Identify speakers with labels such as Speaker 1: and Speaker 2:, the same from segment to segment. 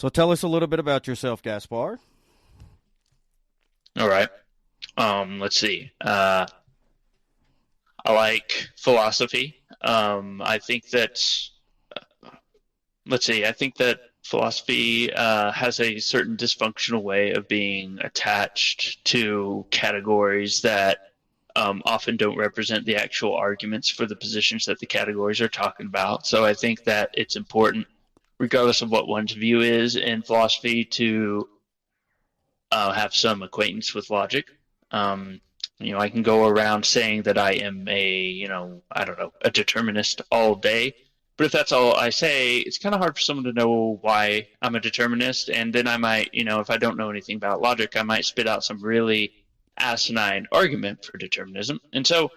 Speaker 1: So tell us a little bit about yourself, Gaspar.
Speaker 2: All right. Let's see. I like philosophy. I think that, let's see, I think that philosophy has a certain dysfunctional way of being attached to categories that often don't represent the actual arguments for the positions that the categories are talking about. So I think that it's important, regardless of what one's view is in philosophy, to have some acquaintance with logic. I can go around saying that I am I don't know, a determinist all day. But if that's all I say, it's kind of hard for someone to know why I'm a determinist. And then I might, if I don't know anything about logic, I might spit out some really asinine argument for determinism. And so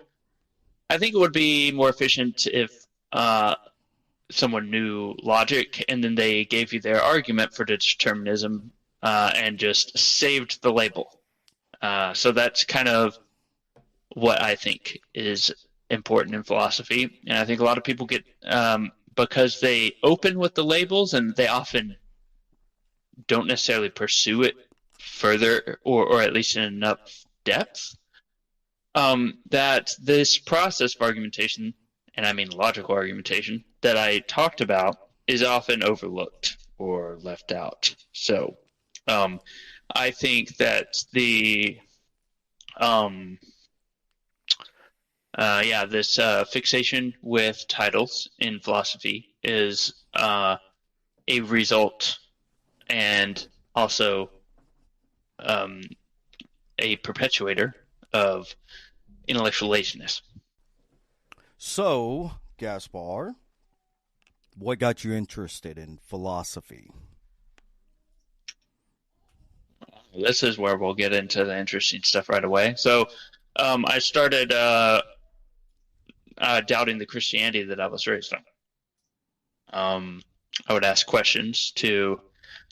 Speaker 2: I think it would be more efficient if someone knew logic and then they gave you their argument for determinism and just saved the label. So that's kind of what I think is important in philosophy. And I think a lot of people get, because they open with the labels and they often don't necessarily pursue it further or at least in enough depth, that this process of argumentation, and I mean logical argumentation, that I talked about is often overlooked or left out. So I think that this fixation with titles in philosophy is a result and also a perpetuator of intellectual laziness.
Speaker 1: So, Gaspar, what got you interested in philosophy?
Speaker 2: This is where we'll get into the interesting stuff right away. So I started doubting the Christianity that I was raised on. I would ask questions to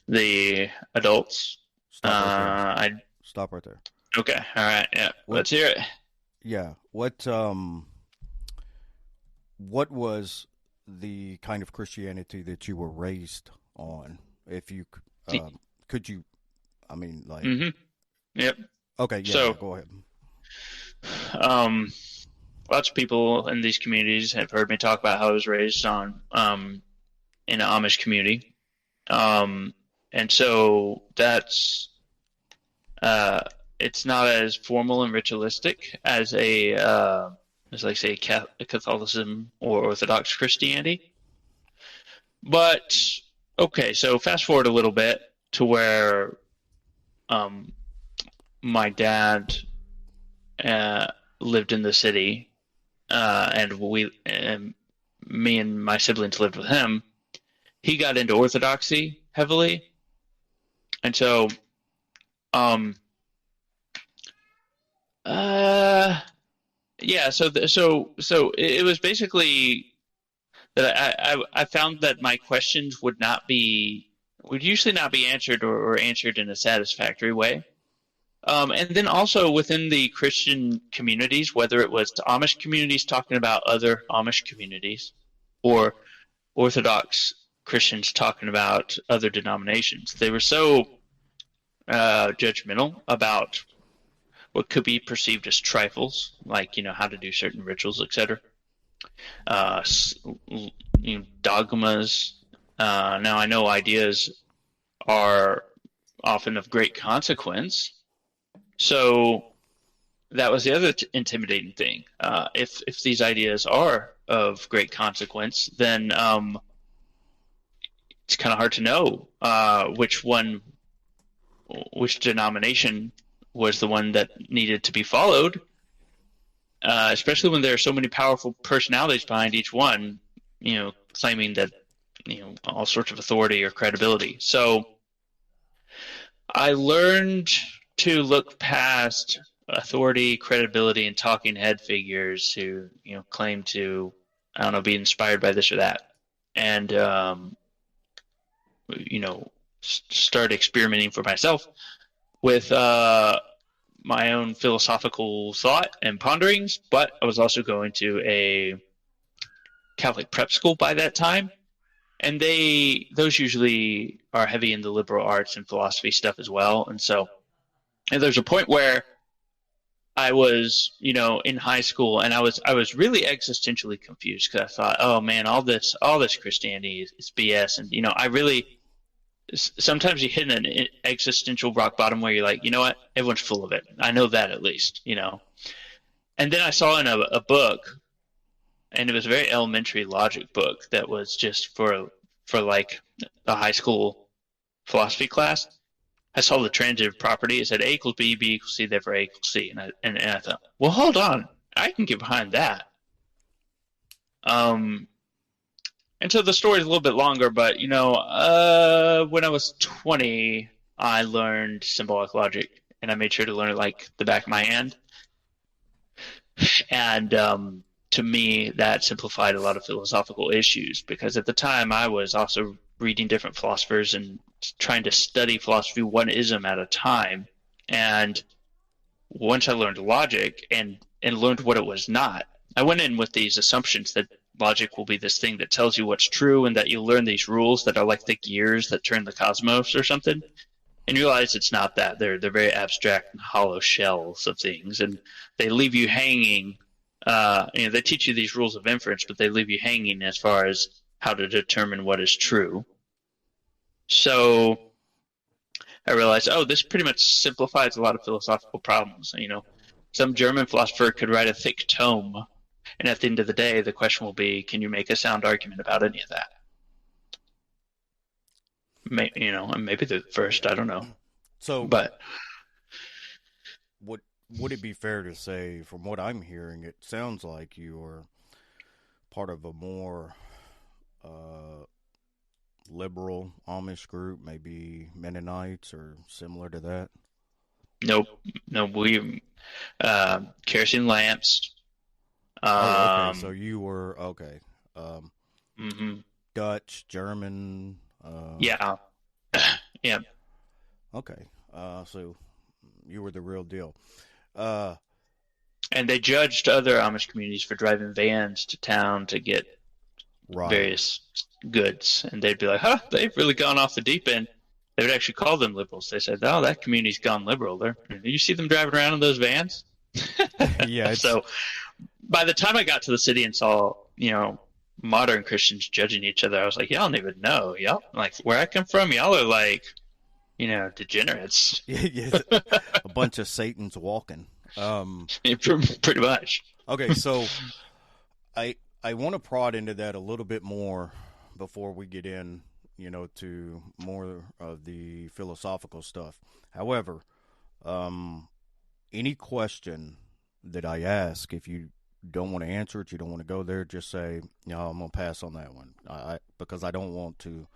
Speaker 2: the adults.
Speaker 1: Stop right there.
Speaker 2: Okay, all right, yeah. Let's hear it.
Speaker 1: Yeah. What was the kind of Christianity that you were raised on? If you could you, I mean, like.
Speaker 2: Mm-hmm. Yep.
Speaker 1: Okay. Yeah.
Speaker 2: So,
Speaker 1: go ahead.
Speaker 2: Lots of people in these communities have heard me talk about how I was raised on in an Amish community, and so that's it's not as formal and ritualistic as like say Catholicism or Orthodox Christianity. But okay, so fast forward a little bit to where my dad lived in the city, and me and my siblings lived with him. He got into Orthodoxy heavily, and so so it was basically that I found that my questions would usually not be answered or answered in a satisfactory way. And then also within the Christian communities, whether it was Amish communities talking about other Amish communities or Orthodox Christians talking about other denominations, they were so judgmental about what could be perceived as trifles, like how to do certain rituals, etc. Dogmas. Now I know ideas are often of great consequence, so that was the other intimidating thing. If these ideas are of great consequence, then it's kind of hard to know which denomination was the one that needed to be followed, especially when there are so many powerful personalities behind each one, claiming that, all sorts of authority or credibility. So I learned to look past authority, credibility, and talking head figures who, claim to, I don't know, be inspired by this or that. And, start experimenting for myself with my own philosophical thought and ponderings, but I was also going to a Catholic prep school by that time. and those usually are heavy in the liberal arts and philosophy stuff as well. And there's a point where I was, in high school, and I was really existentially confused because I thought, oh man, all this Christianity is BS, and I really sometimes you hit an existential rock bottom where you're like, you know what, everyone's full of it. I know that at least. And then I saw in a book, and it was a very elementary logic book that was just for like a high school philosophy class. I saw the transitive property. It said A equals B, B equals C, therefore A equals C. And I thought, well, hold on. I can get behind that. And so the story is a little bit longer, but, when I was 20, I learned symbolic logic, and I made sure to learn it like the back of my hand. And to me, that simplified a lot of philosophical issues, because at the time I was also reading different philosophers and trying to study philosophy one ism at a time. And once I learned logic and learned what it was not, I went in with these assumptions that logic will be this thing that tells you what's true, and that you'll learn these rules that are like the gears that turn the cosmos or something. And you realize it's not that. They're very abstract and hollow shells of things, and they leave you hanging. They teach you these rules of inference, but they leave you hanging as far as how to determine what is true. So I realized, this pretty much simplifies a lot of philosophical problems. Some German philosopher could write a thick tome, and at the end of the day, the question will be, can you make a sound argument about any of that? Maybe the first, I don't know.
Speaker 1: So,
Speaker 2: But
Speaker 1: would it be fair to say, from what I'm hearing, it sounds like you are part of a more liberal Amish group, maybe Mennonites or similar to that?
Speaker 2: nope, no, we kerosene lamps.
Speaker 1: Oh, okay. So you were okay. Um,
Speaker 2: Mhm.
Speaker 1: Dutch, German.
Speaker 2: Yeah, yeah.
Speaker 1: Okay. So you were the real deal. Uh,
Speaker 2: And they judged other Amish communities for driving vans to town to get
Speaker 1: right.
Speaker 2: various goods, and they'd be like, "Huh, they've really gone off the deep end." They would actually call them liberals. They said, "Oh, that community's gone liberal. There, you see them driving around in those vans."
Speaker 1: Yeah. It's
Speaker 2: So by the time I got to the city and saw, modern Christians judging each other, I was like, y'all don't even know. Y'all, like, where I come from, y'all are like, degenerates.
Speaker 1: yeah, a bunch of Satans walking.
Speaker 2: Pretty much.
Speaker 1: Okay. So I want to prod into that a little bit more before we get in, to more of the philosophical stuff. However, any question that I ask, if you don't want to answer it, you don't want to go there, just say, no, I'm going to pass on that one. Because I don't want to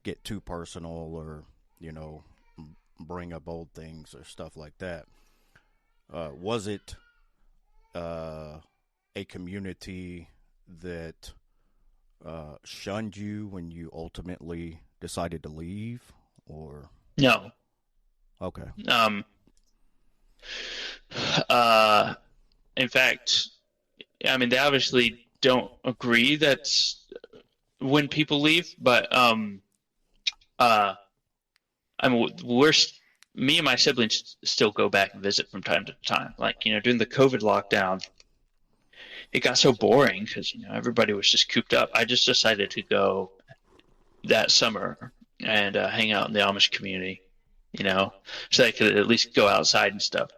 Speaker 1: get too personal or, bring up old things or stuff like that. Was it a community that shunned you when you ultimately decided to leave, or
Speaker 2: No.
Speaker 1: okay?
Speaker 2: Um. Uh. In fact, I mean, they obviously don't agree that's when people leave, but uh, I mean, me and my siblings still go back and visit from time to time. Like, during the COVID lockdown, it got so boring because everybody was just cooped up. I just decided to go that summer and hang out in the Amish community, so I could at least go outside and stuff,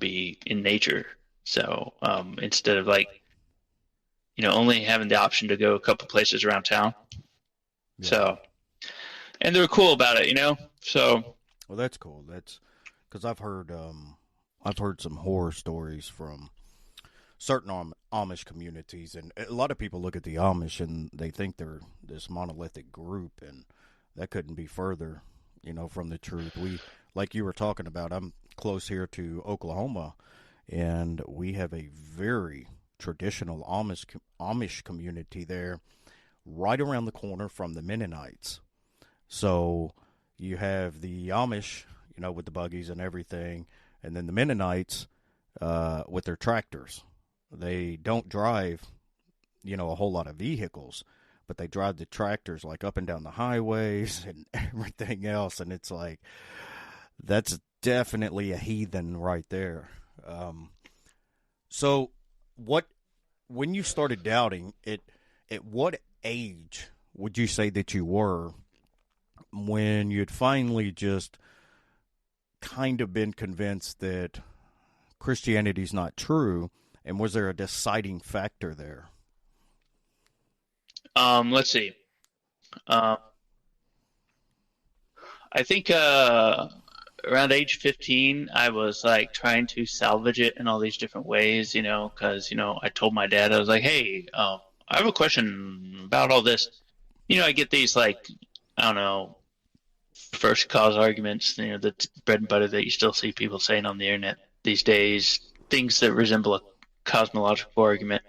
Speaker 2: be in nature. So instead of like, only having the option to go a couple places around town.
Speaker 1: Yeah.
Speaker 2: So, and they were cool about it, So,
Speaker 1: Well, that's cool. That's because I've heard some horror stories from certain Amish communities, and a lot of people look at the Amish and they think they're this monolithic group, and that couldn't be further, from the truth. Like you were talking about, I'm close here to Oklahoma, and we have a very traditional Amish community there, right around the corner from the Mennonites. So you have the Amish, with the buggies and everything, and then the Mennonites with their tractors. They don't drive, a whole lot of vehicles, but they drive the tractors like up and down the highways and everything else, and it's like that's definitely a heathen right there. So, what when you started doubting it? At what age would you say that you were when you'd finally just kind of been convinced that Christianity's not true, and was there a deciding factor there?
Speaker 2: Let's see. Uh, I think around age 15, I was like trying to salvage it in all these different ways, because, I told my dad, I was like, hey, I have a question about all this. I get these, like, I don't know, first cause arguments, the bread and butter that you still see people saying on the internet these days, things that resemble a cosmological argument.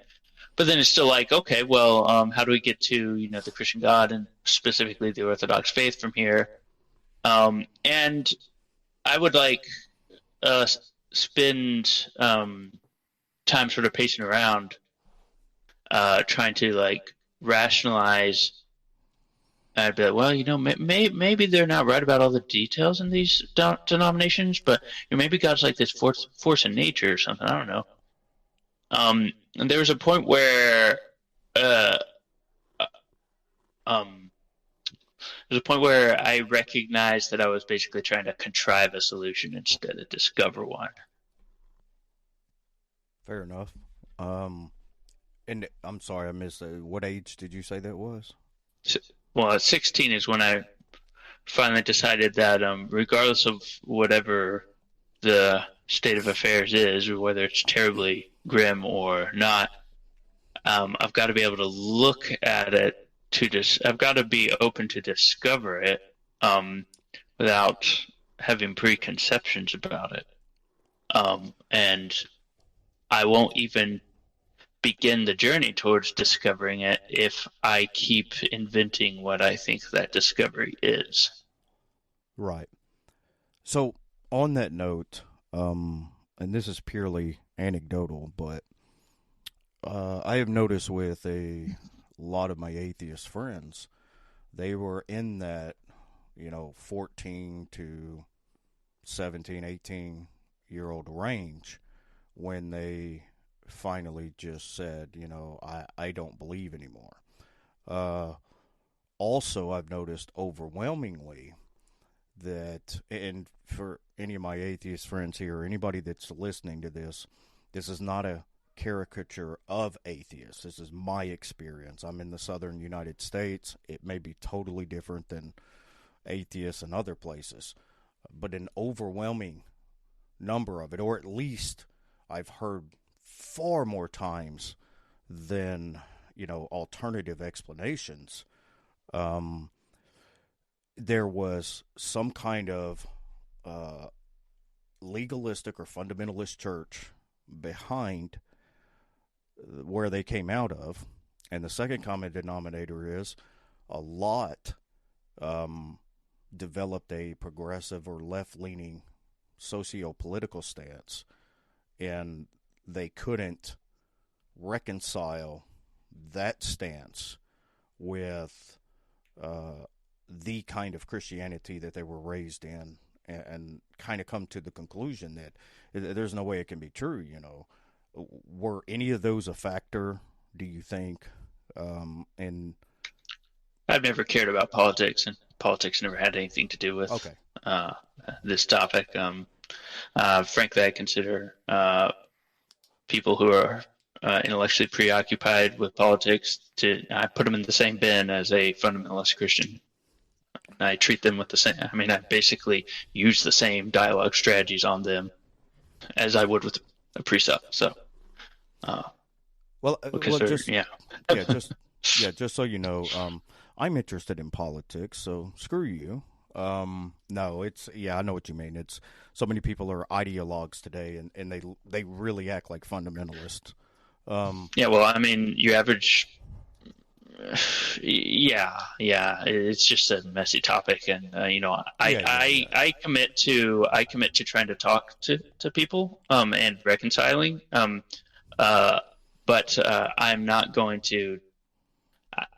Speaker 2: But then it's still like, okay, well, how do we get to, the Christian God and specifically the Orthodox faith from here? And I would like spend time sort of pacing around, trying to like rationalize. I'd be like, well, maybe they're not right about all the details in these denominations, but maybe God's like this force in nature or something. I don't know. And there was a point where, I recognized that I was basically trying to contrive a solution instead of discover one.
Speaker 1: Fair enough. And I'm sorry, I missed that. What age did you say that was?
Speaker 2: Well, at 16 is when I finally decided that, regardless of whatever the state of affairs is, or whether it's terribly grim or not, I've got to be able to look at it I've got to be open to discover it, without having preconceptions about it. And I won't even begin the journey towards discovering it if I keep inventing what I think that discovery is.
Speaker 1: Right. So, on that note, and this is purely anecdotal, but I have noticed with a lot of my atheist friends, they were in that, 14 to 17, 18-year-old range when they finally just said, I don't believe anymore. Also, I've noticed overwhelmingly that, and for any of my atheist friends here, or anybody that's listening to this, this is not a caricature of atheists. This is my experience. I'm in the southern United States. It may be totally different than atheists in other places, but an overwhelming number of it, or at least I've heard far more times than, alternative explanations. There was some kind of legalistic or fundamentalist church behind where they came out of. And the second common denominator is a lot developed a progressive or left-leaning socio-political stance, and they couldn't reconcile that stance with the kind of Christianity that they were raised in, and kind of come to the conclusion that there's no way it can be true. Were any of those a factor, do you think? And
Speaker 2: I've never cared about politics, and politics never had anything to do with this topic. Frankly, I consider people who are intellectually preoccupied with politics I put them in the same bin as a fundamentalist Christian. I treat them with the same. I mean, I basically use the same dialogue strategies on them as I would with a precept. So,
Speaker 1: just so you know, I'm interested in politics, so screw you. No, I know what you mean. It's so many people are ideologues today, and they really act like fundamentalists.
Speaker 2: Well, I mean, your average. It's just a messy topic, and I commit to trying to talk to people and reconciling, but I'm not going to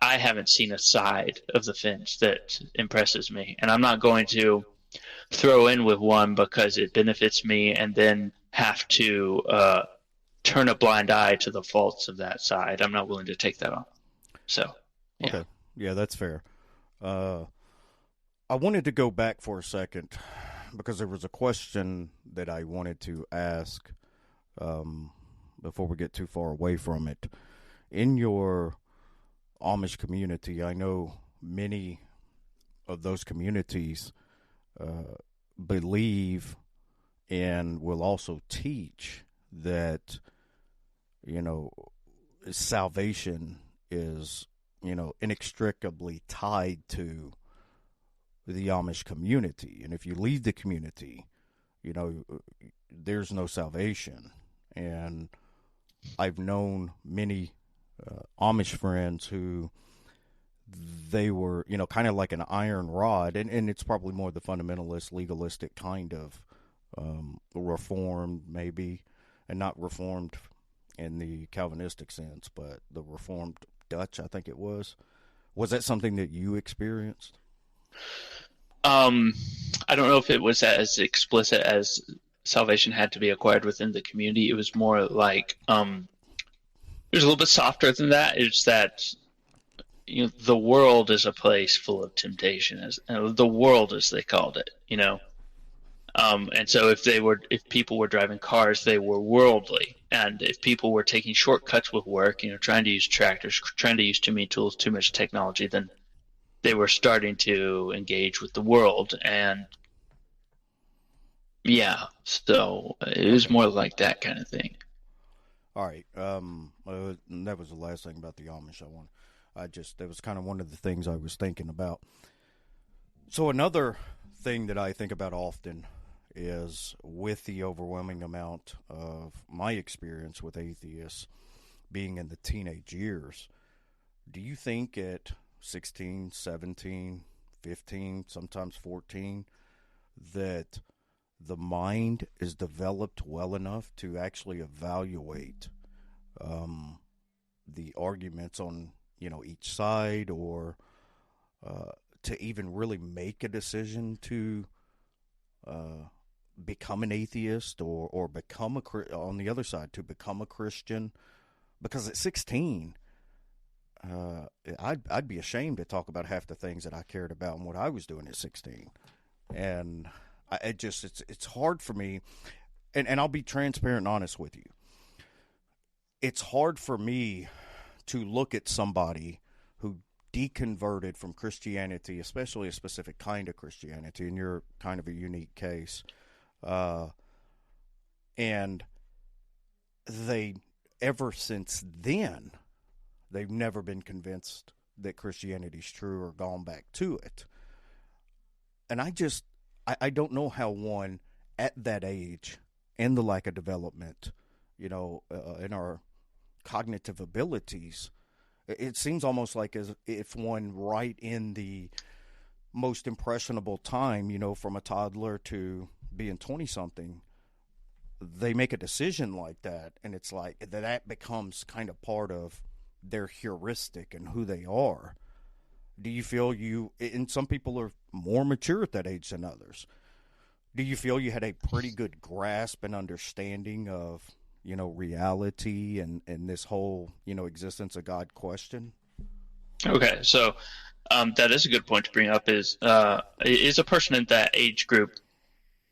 Speaker 2: I haven't seen a side of the fence that impresses me, and I'm not going to throw in with one because it benefits me and then have to turn a blind eye to the faults of that side. I'm not willing to take that on. So, yeah.
Speaker 1: Okay. Yeah, that's fair. Uh, I wanted to go back for a second because there was a question that I wanted to ask um, before we get too far away from it. In your Amish community, I know many of those communities uh, believe and will also teach that, you know, salvation is, inextricably tied to the Amish community. And if you leave the community, there's no salvation. And I've known many Amish friends who they were, kind of like an iron rod, and it's probably more the fundamentalist, legalistic kind of reformed, maybe, and not reformed in the Calvinistic sense, but the reformed Dutch, I think it was. Was that something that you experienced?
Speaker 2: I don't know if it was as explicit as salvation had to be acquired within the community. It was more like it was a little bit softer than that. It's that the world is a place full of temptation, as the world as they called it. And so if people were driving cars, they were worldly, and if people were taking shortcuts with work, trying to use tractors, trying to use too many tools, too much technology, then they were starting to engage with the world. And yeah, so it was
Speaker 1: Okay.
Speaker 2: more like that kind of thing.
Speaker 1: All right. That was the last thing about the Amish I want. That was kind of one of the things I was thinking about. So another thing that I think about often is with the overwhelming amount of my experience with atheists being in the teenage years, do you think at 16, 17, 15, sometimes 14, that the mind is developed well enough to actually evaluate um, the arguments on each side, or to even really make a decision to uh, become an atheist, or become on the other side to become a Christian? Because at 16, I'd be ashamed to talk about half the things that I cared about and what I was doing at 16. And it's hard for me, and I'll be transparent and honest with you. It's hard for me to look at somebody who deconverted from Christianity, especially a specific kind of Christianity, and you're kind of a unique case. And they, ever since then, they've never been convinced that Christianity's true or gone back to it. And I don't know how one at that age and the lack of development, in our cognitive abilities, it seems almost like as if one right in the most impressionable time, from a toddler to being 20 something, they make a decision like that. And it's like that becomes kind of part of their heuristic and who they are. Do you feel and some people are more mature at that age than others. Do you feel you had a pretty good grasp and understanding of, reality and this whole, existence of God question?
Speaker 2: Okay, so that is a good point to bring up. Is a person in that age group,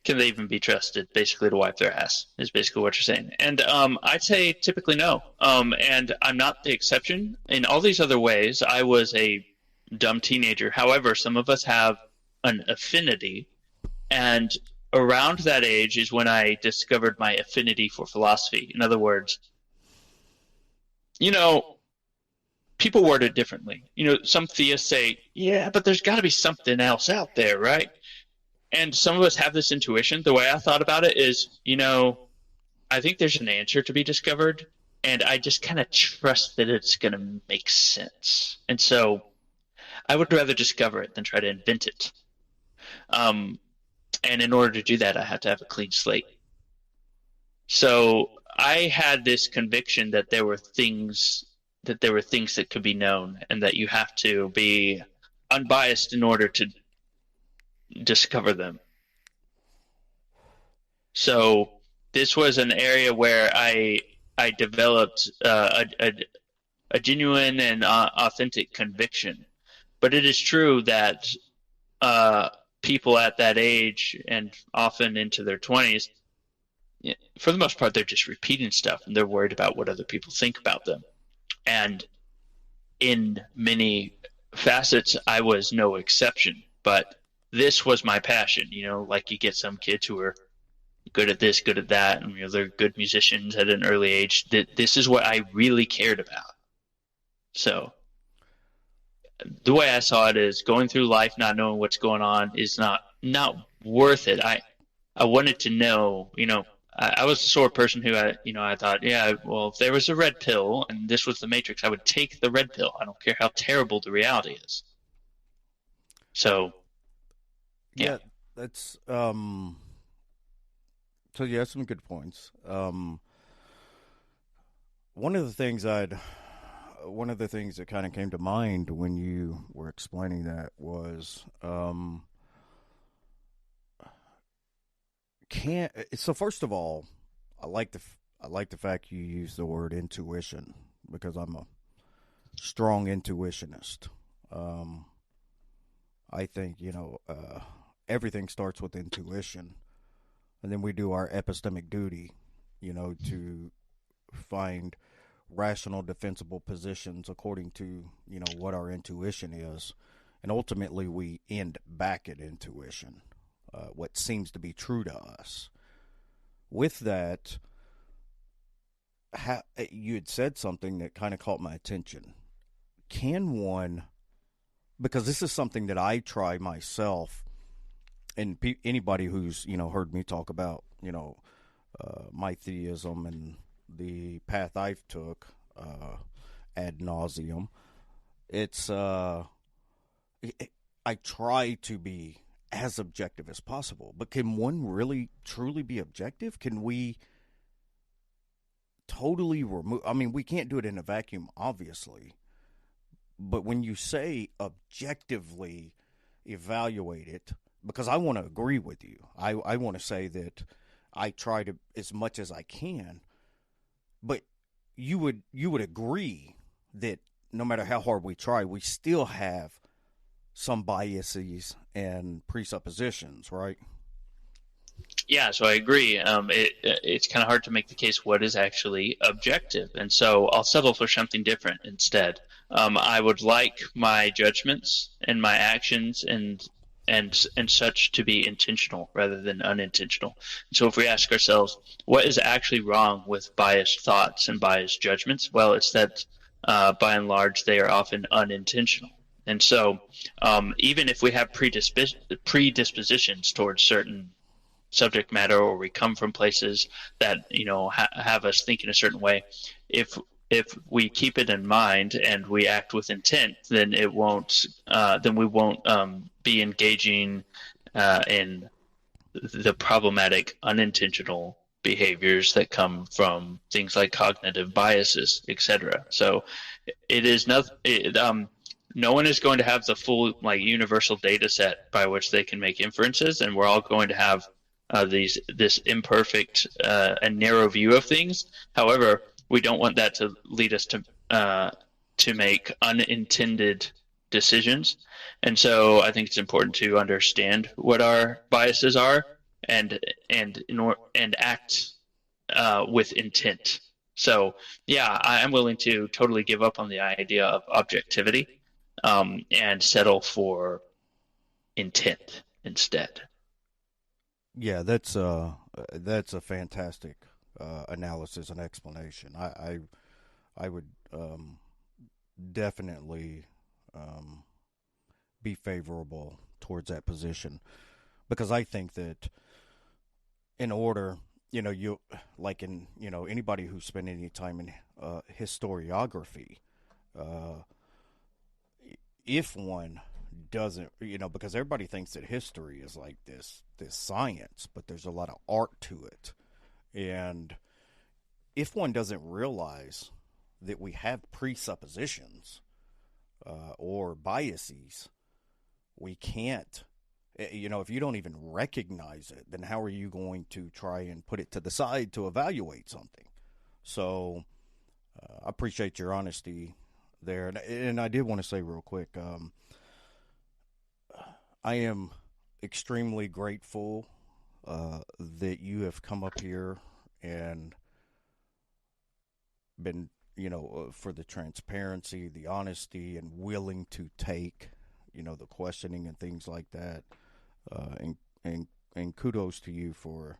Speaker 2: can they even be trusted, basically, to wipe their ass? Is basically what you're saying. And I'd say typically no. And I'm not the exception. In all these other ways, I was a dumb teenager. However, some of us have an affinity, and around that age is when I discovered my affinity for philosophy. In other words, you know, people word it differently. Some theists say, yeah, but there's got to be something else out there, right? And some of us have this intuition. The way I thought about it is, I think there's an answer to be discovered, and I just kind of trust that it's going to make sense. And so I would rather discover it than try to invent it. And in order to do that, I had to have a clean slate. So I had this conviction that there were things that there were things that could be known, and that you have to be unbiased in order to discover them. So this was an area where I developed a genuine and authentic conviction. But it is true that people at that age, and often into their 20s, for the most part, they're just repeating stuff, and they're worried about what other people think about them. And in many facets, I was no exception. But this was my passion. Like you get some kids who are good at this, good at that, and they're good musicians at an early age. This is what I really cared about. So the way I saw it is going through life not knowing what's going on is not worth it. I wanted to know. I was the sort of person who I thought, yeah, well, if there was a red pill and this was the Matrix, I would take the red pill. I don't care how terrible the reality is. So
Speaker 1: yeah, that's so you have some good points. One of the things that kind of came to mind when you were explaining that was, so first of all, I like the fact you use the word intuition, because I'm a strong intuitionist. I think everything starts with intuition, and then we do our epistemic duty, to find rational, defensible positions according to what our intuition is, and ultimately we end back at intuition, what seems to be true to us. With that, you had said something that kind of caught my attention. Can one, because this is something that I try myself, and anybody who's heard me talk about my theism and the path I've took ad nauseum, it's I try to be as objective as possible. But can one really truly be objective? Can we totally remove? I mean, we can't do it in a vacuum, obviously. But when you say objectively evaluate it, because I want to agree with you, I want to say that I try to as much as I can. But you would agree that no matter how hard we try, we still have some biases and presuppositions, right?
Speaker 2: Yeah, so I agree. It's kind of hard to make the case what is actually objective, and so I'll settle for something different instead. I would like my judgments and my actions and such to be intentional rather than unintentional. So if we ask ourselves, what is actually wrong with biased thoughts and biased judgments? Well, it's that by and large they are often unintentional. And so even if we have predispositions towards certain subject matter, or we come from places that have us think in a certain way, if we keep it in mind and we act with intent, then we won't be engaging in the problematic unintentional behaviors that come from things like cognitive biases, etc. So it is not. No one is going to have the full universal data set by which they can make inferences, and we're all going to have this imperfect and narrow view of things. However, we don't want that to lead us to make unintended decisions, and so I think it's important to understand what our biases are and act with intent. So yeah, I'm willing to totally give up on the idea of objectivity and settle for intent instead.
Speaker 1: Yeah, that's a fantastic analysis and explanation. I would definitely be favorable towards that position, because I think that in order, you like in anybody who's spent any time in historiography, if one doesn't, because everybody thinks that history is like this science, but there's a lot of art to it. And if one doesn't realize that we have presuppositions or biases. We can't, if you don't even recognize it, then how are you going to try and put it to the side to evaluate something? So I appreciate your honesty there. And I did want to say real quick, I am extremely grateful that you have come up here and been, for the transparency, the honesty, and willing to take, the questioning and things like that. And kudos to you for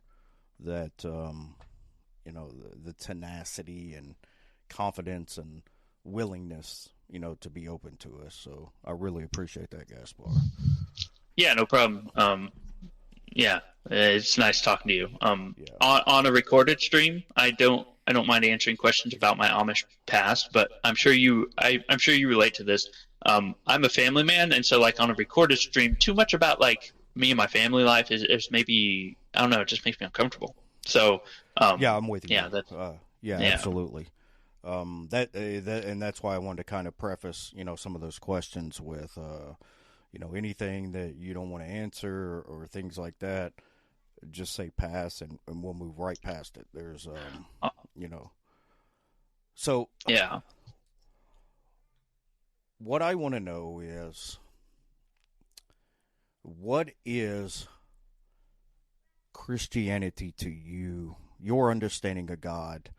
Speaker 1: that, the tenacity and confidence and willingness, to be open to us. So I really appreciate that, Gaspar.
Speaker 2: Yeah, no problem. Yeah, it's nice talking to you.
Speaker 1: Yeah.
Speaker 2: On a recorded stream, I don't mind answering questions about my Amish past, but I'm sure you relate to this. I'm a family man, and so like on a recorded stream, too much about like me and my family life is maybe, I don't know, it just makes me uncomfortable. So
Speaker 1: yeah, I'm with you.
Speaker 2: Yeah,
Speaker 1: absolutely. And that's why I wanted to kind of preface, some of those questions with, anything that you don't want to answer or things like that. Just say pass, and we'll move right past it. There's, So
Speaker 2: yeah.
Speaker 1: What I want to know is, what is Christianity to you, your understanding of God,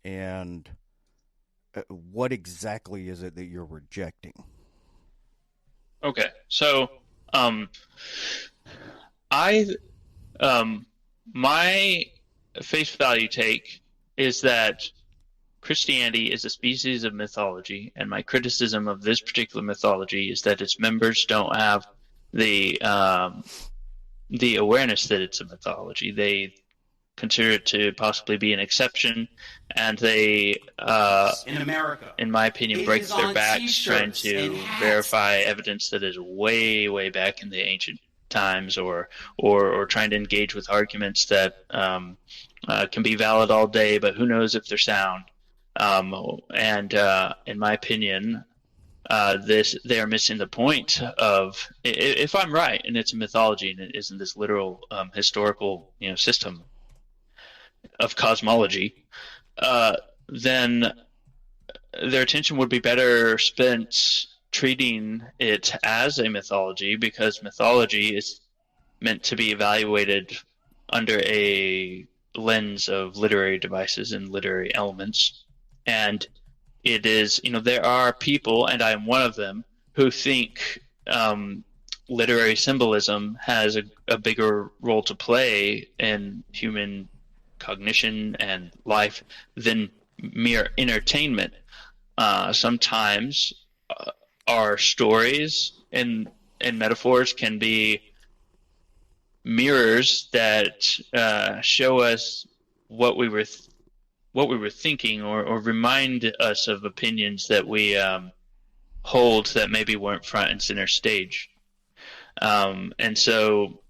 Speaker 1: and what exactly is it that you're rejecting?
Speaker 2: Okay, so my face value take is that Christianity is a species of mythology, and my criticism of this particular mythology is that its members don't have the awareness that it's a mythology. They consider it to possibly be an exception, and they,
Speaker 3: in America,
Speaker 2: in my opinion, break their backs trying to verify evidence that is way, way back in the ancient times, or trying to engage with arguments that can be valid all day, but who knows if they're sound. In my opinion, they are missing the point of, if I'm right and it's a mythology and it isn't this literal historical system of cosmology, then their attention would be better spent treating it as a mythology, because mythology is meant to be evaluated under a lens of literary devices and literary elements. And it is, there are people, and I am one of them, who think literary symbolism has a bigger role to play in human cognition and life than mere entertainment. Sometimes our stories and metaphors can be mirrors that show us what we were thinking, or remind us of opinions that we hold that maybe weren't front and center stage. And so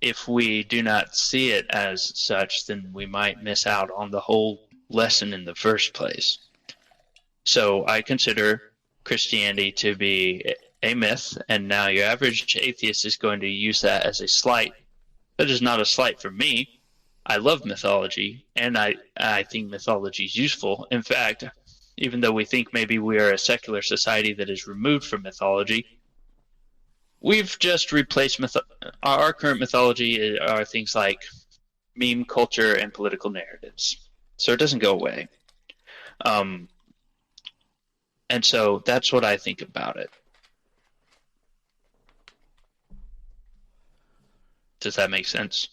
Speaker 2: if we do not see it as such, then we might miss out on the whole lesson in the first place. So I consider Christianity to be a myth, and now your average atheist is going to use that as a slight. That is not a slight for me. I love mythology, and I think mythology is useful. In fact, even though we think maybe we are a secular society that is removed from mythology, we've just replaced our current mythology are things like meme culture and political narratives. So it doesn't go away. And so that's what I think about it. Does that make sense?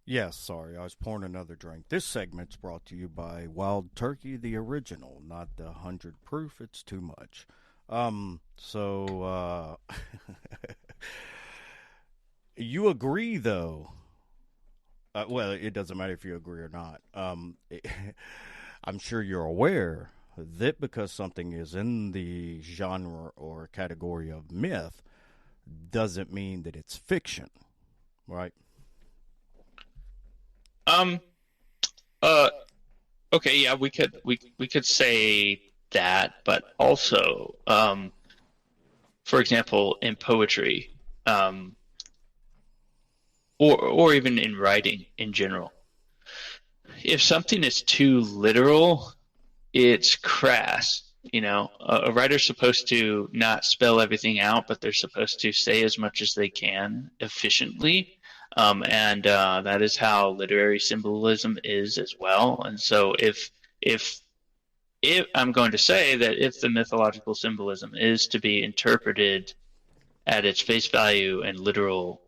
Speaker 1: Yes, sorry, I was pouring another drink. This segment's brought to you by Wild Turkey, the original, not the 100 proof. It's too much. You agree, though. Well, it doesn't matter if you agree or not. I'm sure you're aware that because something is in the genre or category of myth doesn't mean that it's fiction, right?
Speaker 2: Okay, yeah, we could say that, but also, for example, in poetry, um, or even in writing in general, if something is too literal, it's crass. A writer's supposed to not spell everything out, but they're supposed to say as much as they can efficiently. And that is how literary symbolism is as well. And so, if if I'm going to say that if the mythological symbolism is to be interpreted at its face value and literal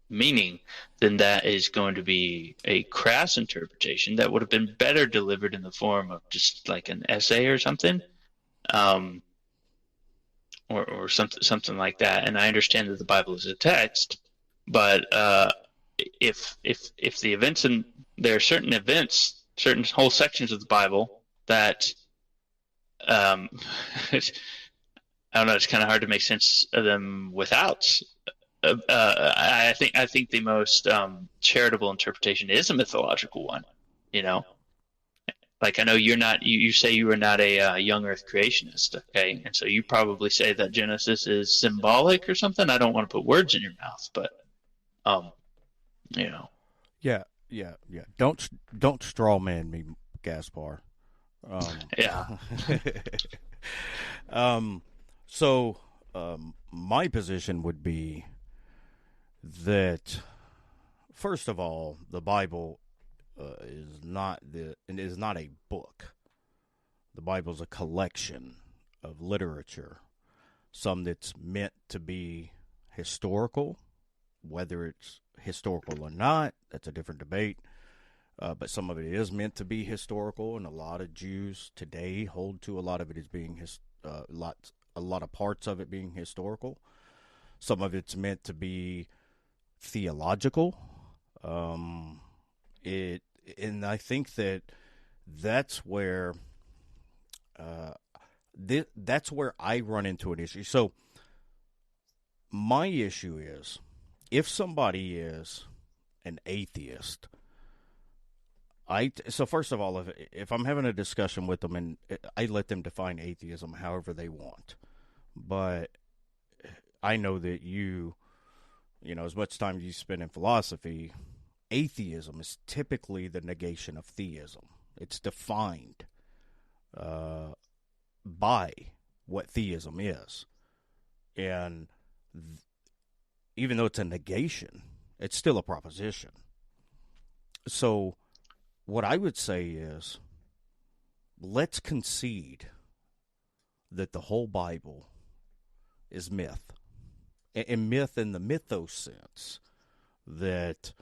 Speaker 2: meaning, then that is going to be a crass interpretation that would have been better delivered in the form of just like an essay or something, um, or something like that. And I understand that the Bible is a text, but if the events and there are certain events, certain whole sections of the Bible that um, I don't know. It's kind of hard to make sense of them without. I think the most charitable interpretation is a mythological one. You know, like I know you're not. You say you are not a young Earth creationist, okay? And so you probably say that Genesis is symbolic or something. I don't want to put words in your mouth, but um, you know,
Speaker 1: Yeah, yeah. Don't straw man me, Gaspar.
Speaker 2: yeah.
Speaker 1: Um, so my position would be that first of all, the Bible is not a book. The Bible is a collection of literature, some that's meant to be historical, whether it's historical or not. That's a different debate. But some of it is meant to be historical, and a lot of Jews today hold to a lot of it as being a lot of parts of it being historical. Some of it's meant to be theological. Um, it and I think that's where uh, that's where I run into an issue. So my issue is if somebody is an atheist. So first of all, if I'm having a discussion with them and I let them define atheism however they want, but I know that as much time as you spend in philosophy, atheism is typically the negation of theism. It's defined uh, by what theism is, and even though it's a negation, it's still a proposition. So what I would say is let's concede that the whole Bible is myth. And myth in the mythos sense, that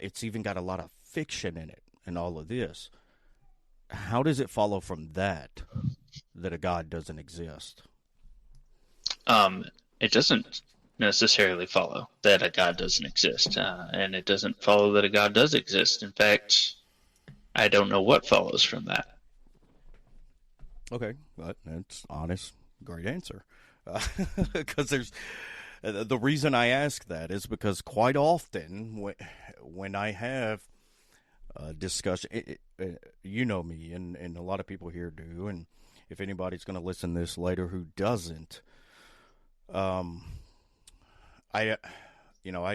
Speaker 1: it's even got a lot of fiction in it and all of this. How does it follow from that a God doesn't exist?
Speaker 2: It doesn't necessarily follow that a God doesn't exist, and it doesn't follow that a God does exist. In fact, I don't know what follows from that.
Speaker 1: Okay, but that's honest, great answer. Because there's the reason I ask that is because quite often when I have a discussion, you know me, and a lot of people here do, and if anybody's going to listen to this later who doesn't, I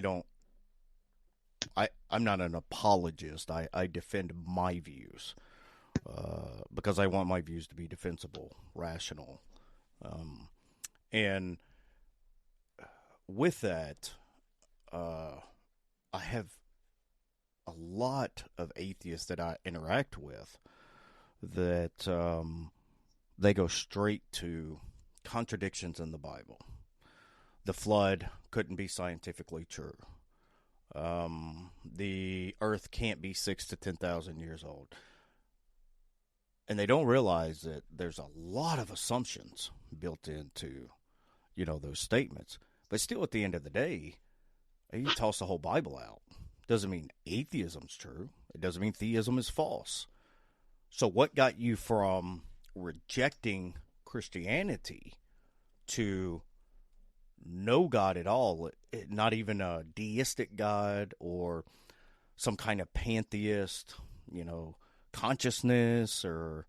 Speaker 1: don't. I'm not an apologist. I defend my views because I want my views to be defensible, rational, and with that, I have a lot of atheists that I interact with that they go straight to contradictions in the Bible. The flood couldn't be scientifically true. The earth can't be 6 to 10,000 years old. And they don't realize that there's a lot of assumptions built into, those statements. But still, at the end of the day, you toss the whole Bible out. Doesn't mean atheism's true. It doesn't mean theism is false. So what got you from rejecting Christianity to no God at all, not even a deistic God or some kind of pantheist, consciousness, or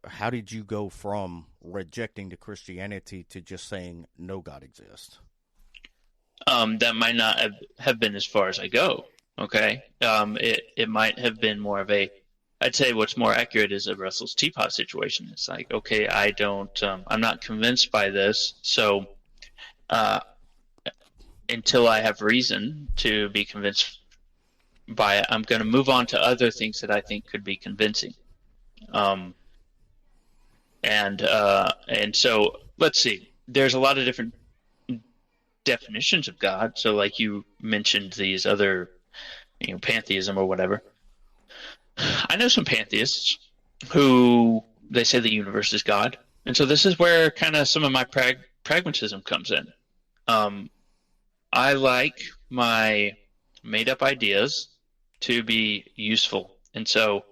Speaker 1: how did you go from rejecting the Christianity to just saying no God exists?
Speaker 2: That might not have been as far as I go. Okay. It might have been more of a, I'd say what's more accurate is a Russell's teapot situation. It's like, okay, I'm not convinced by this. So, until I have reason to be convinced by it, I'm going to move on to other things that I think could be convincing. And so let's see. There's a lot of different definitions of God. So, like you mentioned, these other, pantheism or whatever. I know some pantheists who they say the universe is God, and so this is where kind of some of my pragmatism comes in. I like my made-up ideas to be useful, and so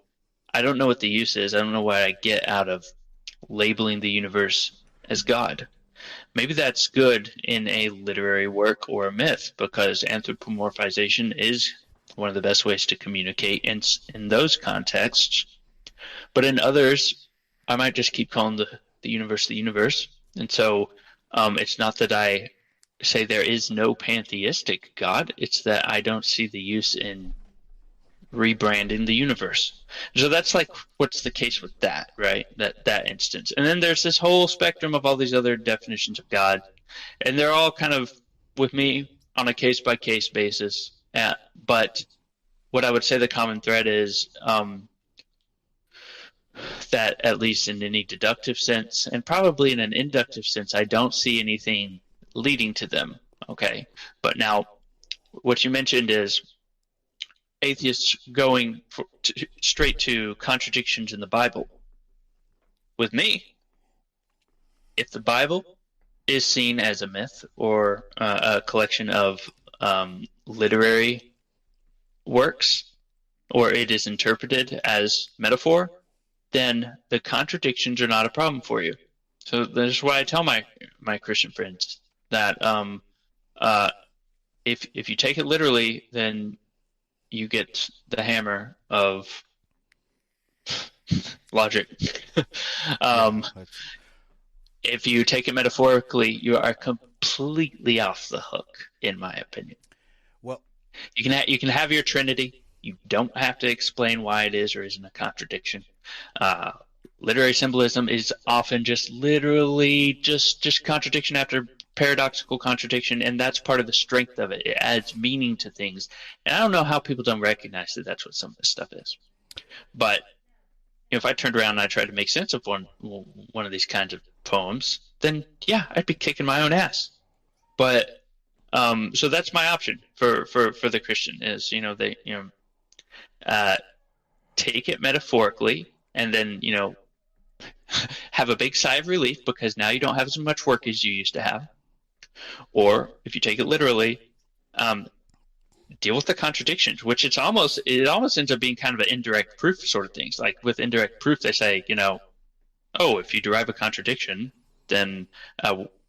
Speaker 2: I don't know what the use is. I don't know what I get out of labeling the universe as God. Maybe that's good in a literary work or a myth, because anthropomorphization is one of the best ways to communicate in those contexts. But in others, I might just keep calling the universe the universe. And so it's not that I say there is no pantheistic God. It's that I don't see the use in rebranding the universe. So that's like what's the case with that, right? That instance. And then there's this whole spectrum of all these other definitions of God, and they're all kind of with me on a case by case basis. But what I would say the common thread is that at least in any deductive sense, and probably in an inductive sense, I don't see anything leading to them. Okay, but now what you mentioned is atheists going straight to contradictions in the Bible. With me, if the Bible is seen as a myth or a collection of literary works, or it is interpreted as metaphor, then the contradictions are not a problem for you. So that's why I tell my Christian friends that if you take it literally, then you get the hammer of logic. If you take it metaphorically, you are completely off the hook, in my opinion.
Speaker 1: Well,
Speaker 2: you can have your Trinity. You don't have to explain why it is or isn't a contradiction. Literary symbolism is often just literally just contradiction after paradoxical contradiction, and that's part of the strength of it. It adds meaning to things, and I don't know how people don't recognize that that's what some of this stuff is. But if I turned around and I tried to make sense of one of these kinds of poems, then yeah, I'd be kicking my own ass. But so that's my option for the Christian is they take it metaphorically and then have a big sigh of relief because now you don't have as much work as you used to have. Or if you take it literally, deal with the contradictions, which it almost ends up being kind of an indirect proof sort of things. Like with indirect proof, they say, if you derive a contradiction, then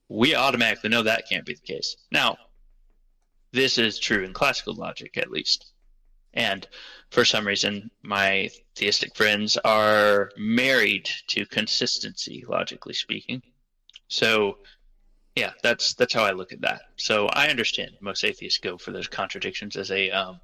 Speaker 2: we automatically know that can't be the case. Now, this is true in classical logic, at least. And for some reason, my theistic friends are married to consistency, logically speaking. So, yeah, that's how I look at that. So I understand most atheists go for those contradictions as a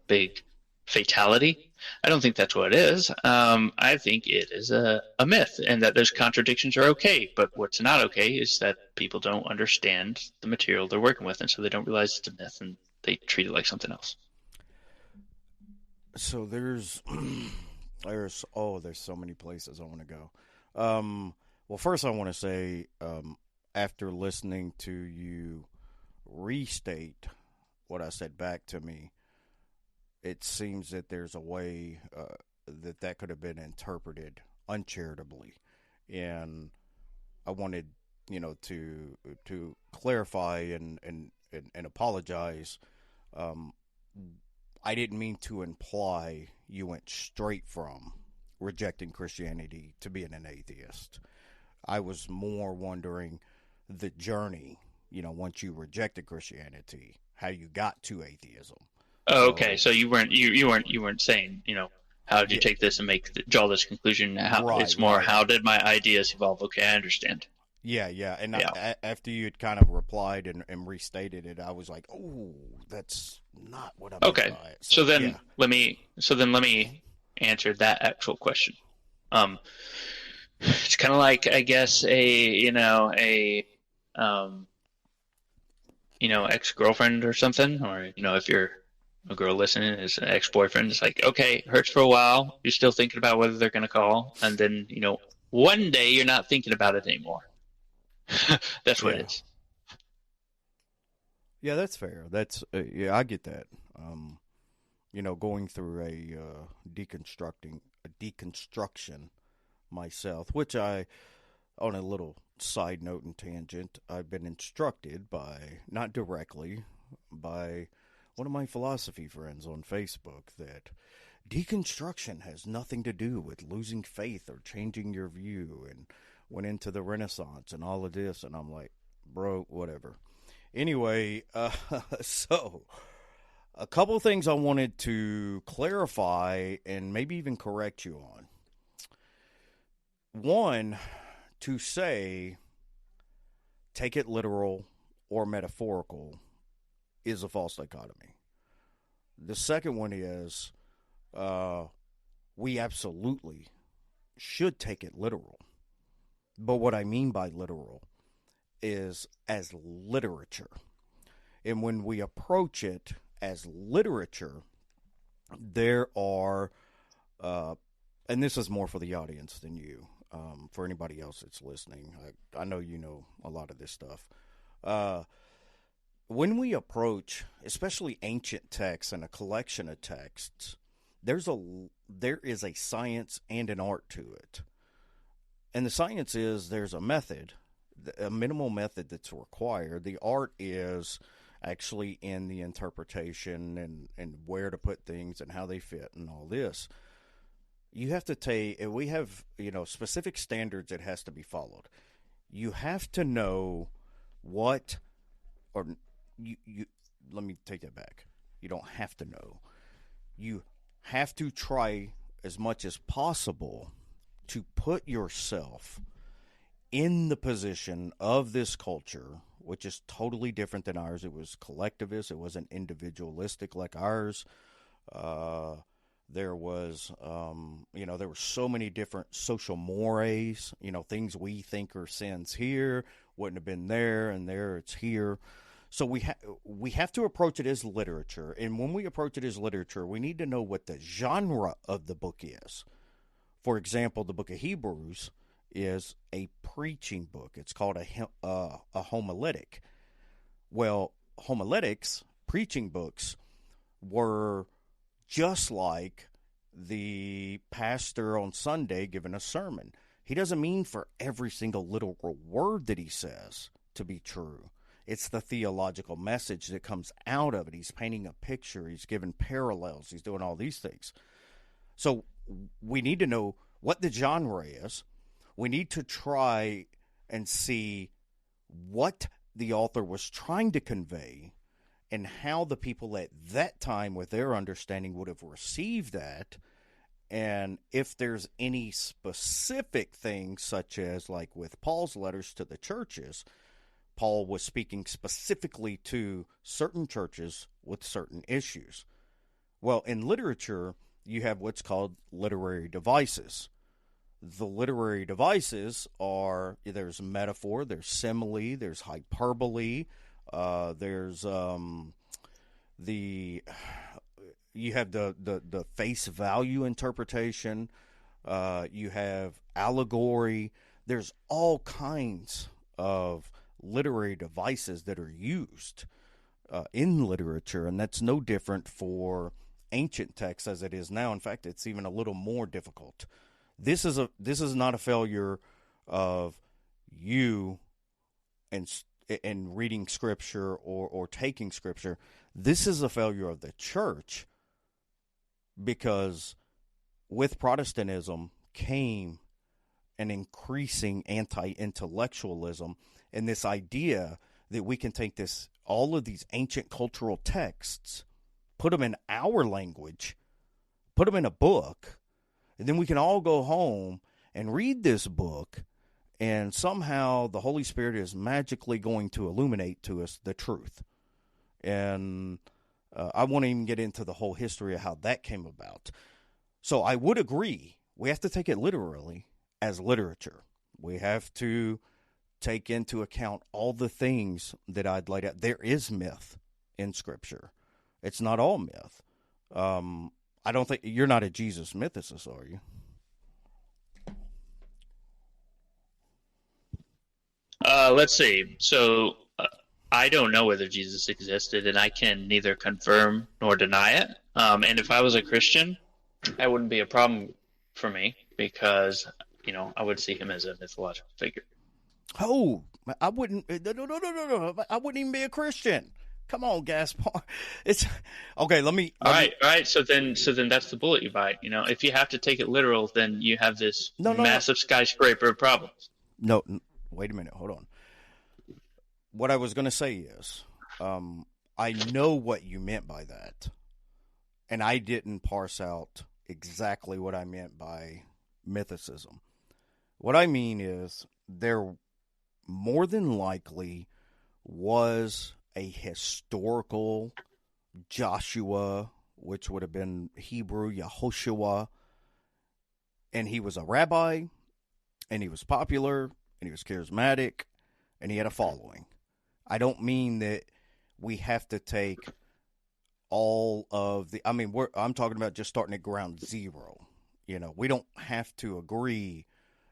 Speaker 2: big fatality. I don't think that's what it is. I think it is a myth, and that those contradictions are okay. But what's not okay is that people don't understand the material they're working with, and so they don't realize it's a myth, and they treat it like something else.
Speaker 1: So there's so many places I want to go. Well, first I want to say, after listening to you restate what I said back to me, it seems that there's a way that could have been interpreted uncharitably, and I wanted to clarify and apologize. I didn't mean to imply you went straight from rejecting Christianity to being an atheist. I was more wondering the journey, once you rejected Christianity, how you got to atheism.
Speaker 2: Oh, okay. So you weren't saying, how did you take this and draw this conclusion? It's more,
Speaker 1: Right.
Speaker 2: how did my ideas evolve? Okay, I understand.
Speaker 1: Yeah. And
Speaker 2: Yeah.
Speaker 1: after you had kind of replied and restated it, I was like, oh, that's not what I meant
Speaker 2: Okay.
Speaker 1: by it.
Speaker 2: So then
Speaker 1: yeah.
Speaker 2: let me answer that actual question. It's kind of like, I guess, ex-girlfriend or something, or if you're a girl listening is an ex-boyfriend. It's like, okay, it hurts for a while. You're still thinking about whether they're going to call, and then one day you're not thinking about it anymore. That's what it
Speaker 1: Yeah.
Speaker 2: is.
Speaker 1: Yeah, that's fair. That's yeah, I get that. Going through a deconstruction myself, which I, on a little side note and tangent, I've been instructed by, not directly, by one of my philosophy friends on Facebook that deconstruction has nothing to do with losing faith or changing your view, and went into the Renaissance and all of this, and I'm like, bro, whatever. Anyway, so a couple of things I wanted to clarify and maybe even correct you on. One, to say take it literal or metaphorical is a false dichotomy. The second one is we absolutely should take it literal. But what I mean by literal is as literature. And when we approach it as literature, there are, and this is more for the audience than you, for anybody else that's listening. I know you know a lot of this stuff. When we approach, especially ancient texts and a collection of texts, there is a science and an art to it. And the science is there's a method, a minimal method that's required. The art is actually in the interpretation and where to put things and how they fit and all this. You have to we have, specific standards that has to be followed. You have to know what, or you let me take that back. You don't have to know. You have to try as much as possible to put yourself in the position of this culture, which is totally different than ours. It was collectivist. It wasn't individualistic like ours. There was, there were so many different social mores, things we think are sins here wouldn't have been there, and there it's here. So we have to approach it as literature. And when we approach it as literature, we need to know what the genre of the book is. For example, the book of Hebrews is a preaching book. It's called a homiletic. Well, homiletics, preaching books, were just like the pastor on Sunday giving a sermon. He doesn't mean for every single little word that he says to be true. It's the theological message that comes out of it. He's painting a picture. He's giving parallels. He's doing all these things. So we need to know what the genre is. We need to try and see what the author was trying to convey and how the people at that time with their understanding would have received that. And if there's any specific things, such as like with Paul's letters to the churches, Paul was speaking specifically to certain churches with certain issues. Well, in literature, you have what's called literary devices. The literary devices are, there's metaphor, there's simile, there's hyperbole, there's you have the face value interpretation, you have allegory. There's all kinds of literary devices that are used in literature, and that's no different for ancient texts as it is now. In fact, it's even a little more difficult. This is not a failure of you and reading scripture or taking scripture. This is a failure of the church, because with Protestantism came an increasing anti-intellectualism, and this idea that we can take all of these ancient cultural texts, put them in our language, put them in a book, and then we can all go home and read this book, and somehow the Holy Spirit is magically going to illuminate to us the truth. And I won't even get into the whole history of how that came about. So I would agree, we have to take it literally as literature. We have to take into account all the things that I'd laid out. There is myth in Scripture. It's not all myth. I don't think you're not a Jesus mythicist, are you?
Speaker 2: Let's see. So I don't know whether Jesus existed, and I can neither confirm nor deny it. And if I was a Christian, that wouldn't be a problem for me because, I would see him as a mythological figure.
Speaker 1: Oh, I wouldn't. No. I wouldn't even be a Christian. Come on, Gaspar. It's okay. All right.
Speaker 2: So then that's the bullet you bite. If you have to take it literal, then you have this massive skyscraper of problems.
Speaker 1: No, wait a minute. Hold on. What I was going to say is, I know what you meant by that, and I didn't parse out exactly what I meant by mythicism. What I mean is there more than likely was a historical Joshua, which would have been Hebrew Yehoshua, and he was a rabbi, and he was popular, and he was charismatic, and he had a following. I don't mean that we have to take all of the. I'm talking about just starting at ground zero. We don't have to agree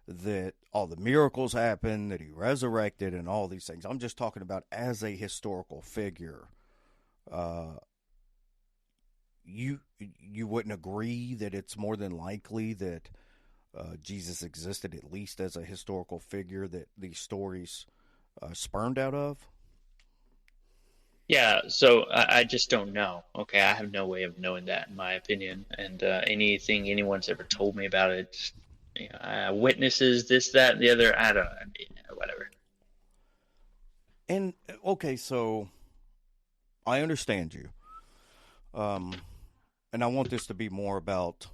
Speaker 1: that all the miracles happened, that he resurrected, and all these things. I'm just talking about as a historical figure. You wouldn't agree that it's more than likely that Jesus existed, at least as a historical figure that these stories spurned out of?
Speaker 2: Yeah, so I just don't know. Okay, I have no way of knowing that, in my opinion. And anything anyone's ever told me about it, witnesses, this, that, and the other, whatever.
Speaker 1: And, okay, so I understand you. And I want this to be more about,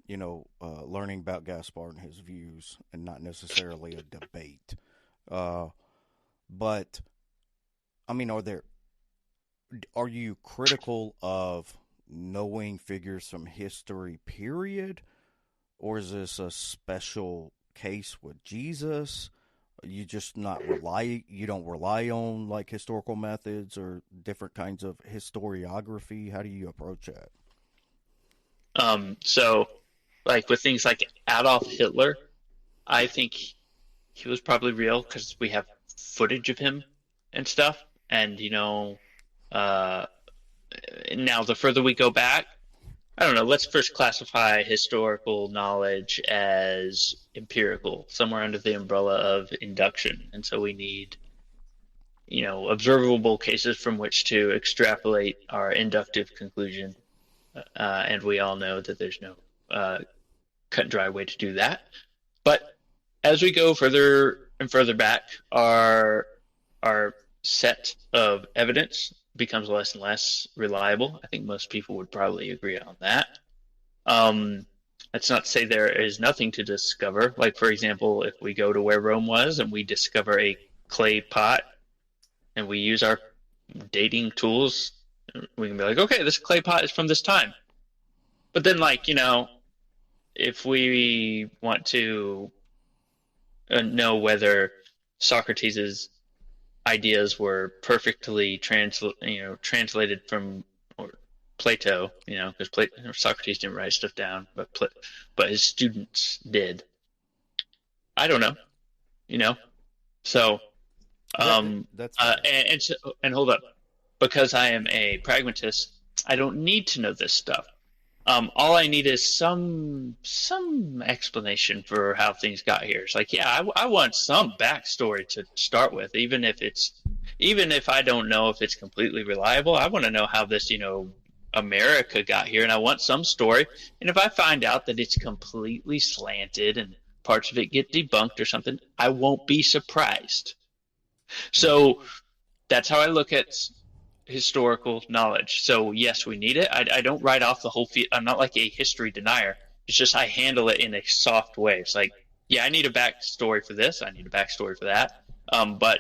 Speaker 1: learning about Gaspar and his views and not necessarily a debate. But, are you critical of knowing figures from history, period? Or is this a special case with Jesus? You just you don't rely on like historical methods or different kinds of historiography? How do you approach that?
Speaker 2: So like with things like Adolf Hitler, I think he was probably real because we have footage of him and stuff. And, now the further we go back, I don't know, let's first classify historical knowledge as empirical, somewhere under the umbrella of induction. And so we need, observable cases from which to extrapolate our inductive conclusion. And we all know that there's no cut and dry way to do that. But as we go further and further back, our set of evidence becomes less and less reliable. I think most people would probably agree on that. That's not to say there is nothing to discover. Like, for example, if we go to where Rome was and we discover a clay pot and we use our dating tools, we can be like, okay, this clay pot is from this time. But then, if we want to know whether Socrates' ideas were perfectly translated from Plato, because Socrates didn't write stuff down, but his students did. I don't know, So, and hold up, because I am a pragmatist, I don't need to know this stuff. All I need is some explanation for how things got here. It's like, yeah, I want some backstory to start with, even if I don't know if it's completely reliable. I want to know how this, America got here, and I want some story. And if I find out that it's completely slanted and parts of it get debunked or something, I won't be surprised. So that's how I look at historical knowledge. So yes, we need it. I don't write off the whole field. I'm not like a history denier. It's just I handle it in a soft way. It's like, yeah, I need a backstory for this. I need a backstory for that. But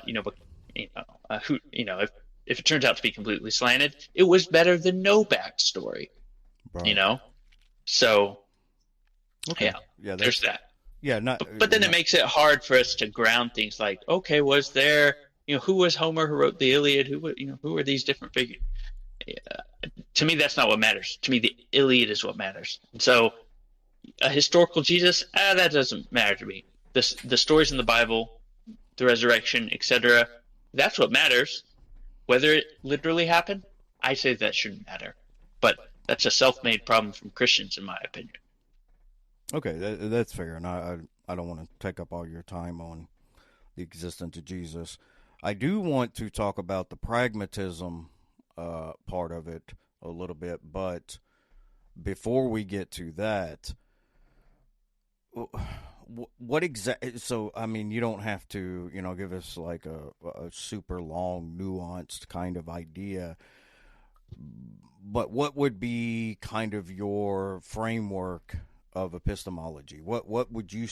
Speaker 2: if it turns out to be completely slanted, it was better than no backstory.
Speaker 1: Right.
Speaker 2: You know, so
Speaker 1: Okay.
Speaker 2: yeah, there's that.
Speaker 1: Yeah, not.
Speaker 2: But then it makes it hard for us to ground things like, okay, was there, who was Homer who wrote the Iliad? Who were these different figures? To me, that's not what matters. To me, the Iliad is what matters. So, a historical Jesus, that doesn't matter to me. The stories in the Bible, the resurrection, etc., that's what matters. Whether it literally happened, I say that shouldn't matter. But that's a self-made problem from Christians, in my opinion.
Speaker 1: Okay, that's fair, and I don't want to take up all your time on the existence of Jesus. I do want to talk about the pragmatism part of it a little bit, but before we get to that, what exactly? So, I mean, you don't have to, give us like a super long, nuanced kind of idea. But what would be kind of your framework of epistemology? What would you?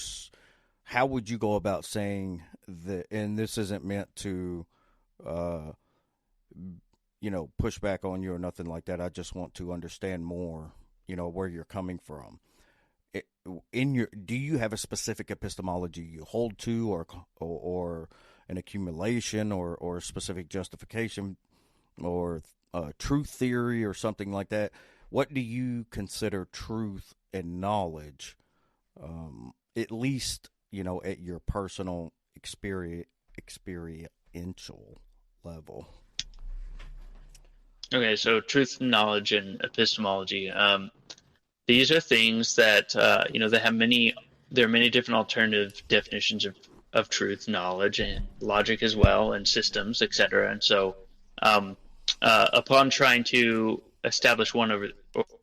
Speaker 1: How would you go about saying that? And this isn't meant to, push back on you or nothing like that. I just want to understand more, where you're coming from. Do you have a specific epistemology you hold to, or an accumulation, or a specific justification, or truth theory, or something like that? What do you consider truth and knowledge, at least, at your personal experiential level?
Speaker 2: Okay, so truth, knowledge, and epistemology. These are things that they have many. There are many different alternative definitions of truth, knowledge, and logic as well, and systems, etc. And so, upon trying to establish one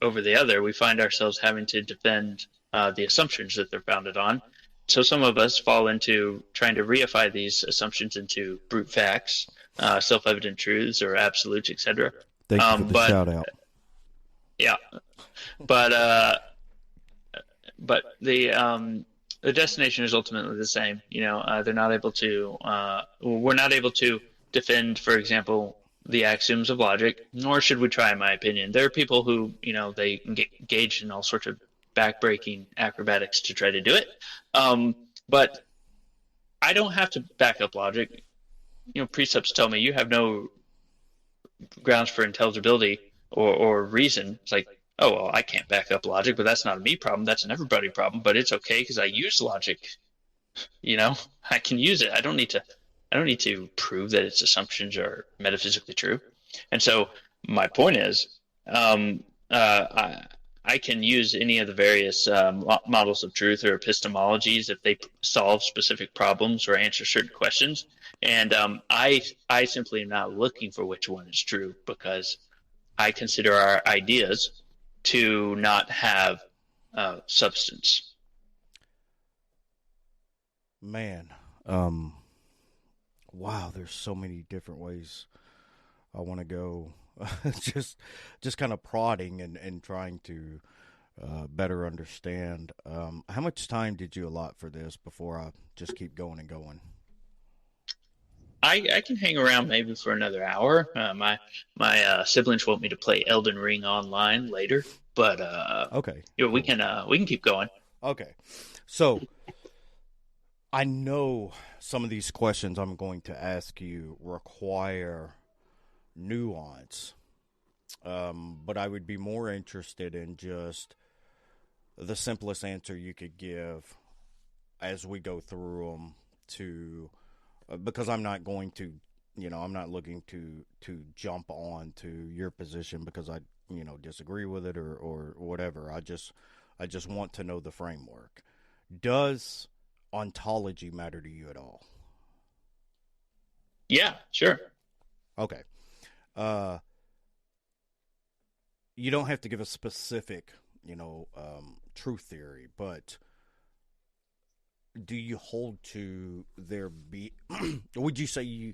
Speaker 2: over the other, we find ourselves having to defend the assumptions that they're founded on. So some of us fall into trying to reify these assumptions into brute facts, self-evident truths, or absolutes, etc.
Speaker 1: Thank you for the shout out.
Speaker 2: Yeah, but the destination is ultimately the same. They're not able to. We're not able to defend, for example, the axioms of logic, nor should we try, in my opinion. There are people who, they engage in all sorts of backbreaking acrobatics to try to do it. But I don't have to back up logic. Precepts tell me you have no grounds for intelligibility or reason. It's like, oh, well, I can't back up logic, but that's not a me problem. That's an everybody problem. But it's okay because I use logic. I can use it. I don't need to prove that its assumptions are metaphysically true. And so my point is, I can use any of the various models of truth or epistemologies if they solve specific problems or answer certain questions. And I simply am not looking for which one is true because I consider our ideas to not have substance.
Speaker 1: Man, wow, there's so many different ways I want to go. just kind of prodding and trying to better understand. How much time did you allot for this before I just keep going and going?
Speaker 2: I can hang around maybe for another hour. My siblings want me to play Elden Ring online later, but
Speaker 1: okay,
Speaker 2: we can keep going.
Speaker 1: Okay, so I know some of these questions I'm going to ask you require nuance, but I would be more interested in just the simplest answer you could give as we go through them to. Because I'm not going to, I'm not looking to jump on to your position because I, disagree with it or whatever. I just want to know the framework. Does ontology matter to you at all?
Speaker 2: Yeah, sure.
Speaker 1: Okay. You don't have to give a specific, truth theory, but do you hold to there be would you say you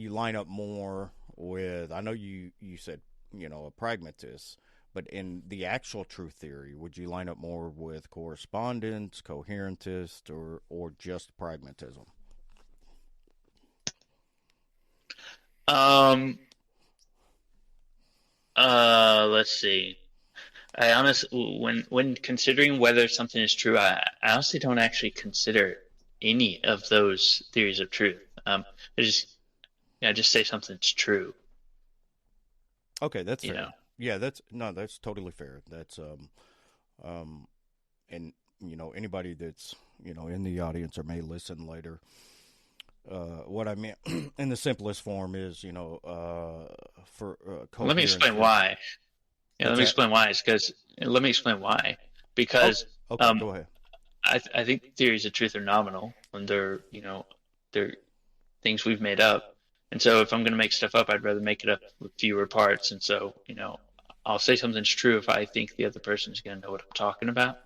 Speaker 1: line up more with, I know you said, a pragmatist, but in the actual truth theory, would you line up more with correspondence, coherentist, or just pragmatism?
Speaker 2: Let's see. I honestly, when considering whether something is true, I honestly don't actually consider any of those theories of truth. I just say something's true.
Speaker 1: Okay, that's
Speaker 2: You
Speaker 1: fair.
Speaker 2: know.
Speaker 1: Yeah, that's totally fair. That's and anybody that's in the audience or may listen later. What I meant in the simplest form is, for
Speaker 2: Let me
Speaker 1: coherence.
Speaker 2: explain why. Yeah,
Speaker 1: What's
Speaker 2: let me
Speaker 1: that?
Speaker 2: explain why. It's because let me explain why.
Speaker 1: Oh,
Speaker 2: Because
Speaker 1: okay,
Speaker 2: um,
Speaker 1: go ahead.
Speaker 2: I think theories of truth are nominal when they're things we've made up. And so if I'm going to make stuff up, I'd rather make it up with fewer parts. And so, I'll say something's true if I think the other person's going to know what I'm talking about,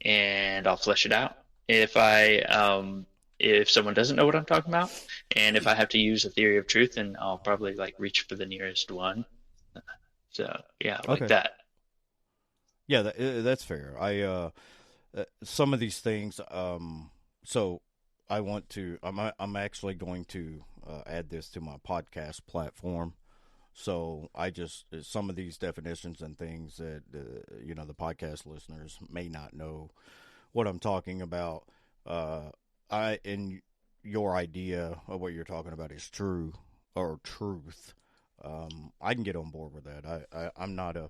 Speaker 2: and I'll flesh it out. If someone doesn't know what I'm talking about, and if I have to use a theory of truth, then I'll probably like reach for the nearest one. So yeah, like
Speaker 1: Okay.
Speaker 2: that.
Speaker 1: Yeah, that's fair. Some of these things. So I'm actually going to add this to my podcast platform. So some of these definitions and things that the podcast listeners may not know what I'm talking about. I and your idea of what you're talking about is true or truth. I can get on board with that. I'm not a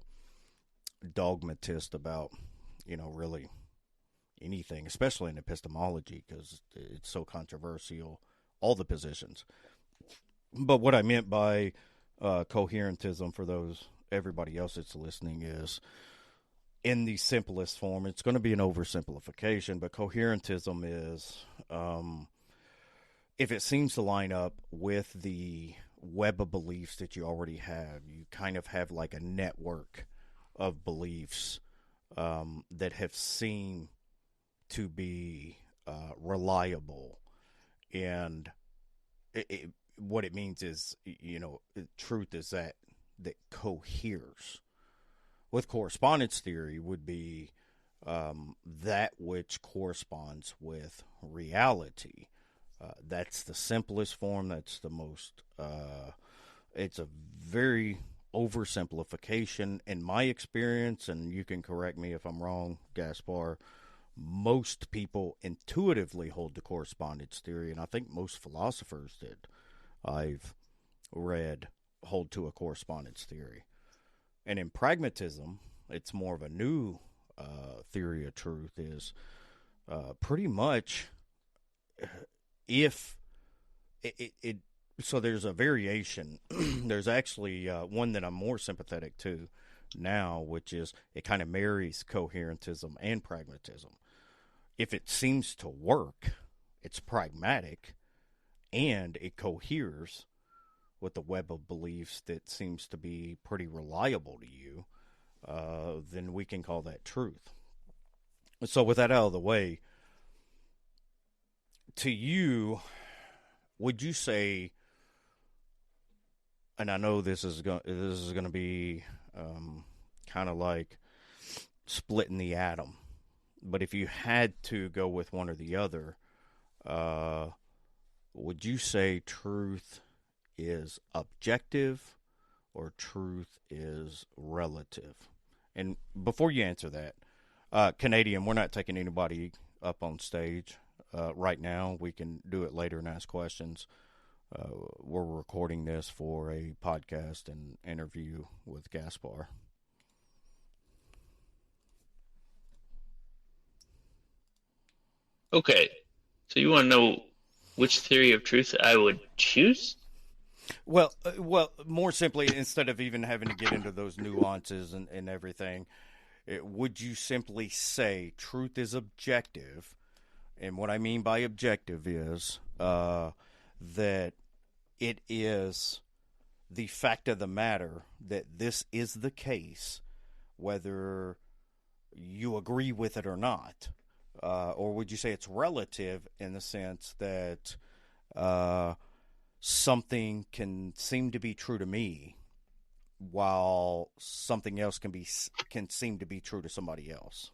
Speaker 1: dogmatist about really anything, especially in epistemology, because it's so controversial. All the positions. But what I meant by coherentism for everybody else that's listening is in the simplest form. It's going to be an oversimplification, but coherentism is if it seems to line up with the web of beliefs that you already have, you kind of have like a network of beliefs that have seemed to be reliable. And what it means is, truth is that coheres. With correspondence theory would be that which corresponds with reality. That's the simplest form. That's the most. It's a very oversimplification in my experience, and you can correct me if I'm wrong, Gaspar. Most people intuitively hold the correspondence theory, and I think most philosophers that I've read hold to a correspondence theory. And in pragmatism, it's more of a new theory of truth. Is pretty much if it so there's a variation. There's actually one that I'm more sympathetic to now, which is it kind of marries coherentism and pragmatism. If it seems to work, it's pragmatic and it coheres with the web of beliefs that seems to be pretty reliable to you, then we can call that truth. So, with that out of the way, to you, would you say? And I know this is going to be kind of like splitting the atom, but if you had to go with one or the other, would you say truth is objective or truth is relative? And before you answer that, Canadian, we're not taking anybody up on stage right now. We can do it later and ask questions. We're recording this for a podcast and interview with Gaspar.
Speaker 2: Okay, so you want to know which theory of truth I would choose?
Speaker 1: Well, more simply, instead of even having to get into those nuances and everything, would you simply say truth is objective? And what I mean by objective is that it is the fact of the matter that this is the case, whether you agree with it or not. Or would you say it's relative in the sense that something can seem to be true to me, while something else can seem to be true to somebody else.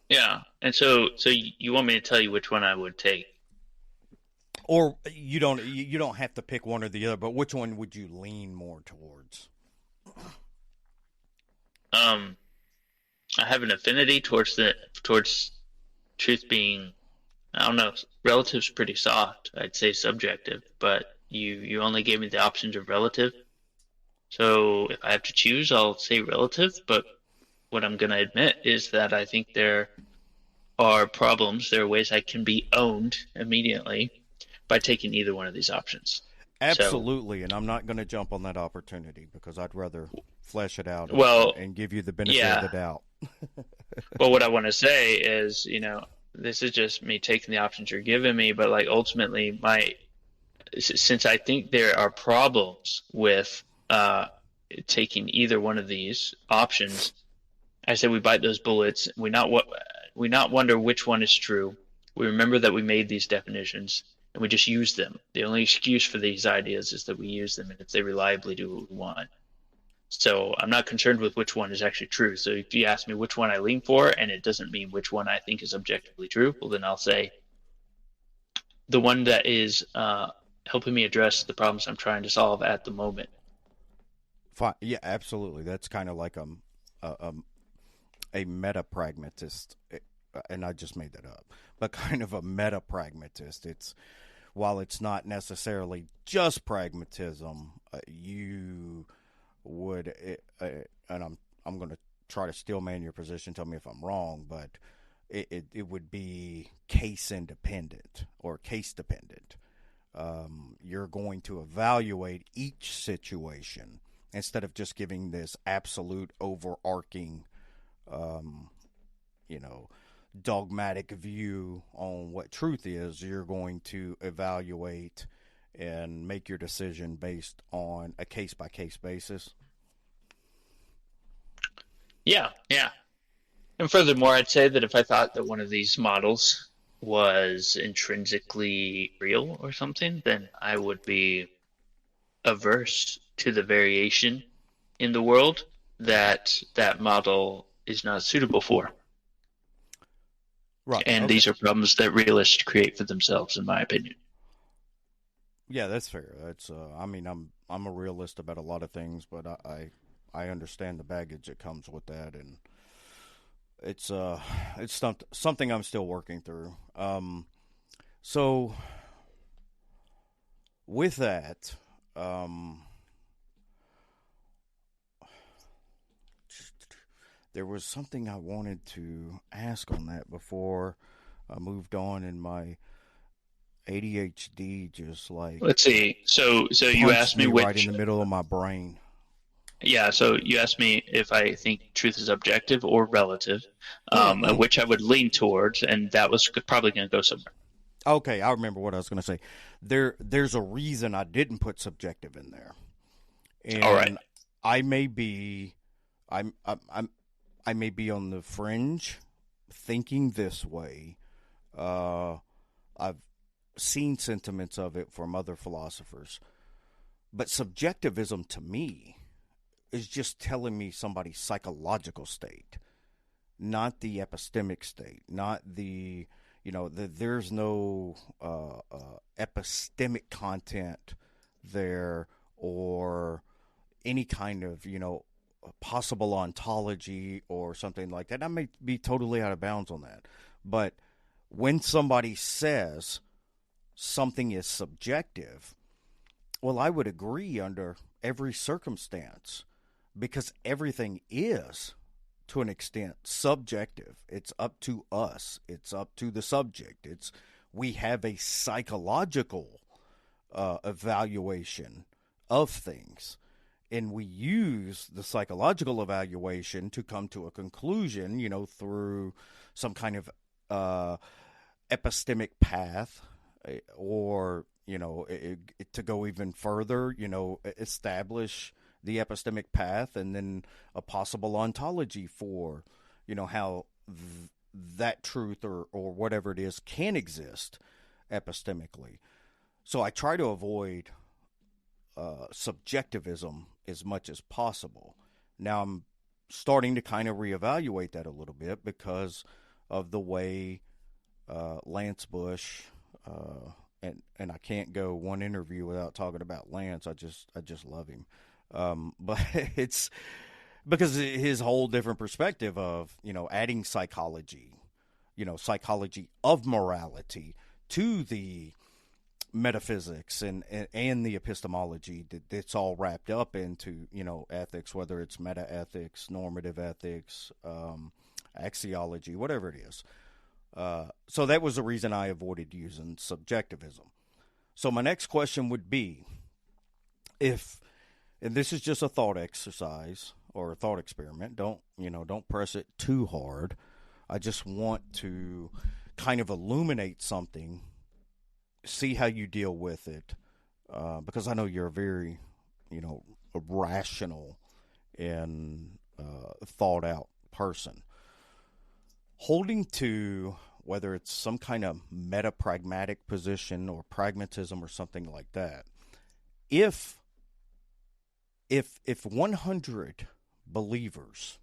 Speaker 2: Yeah. And so you want me to tell you which one I would take?
Speaker 1: Or you don't have to pick one or the other, but which one would you lean more towards?
Speaker 2: I have an affinity towards truth being, I don't know, relative's pretty soft. I'd say subjective, but you only gave me the options of relative. So if I have to choose, I'll say relative, but what I'm going to admit is that I think there are problems, there are ways I can be owned immediately by taking either one of these options.
Speaker 1: Absolutely, and I'm not going to jump on that opportunity because I'd rather flesh it out and give you the benefit of the doubt.
Speaker 2: Well, what I want to say is, this is just me taking the options you're giving me, but like ultimately, since I think there are problems with taking either one of these options, I say we bite those bullets. We not wonder which one is true. We remember that we made these definitions, and we just use them. The only excuse for these ideas is that we use them, and if they reliably do what we want. So I'm not concerned with which one is actually true. So if you ask me which one I lean for, and it doesn't mean which one I think is objectively true, well, then I'll say the one that is helping me address the problems I'm trying to solve at the moment.
Speaker 1: Fine. Yeah, absolutely. That's kind of like a meta-pragmatist, and I just made that up, but kind of a meta-pragmatist. While it's not necessarily just pragmatism, you would, and I'm going to try to steel man your position, tell me if I'm wrong, but it would be case independent or case dependent. You're going to evaluate each situation instead of just giving this absolute overarching, dogmatic view on what truth is. You're going to evaluate and make your decision based on a case-by-case basis.
Speaker 2: Yeah. And furthermore, I'd say that if I thought that one of these models was intrinsically real or something, then I would be averse to the variation in the world that model is not suitable for.
Speaker 1: Right.
Speaker 2: And these are problems that realists create for themselves, in my opinion.
Speaker 1: Yeah, that's fair. That's I'm a realist about a lot of things, but I understand the baggage that comes with that, and it's something I'm still working through. So with that, there was something I wanted to ask on that before I moved on, in my ADHD just like,
Speaker 2: let's see. So you asked me
Speaker 1: right in the middle of my brain.
Speaker 2: Yeah, so you asked me if I think truth is objective or relative, which I would lean towards, and that was probably going to go somewhere.
Speaker 1: Okay, I remember what I was going to say. There's a reason I didn't put subjective in there, and
Speaker 2: all right.
Speaker 1: I may be on the fringe thinking this way. I've seen sentiments of it from other philosophers, but subjectivism to me is just telling me somebody's psychological state, not the epistemic state, not the, there's no epistemic content there, or any kind of, possible ontology or something like that. I may be totally out of bounds on that. But when somebody says something is subjective, well, I would agree under every circumstance, because everything is, to an extent, subjective. It's up to us. It's up to the subject. We have a psychological evaluation of things, and we use the psychological evaluation to come to a conclusion, through some kind of epistemic path, or, to go even further, establish the epistemic path, and then a possible ontology for, how that truth or whatever it is can exist epistemically. So I try to avoid subjectivism as much as possible. Now I'm starting to kind of reevaluate that a little bit because of the way Lance Bush, and I can't go one interview without talking about Lance. I just love him, but it's because his whole different perspective of adding psychology, psychology of morality to the metaphysics and the epistemology that's all wrapped up into ethics, whether it's meta ethics, normative ethics, axiology, whatever it is. So that was the reason I avoided using subjectivism. So my next question would be, and this is just a thought exercise or a thought experiment, don't press it too hard. I just want to kind of illuminate something, see how you deal with it, because I know you're a very, a rational and thought out person. Holding to whether it's some kind of meta-pragmatic position or pragmatism or something like that, if 100 believers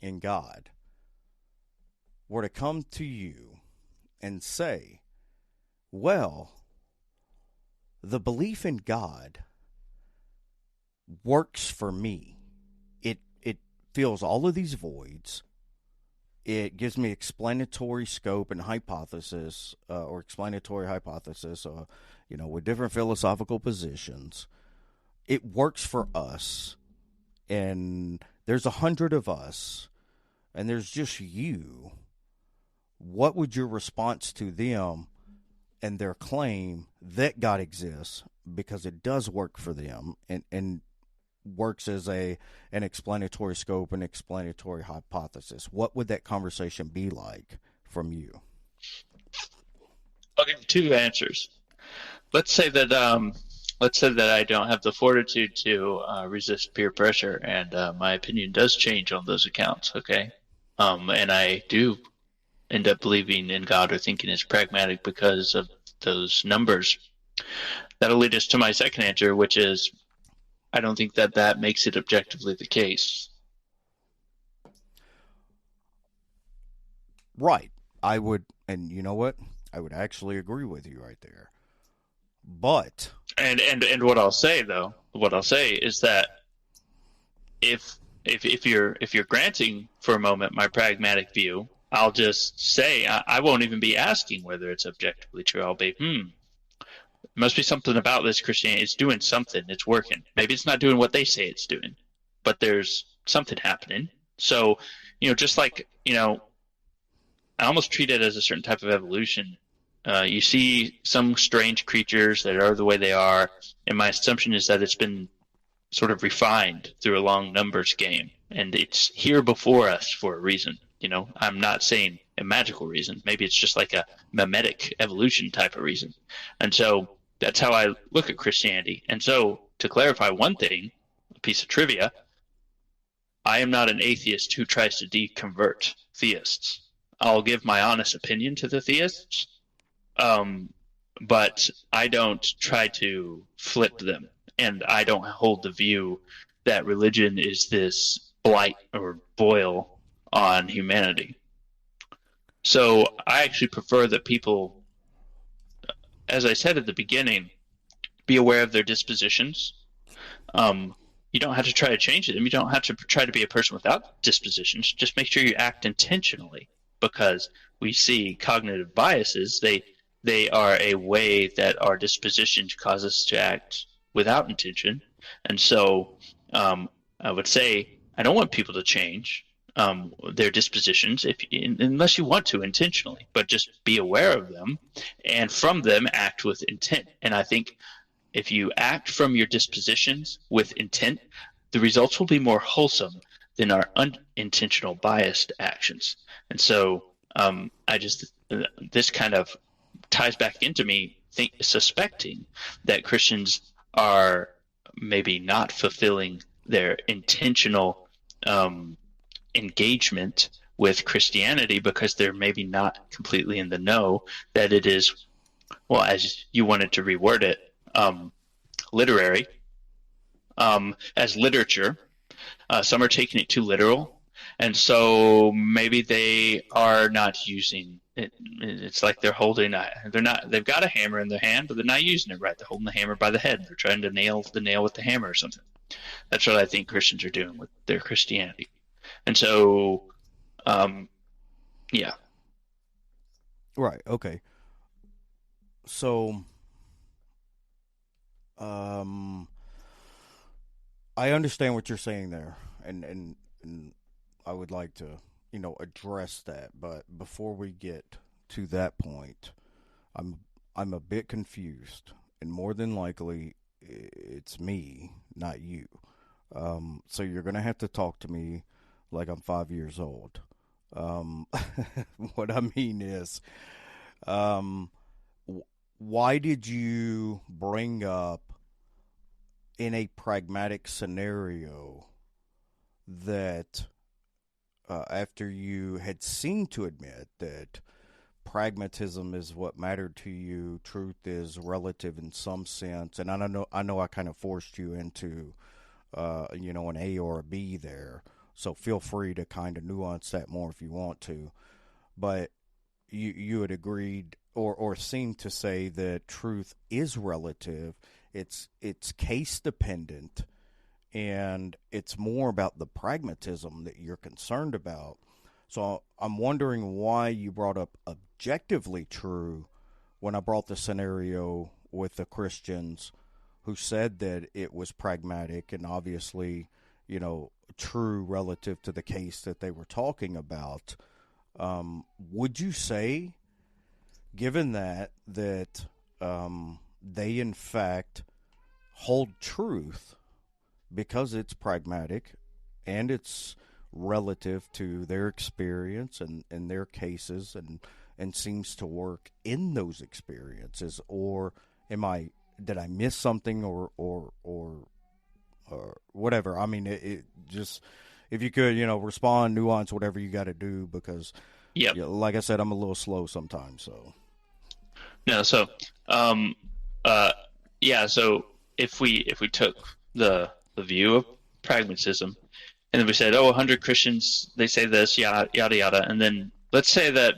Speaker 1: in God were to come to you and say, well, the belief in God works for me. It fills all of these voids. It gives me explanatory scope and hypothesis, or explanatory hypothesis, with different philosophical positions. It works for us, and there's 100 of us, and there's just you. What would your response to them and their claim that God exists, because it does work for them and works as an explanatory scope and explanatory hypothesis? What would that conversation be like from you?
Speaker 2: I'll give two answers. Let's say that I don't have the fortitude to resist peer pressure, and my opinion does change on those accounts. Okay, and I do end up believing in God or thinking it's pragmatic because of those numbers. That'll lead us to my second answer, which is I don't think that makes it objectively the case.
Speaker 1: Right. I would, and you know what? I would actually agree with you right there. But
Speaker 2: and what I'll say is that if you're granting for a moment my pragmatic view, I'll just say I won't even be asking whether it's objectively true. I'll be must be something about this Christianity. It's doing something. It's working. Maybe it's not doing what they say it's doing, but there's something happening. So, just like, I almost treat it as a certain type of evolution. You see some strange creatures that are the way they are, and my assumption is that it's been sort of refined through a long numbers game, and it's here before us for a reason. I'm not saying a magical reason. Maybe it's just like a mimetic evolution type of reason. And so that's how I look at Christianity. And so to clarify one thing, a piece of trivia, I am not an atheist who tries to deconvert theists. I'll give my honest opinion to the theists, but I don't try to flip them. And I don't hold the view that religion is this blight or boil on humanity. So I actually prefer that people, as I said at the beginning, be aware of their dispositions. You don't have to try to change them. You don't have to try to be a person without dispositions. Just make sure you act intentionally, because we see cognitive biases. They are a way that our dispositions cause us to act without intention. And so I would say I don't want people to change their dispositions unless you want to intentionally, but just be aware of them, and from them act with intent. And I think if you act from your dispositions with intent, the results will be more wholesome than our unintentional biased actions. And so this kind of ties back into me suspecting that Christians are maybe not fulfilling their intentional engagement with Christianity because they're maybe not completely in the know that it is well, as you wanted to reword it, literary, as literature. Some are taking it too literal, and so maybe they are not using it. It's like they're holding they're not. They've got a hammer in their hand, but they're not using it right. They're holding the hammer by the head. They're trying to nail the nail with the hammer or something. That's what I think Christians are doing with their Christianity. And so, yeah,
Speaker 1: Right. Okay. So, um, I understand what you're saying there, and I would like to, address that. But before we get to that point, I'm I'm a bit confused, and more than likely, it's me, not you. So you're gonna have to talk to me like I'm 5 years old. Um, what I mean is, um, why did you bring up in a pragmatic scenario that after you had seemed to admit that pragmatism is what mattered to you, truth is relative in some sense, and I know I kind of forced you into an A or a B there, so feel free to kind of nuance that more if you want to. But you had agreed or seemed to say that truth is relative. It's case dependent, and it's more about the pragmatism that you're concerned about. So I'm wondering why you brought up objectively true when I brought the scenario with the Christians who said that it was pragmatic and obviously, true relative to the case that they were talking about. Would you say, given that they in fact hold truth because it's pragmatic and it's relative to their experience and their cases and seems to work in those experiences, or am I did I miss something or whatever? I mean, it just if you could respond, nuance, whatever you got to do, because
Speaker 2: yep.
Speaker 1: like I said, I'm a little slow sometimes. So
Speaker 2: No, so, um, uh, yeah. So if we took the view of pragmatism, and then we said, oh, 100 Christians they say this, yada yada yada, and then let's say that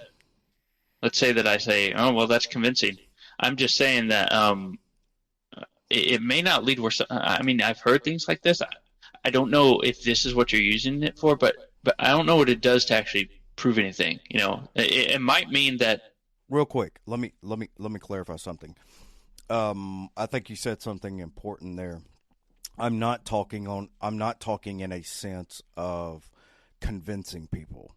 Speaker 2: I say, oh, well, that's convincing. I'm just saying that it may not lead where. I mean, I've heard things like this. I don't know if this is what you're using it for, but I don't know what it does to actually prove anything. It might mean that.
Speaker 1: real quick, let me clarify something. I think you said something important there. I'm not talking in a sense of convincing people.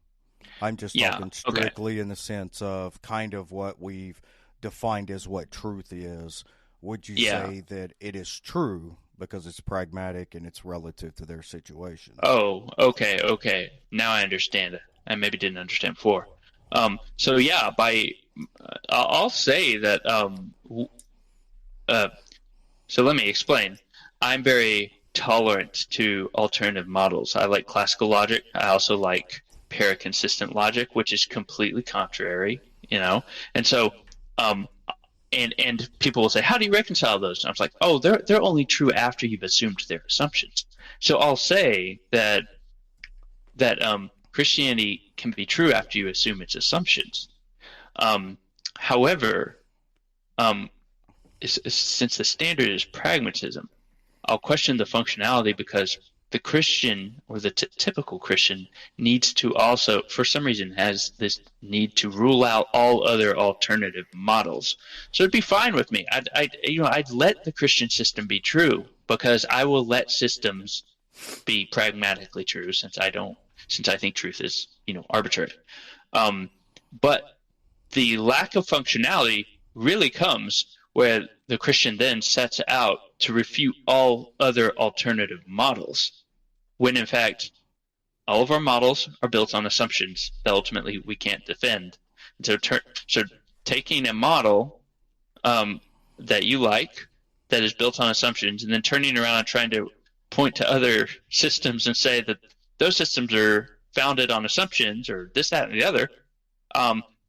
Speaker 1: I'm just
Speaker 2: Yeah.
Speaker 1: talking
Speaker 2: Okay.
Speaker 1: strictly in the sense of kind of what we've defined as what truth is. Would you
Speaker 2: Yeah.
Speaker 1: say that it is true because it's pragmatic and it's relative to their situation?
Speaker 2: Oh, okay, okay. Now I understand it. I maybe didn't understand before. So yeah, I'll say that. Uh, so let me explain. I'm very tolerant to alternative models. I like classical logic. I also like paraconsistent logic, which is completely contrary. And so, um, and people will say, how do you reconcile those? And I was like, oh, they're only true after you've assumed their assumptions. So I'll say that Christianity can be true after you assume its assumptions. However, um, since the standard is pragmatism, I'll question the functionality because the Christian or the typical Christian needs to also, for some reason, has this need to rule out all other alternative models. So it'd be fine with me. I'd let the Christian system be true because I will let systems be pragmatically true since I think truth is arbitrary. Um, but the lack of functionality really comes where the Christian then sets out to refute all other alternative models, when in fact all of our models are built on assumptions that ultimately we can't defend. And so taking a model that you like that is built on assumptions and then turning around and trying to point to other systems and say that those systems are founded on assumptions or this, that, and the other,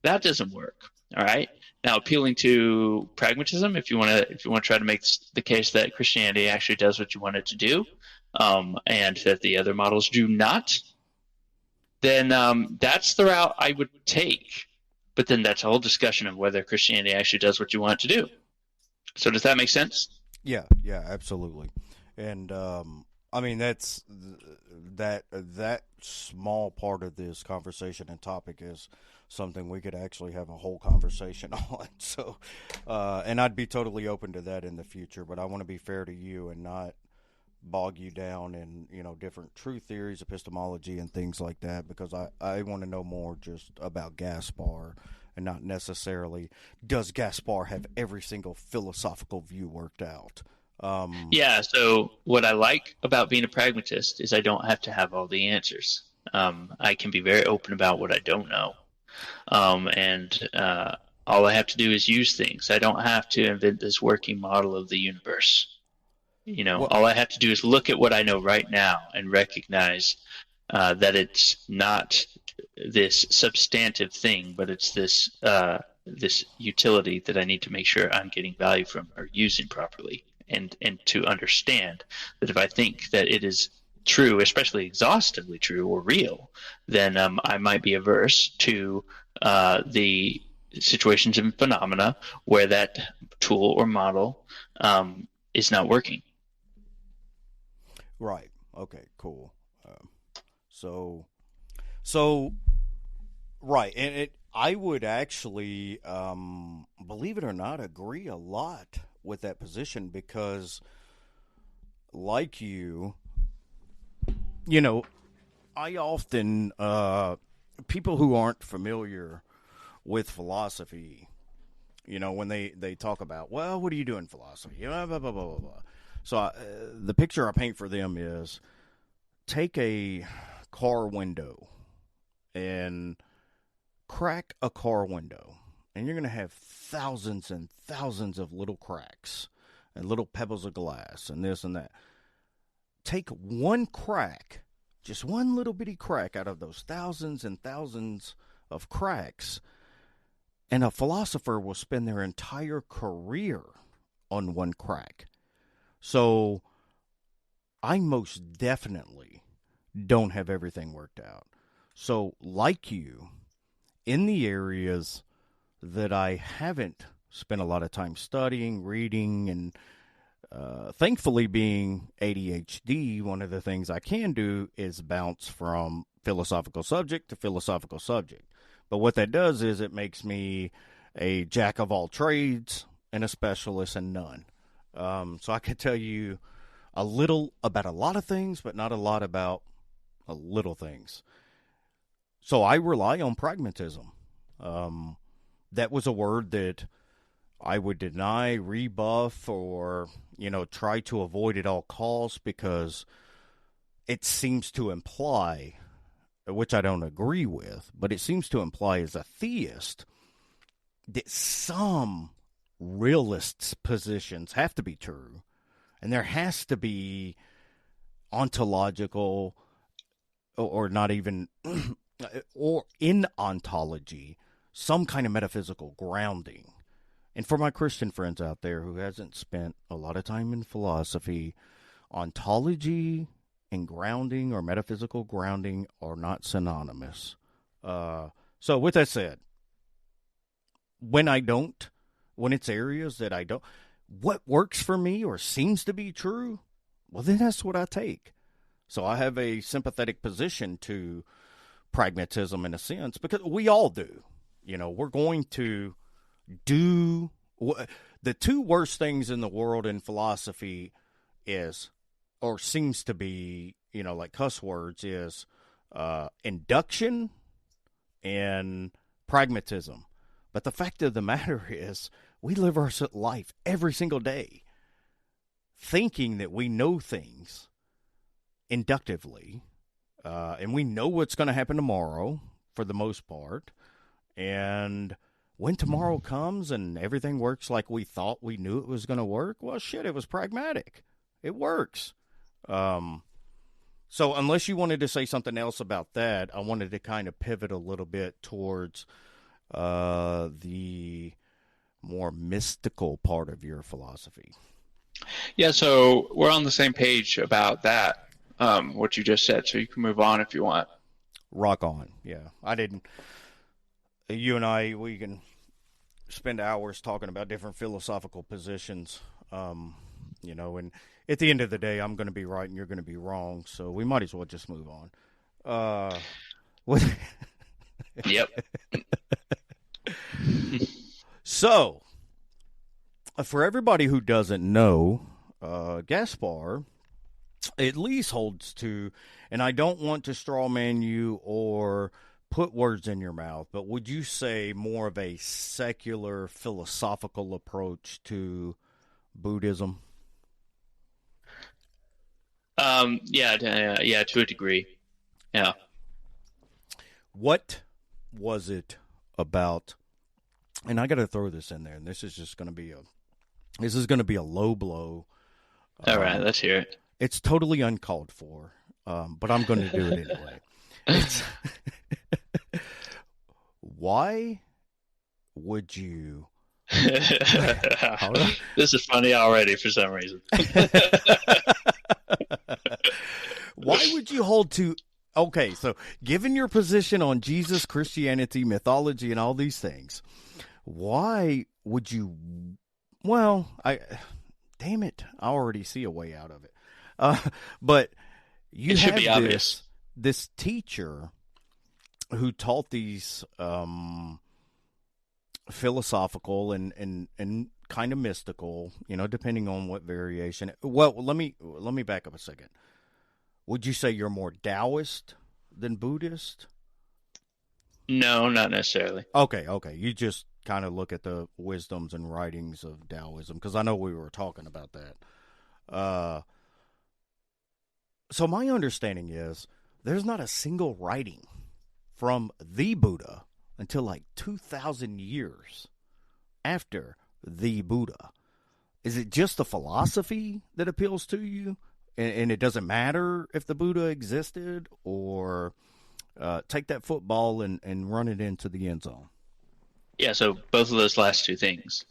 Speaker 2: that doesn't work. All right. Now, appealing to pragmatism, if you want to try to make the case that Christianity actually does what you want it to do, and that the other models do not, then that's the route I would take. But then that's a whole discussion of whether Christianity actually does what you want it to do. So does that make sense?
Speaker 1: Yeah, yeah, absolutely. And I mean that small part of this conversation and topic is something we could actually have a whole conversation on. So, and I'd be totally open to that in the future. But I want to be fair to you and not bog you down in different truth theories, epistemology, and things like that, because I want to know more just about Gaspar and not necessarily does Gaspar have every single philosophical view worked out.
Speaker 2: Yeah, so what I like about being a pragmatist is I don't have to have all the answers. I can be very open about what I don't know. And all I have to do is use things. I don't have to invent this working model of the universe.
Speaker 1: Well,
Speaker 2: All I have to do is look at what I know right now and recognize that it's not this substantive thing, but it's this utility that I need to make sure I'm getting value from or using properly, and to understand that if I think that it is true, especially exhaustively true or real, then I might be averse to the situations and phenomena where that tool or model is not working.
Speaker 1: right. Okay. Cool. So, so right, and I would actually, believe it or not, agree a lot with that position because, like I often people who aren't familiar with philosophy, when they talk about, well, what do you do in philosophy? Blah, blah, blah, blah, blah. So the picture I paint for them is take a car window and crack a car window, and you're going to have thousands and thousands of little cracks and little pebbles of glass and this and that. Take one crack, just one little bitty crack out of those thousands and thousands of cracks, and a philosopher will spend their entire career on one crack. So I most definitely don't have everything worked out. So, like you, in the areas that I haven't spent a lot of time studying, reading, and thankfully, being ADHD, one of the things I can do is bounce from philosophical subject to philosophical subject. But what that does is it makes me a jack of all trades and a specialist in none. So I could tell you a little about a lot of things, but not a lot about a little things. So I rely on pragmatism. That was a word that I would deny, rebuff, or, try to avoid at all costs because it seems to imply, which I don't agree with, but it seems to imply as a theist that some realists' positions have to be true, and there has to be ontological, or not even, or in ontology, some kind of metaphysical grounding. And for my Christian friends out there who hasn't spent a lot of time in philosophy, ontology and grounding or metaphysical grounding are not synonymous. So with that said, when it's areas that I don't, what works for me or seems to be true, well, then that's what I take. So I have a sympathetic position to pragmatism in a sense because we all do. We're going to do the two worst things in the world in philosophy is, or seems to be, like cuss words, is induction and pragmatism. But the fact of the matter is we live our life every single day thinking that we know things inductively, and we know what's going to happen tomorrow for the most part. And when tomorrow comes and everything works like we thought we knew it was going to work, well, shit, it was pragmatic. It works. So unless you wanted to say something else about that, I wanted to kind of pivot a little bit towards the more mystical part of your philosophy?
Speaker 2: Yeah, so we're on the same page about that, what you just said, so you can move on if you want.
Speaker 1: Rock on. Yeah. I didn't. You and I, we can spend hours talking about different philosophical positions, and at the end of the day, I'm going to be right and you're going to be wrong, so we might as well just move on. What?
Speaker 2: Yep.
Speaker 1: So, for everybody who doesn't know, Gaspar at least holds to, and I don't want to strawman you or put words in your mouth, but would you say more of a secular philosophical approach to Buddhism?
Speaker 2: Yeah, to a degree. Yeah.
Speaker 1: What was it about? And I got to throw this in there, and this is going to be a low blow.
Speaker 2: All right, let's hear it.
Speaker 1: It's totally uncalled for, but I'm going to do it anyway. It's why would you?
Speaker 2: This is funny already for some reason.
Speaker 1: Why would you hold to? Okay, so given your position on Jesus, Christianity, mythology, and all these things, why would you? Well, damn it, I already see a way out of it. But you
Speaker 2: it should
Speaker 1: have
Speaker 2: be obvious.
Speaker 1: This teacher who taught these philosophical and kind of mystical, depending on what variation. Well, let me back up a second. Would you say you're more Taoist than Buddhist?
Speaker 2: No, not necessarily.
Speaker 1: Okay. You just kind of look at the wisdoms and writings of Taoism, because I know we were talking about that. So my understanding is there's not a single writing from the Buddha until like 2,000 years after the Buddha. Is it just the philosophy that appeals to you? And it doesn't matter if the Buddha existed, or take that football and run it into the end zone?
Speaker 2: Yeah, so both of those last two things.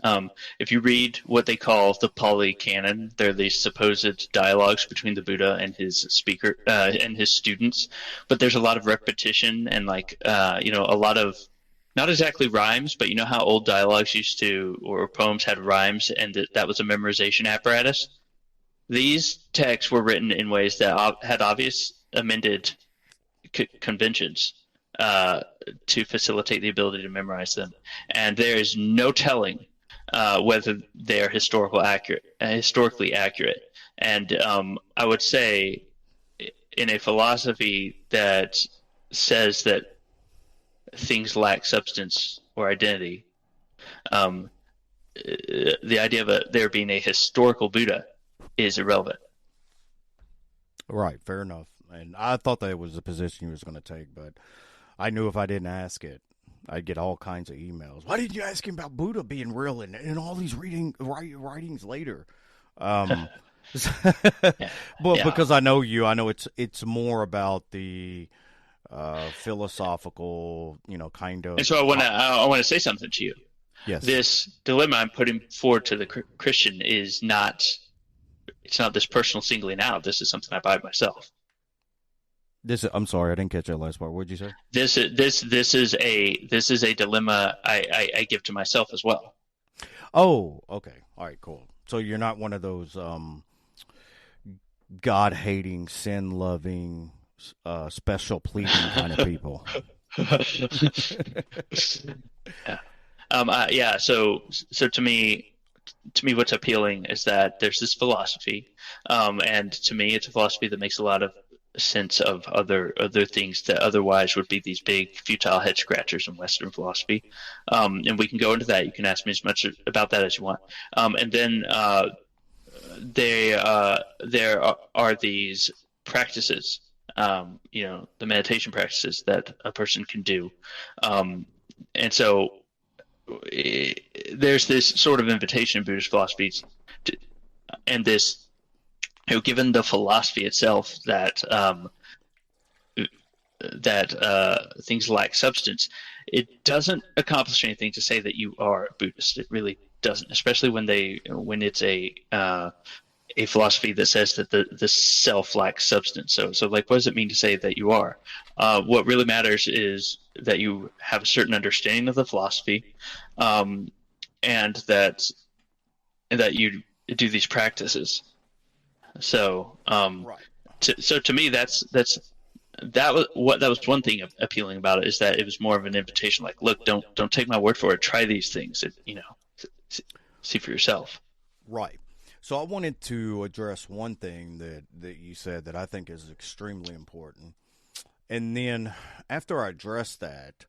Speaker 2: If you read what they call the Pali Canon, they're these supposed dialogues between the Buddha and his speaker and his students, but there's a lot of repetition and a lot of not exactly rhymes, but you know how old dialogues used to, or poems had rhymes, and that was a memorization apparatus. These texts were written in ways that had obvious amended conventions to facilitate the ability to memorize them, and there is no telling whether they are historically accurate. And I would say, in a philosophy that says that things lack substance or identity, the idea of there being a historical Buddha is irrelevant.
Speaker 1: Right, fair enough. And I thought that was the position he was going to take, but I knew if I didn't ask it, I'd get all kinds of emails. Why didn't you ask him about Buddha being real and all these writings later? But because I know you, I know it's more about the philosophical, kind of.
Speaker 2: And so I want to say something to you.
Speaker 1: Yes.
Speaker 2: This dilemma I'm putting forward to the Christian is not. It's not this personal singling out. This is something I buy myself.
Speaker 1: I'm sorry, I didn't catch that last part. What did you say?
Speaker 2: This is a dilemma I give to myself as well.
Speaker 1: Oh, okay. All right, cool. So you're not one of those God-hating, sin-loving, special pleading kind of people.
Speaker 2: Yeah. So to me, what's appealing is that there's this philosophy, and to me, it's a philosophy that makes a lot of sense of other things that otherwise would be these big futile head scratchers in Western philosophy. And we can go into that. You can ask me as much about that as you want. And then there are these practices, the meditation practices that a person can do, and so there's this sort of invitation in Buddhist philosophies, and this. Given the philosophy itself that that things lack substance, it doesn't accomplish anything to say that you are a Buddhist. It really doesn't, especially when it's a philosophy that says that the self lacks substance. So like, what does it mean to say that you are? What really matters is that you have a certain understanding of the philosophy, and that you do these practices. So,
Speaker 1: Right.
Speaker 2: so to me, that was one thing appealing about it, is that it was more of an invitation. Like, look, don't take my word for it. Try these things. See for yourself.
Speaker 1: Right. So I wanted to address one thing that you said that I think is extremely important. And then after I address that,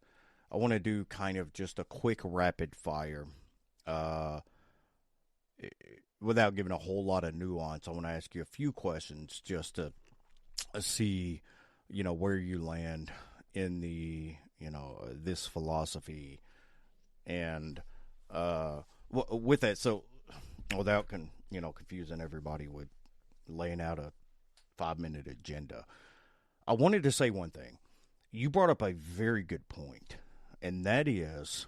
Speaker 1: I want to do kind of just a quick rapid fire. Without giving a whole lot of nuance, I want to ask you a few questions just to see, where you land in the, this philosophy. And with that, so without confusing everybody with laying out a 5-minute agenda, I wanted to say one thing. You brought up a very good point, and that is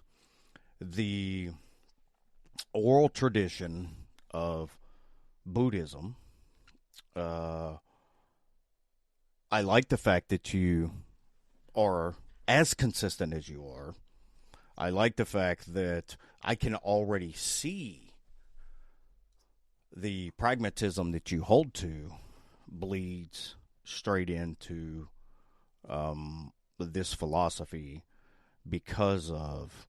Speaker 1: the oral tradition of Buddhism. I like the fact that you are as consistent as you are. I like the fact that I can already see the pragmatism that you hold to bleeds straight into this philosophy because of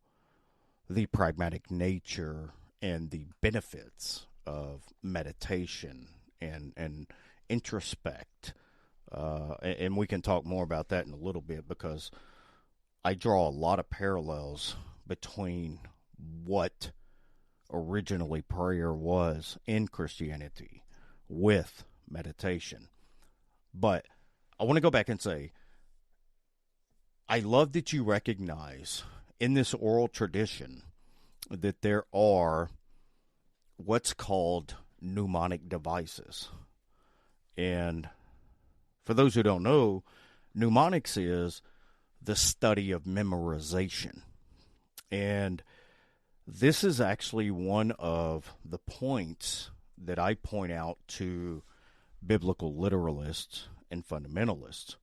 Speaker 1: the pragmatic nature and the benefits of meditation and introspect. And we can talk more about that in a little bit, because I draw a lot of parallels between what originally prayer was in Christianity with meditation. But I want to go back and say, I love that you recognize in this oral tradition that there are what's called mnemonic devices. And for those who don't know, mnemonics is the study of memorization. And this is actually one of the points that I point out to biblical literalists and fundamentalists.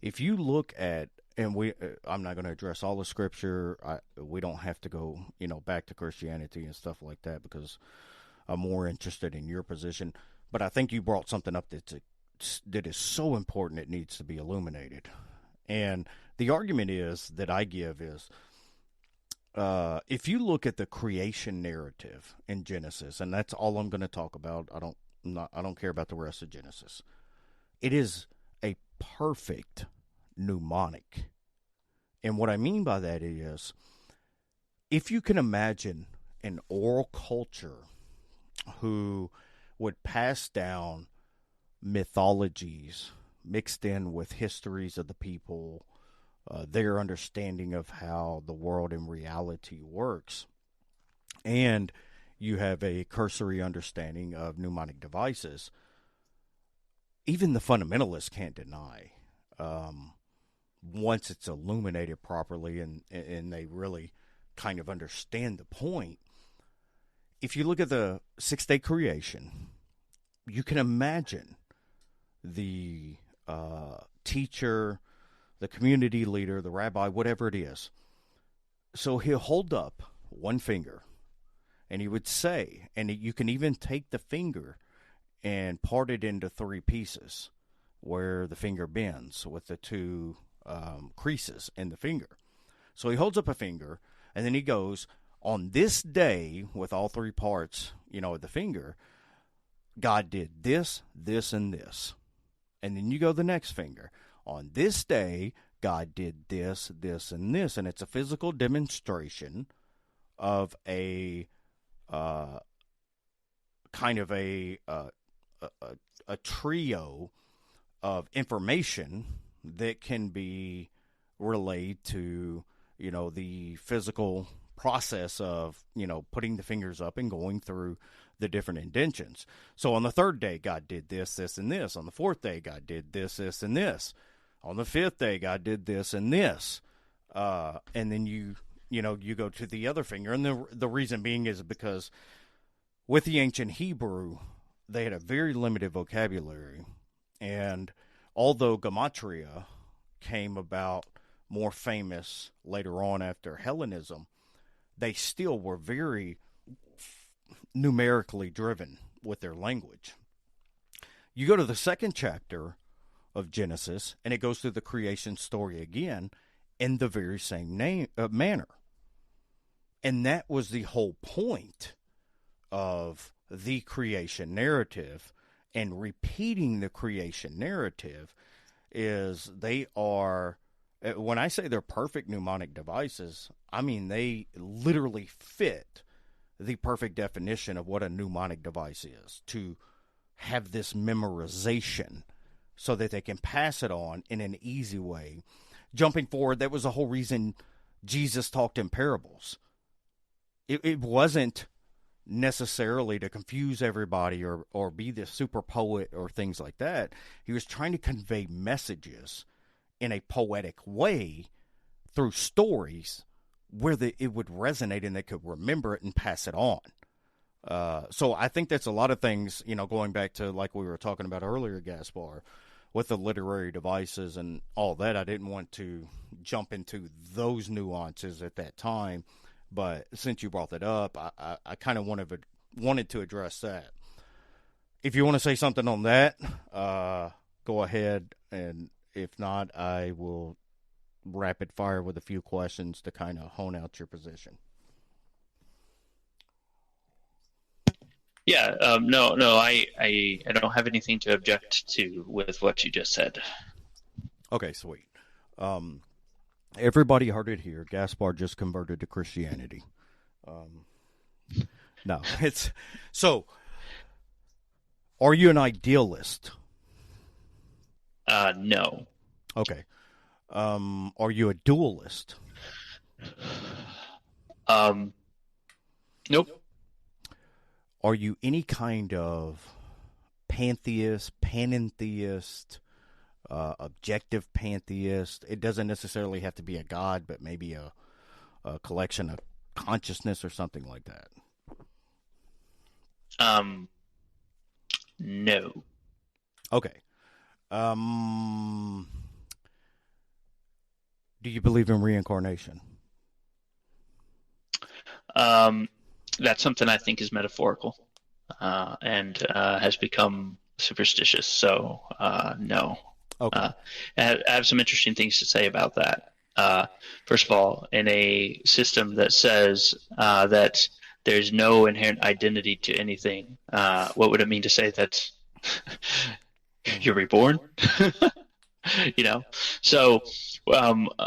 Speaker 1: If you look at, and I'm not going to address all the scripture. We don't have to go, back to Christianity and stuff like that, because I'm more interested in your position. But I think you brought something up that is so important it needs to be illuminated. And the argument that I give is, if you look at the creation narrative in Genesis, and that's all I'm going to talk about. I don't care about the rest of Genesis. It is a perfect mnemonic. And what I mean by that is, if you can imagine an oral culture who would pass down mythologies mixed in with histories of the people, their understanding of how the world in reality works, and you have a cursory understanding of mnemonic devices, even the fundamentalists can't deny, once it's illuminated properly and they really kind of understand the point. If you look at the six-day creation, you can imagine the teacher, the community leader, the rabbi, whatever it is. So he'll hold up one finger, and he would say, and you can even take the finger and part it into three pieces where the finger bends with the two creases in the finger. So he holds up a finger, and then he goes, on this day, with all three parts, of the finger, God did this, this, and this. And then you go the next finger. On this day, God did this, this, and this. And it's a physical demonstration of a kind of a trio of information that can be relayed to, the physical process of, putting the fingers up and going through the different indentions. So on the third day, God did this, this, and this. On the fourth day, God did this, this, and this. On the fifth day, God did this and this. And then you go to the other finger. And the reason being is because with the ancient Hebrew, they had a very limited vocabulary. And although gematria came about more famous later on after Hellenism, they still were very numerically driven with their language. You go to the second chapter of Genesis, and it goes through the creation story again in the very same manner. And that was the whole point of the creation narrative, and repeating the creation narrative is they are, when I say they're perfect mnemonic devices, I mean they literally fit the perfect definition of what a mnemonic device is, to have this memorization so that they can pass it on in an easy way. Jumping forward, that was the whole reason Jesus talked in parables. It wasn't necessarily to confuse everybody or be this super poet or things like that. He was trying to convey messages in a poetic way through stories where it would resonate and they could remember it and pass it on. So I think that's a lot of things, going back to like we were talking about earlier, Gaspar, with the literary devices and all that. I didn't want to jump into those nuances at that time, but since you brought that up, I kind of wanted to address that. If you want to say something on that, go ahead, and if not, I will rapid fire with a few questions to kind of hone out your position.
Speaker 2: Yeah, no, I don't have anything to object to with what you just said.
Speaker 1: Okay, sweet. Everybody heard it here. Gaspar just converted to Christianity. No, it's so. Are you an idealist?
Speaker 2: No.
Speaker 1: Okay. Are you a dualist?
Speaker 2: Nope.
Speaker 1: Are you any kind of pantheist, panentheist, objective pantheist? It doesn't necessarily have to be a god, but maybe a collection of consciousness or something like that.
Speaker 2: No.
Speaker 1: Okay. Do you believe in reincarnation?
Speaker 2: That's something I think is metaphorical, and has become superstitious. So, no.
Speaker 1: Okay.
Speaker 2: I have some interesting things to say about that. First of all, in a system that says that there's no inherent identity to anything, what would it mean to say that you're reborn? So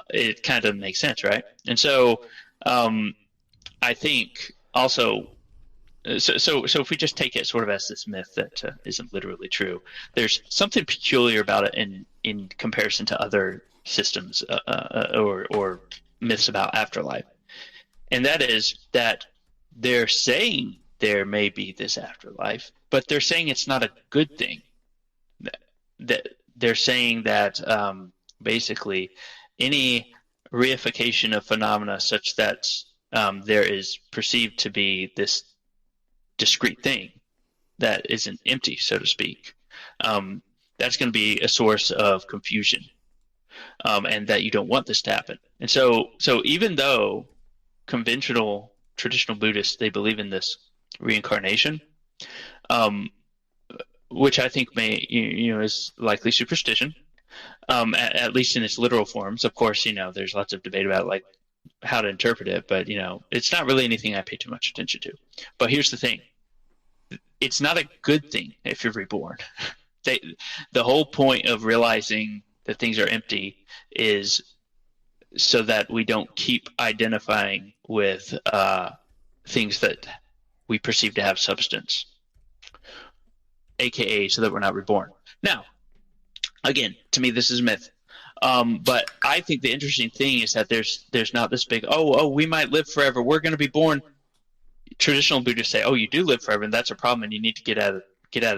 Speaker 2: it kind of makes sense, right? And so I think also, so if we just take it sort of as this myth that isn't literally true, there's something peculiar about it in comparison to other systems or myths about afterlife, and that is that they're saying there may be this afterlife, but they're saying it's not a good thing. That they're saying that basically any reification of phenomena such that there is perceived to be this discrete thing that isn't empty, so to speak, that's going to be a source of confusion, and that you don't want this to happen. And so even though conventional traditional Buddhists, they believe in this reincarnation, which I think is likely superstition, at least in its literal forms. Of course, there's lots of debate about like how to interpret it, but it's not really anything I pay too much attention to. But here's the thing: it's not a good thing if you're reborn. The whole point of realizing that things are empty is so that we don't keep identifying with things that we perceive to have substance, aka so that we're not reborn. Now, again, to me, this is myth. But I think the interesting thing is that there's not this big, we might live forever, we're going to be born. Traditional Buddhists say, you do live forever, and that's a problem, and you need to get out of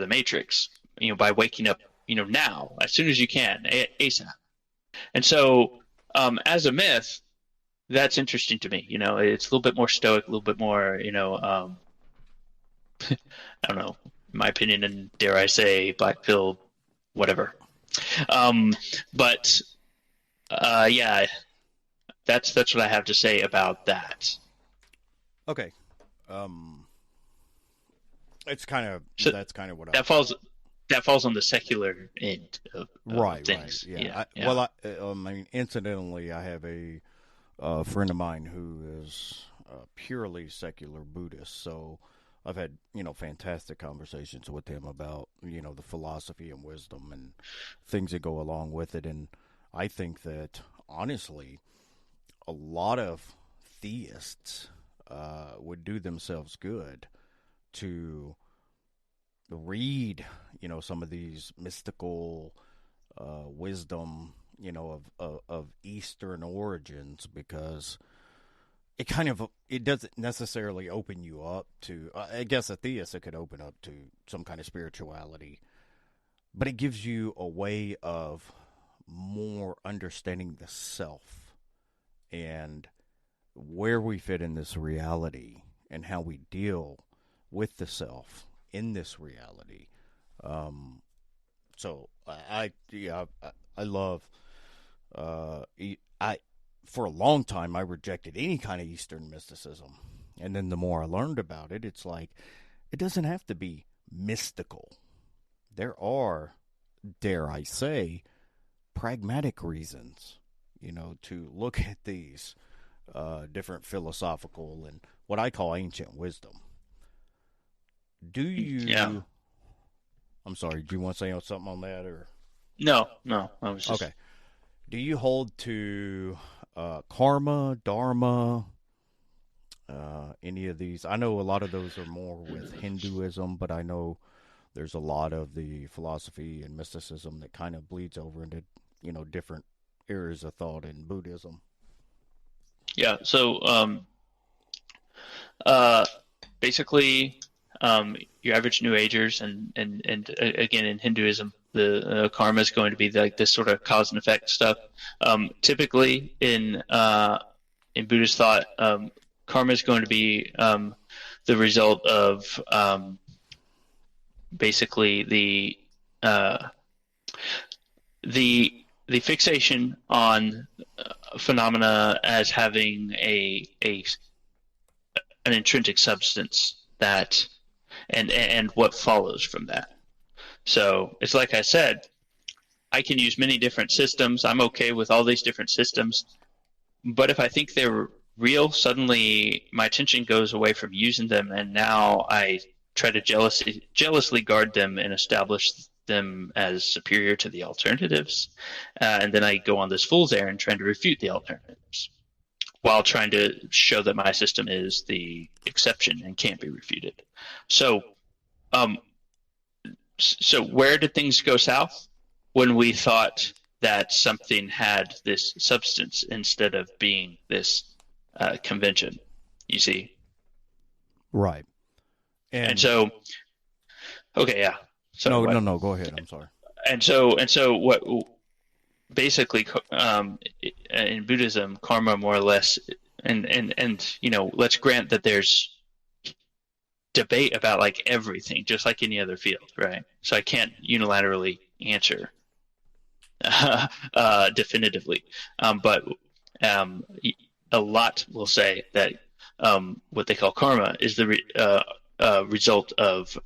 Speaker 2: the matrix, by waking up, now, as soon as you can, ASAP. And so, as a myth, that's interesting to me. It's a little bit more stoic, a little bit more, I don't know, in my opinion, and dare I say, black pill, whatever. Um, but yeah, that's what I have to say about that.
Speaker 1: Okay. Um, it's kind of
Speaker 2: So
Speaker 1: that's kind of what I
Speaker 2: that falls that falls on the secular end of
Speaker 1: right,
Speaker 2: things.
Speaker 1: yeah.
Speaker 2: Yeah, yeah,
Speaker 1: Well, I mean, incidentally, I have a friend of mine who is purely secular Buddhist, so I've had fantastic conversations with him about the philosophy and wisdom and things that go along with it, and I think that honestly, a lot of theists would do themselves good to read, some of these mystical wisdom, of Eastern origins, because it doesn't necessarily open you up to. I guess a theist, it could open up to some kind of spirituality, but it gives you a way of more understanding the self and where we fit in this reality and how we deal with the self in this reality. Um, so I love I for a long time I rejected any kind of Eastern mysticism, and then the more I learned about it, it's like it doesn't have to be mystical. There are, dare I say, pragmatic reasons, to look at these different philosophical and what I call ancient wisdom. Do
Speaker 2: yeah.
Speaker 1: you? I'm sorry. Do you want to say something on that, or
Speaker 2: No, no, I was just
Speaker 1: okay? Do you hold to karma, dharma, any of these? I know a lot of those are more with Hinduism, but I know there's a lot of the philosophy and mysticism that kind of bleeds over into different areas of thought in Buddhism.
Speaker 2: yeah. So uh, basically, your average New Agers and again in Hinduism, the karma is going to be like this sort of cause and effect stuff. Typically in Buddhist thought, karma is going to be the result of basically uh, the fixation on phenomena as having a an intrinsic substance that and what follows from that. So it's like I said, I can use many different systems. I'm okay with all these different systems, but if I think they're real, suddenly my attention goes away from using them, and now I try to jealously guard them and establish them as superior to the alternatives, and then I go on this fool's errand trying to refute the alternatives while trying to show that my system is the exception and can't be refuted. So, um, so where did things go south when we thought that something had this substance instead of being this convention? You see,
Speaker 1: Right.
Speaker 2: and
Speaker 1: And
Speaker 2: so okay, yeah. Sorry,
Speaker 1: no, no,
Speaker 2: what?
Speaker 1: no. Go ahead. I'm sorry.
Speaker 2: And so what? Basically, in Buddhism, karma more or less, and let's grant that there's debate about like everything, just like any other field, right? So I can't unilaterally answer definitively, but um, a lot will say that what they call karma is the result of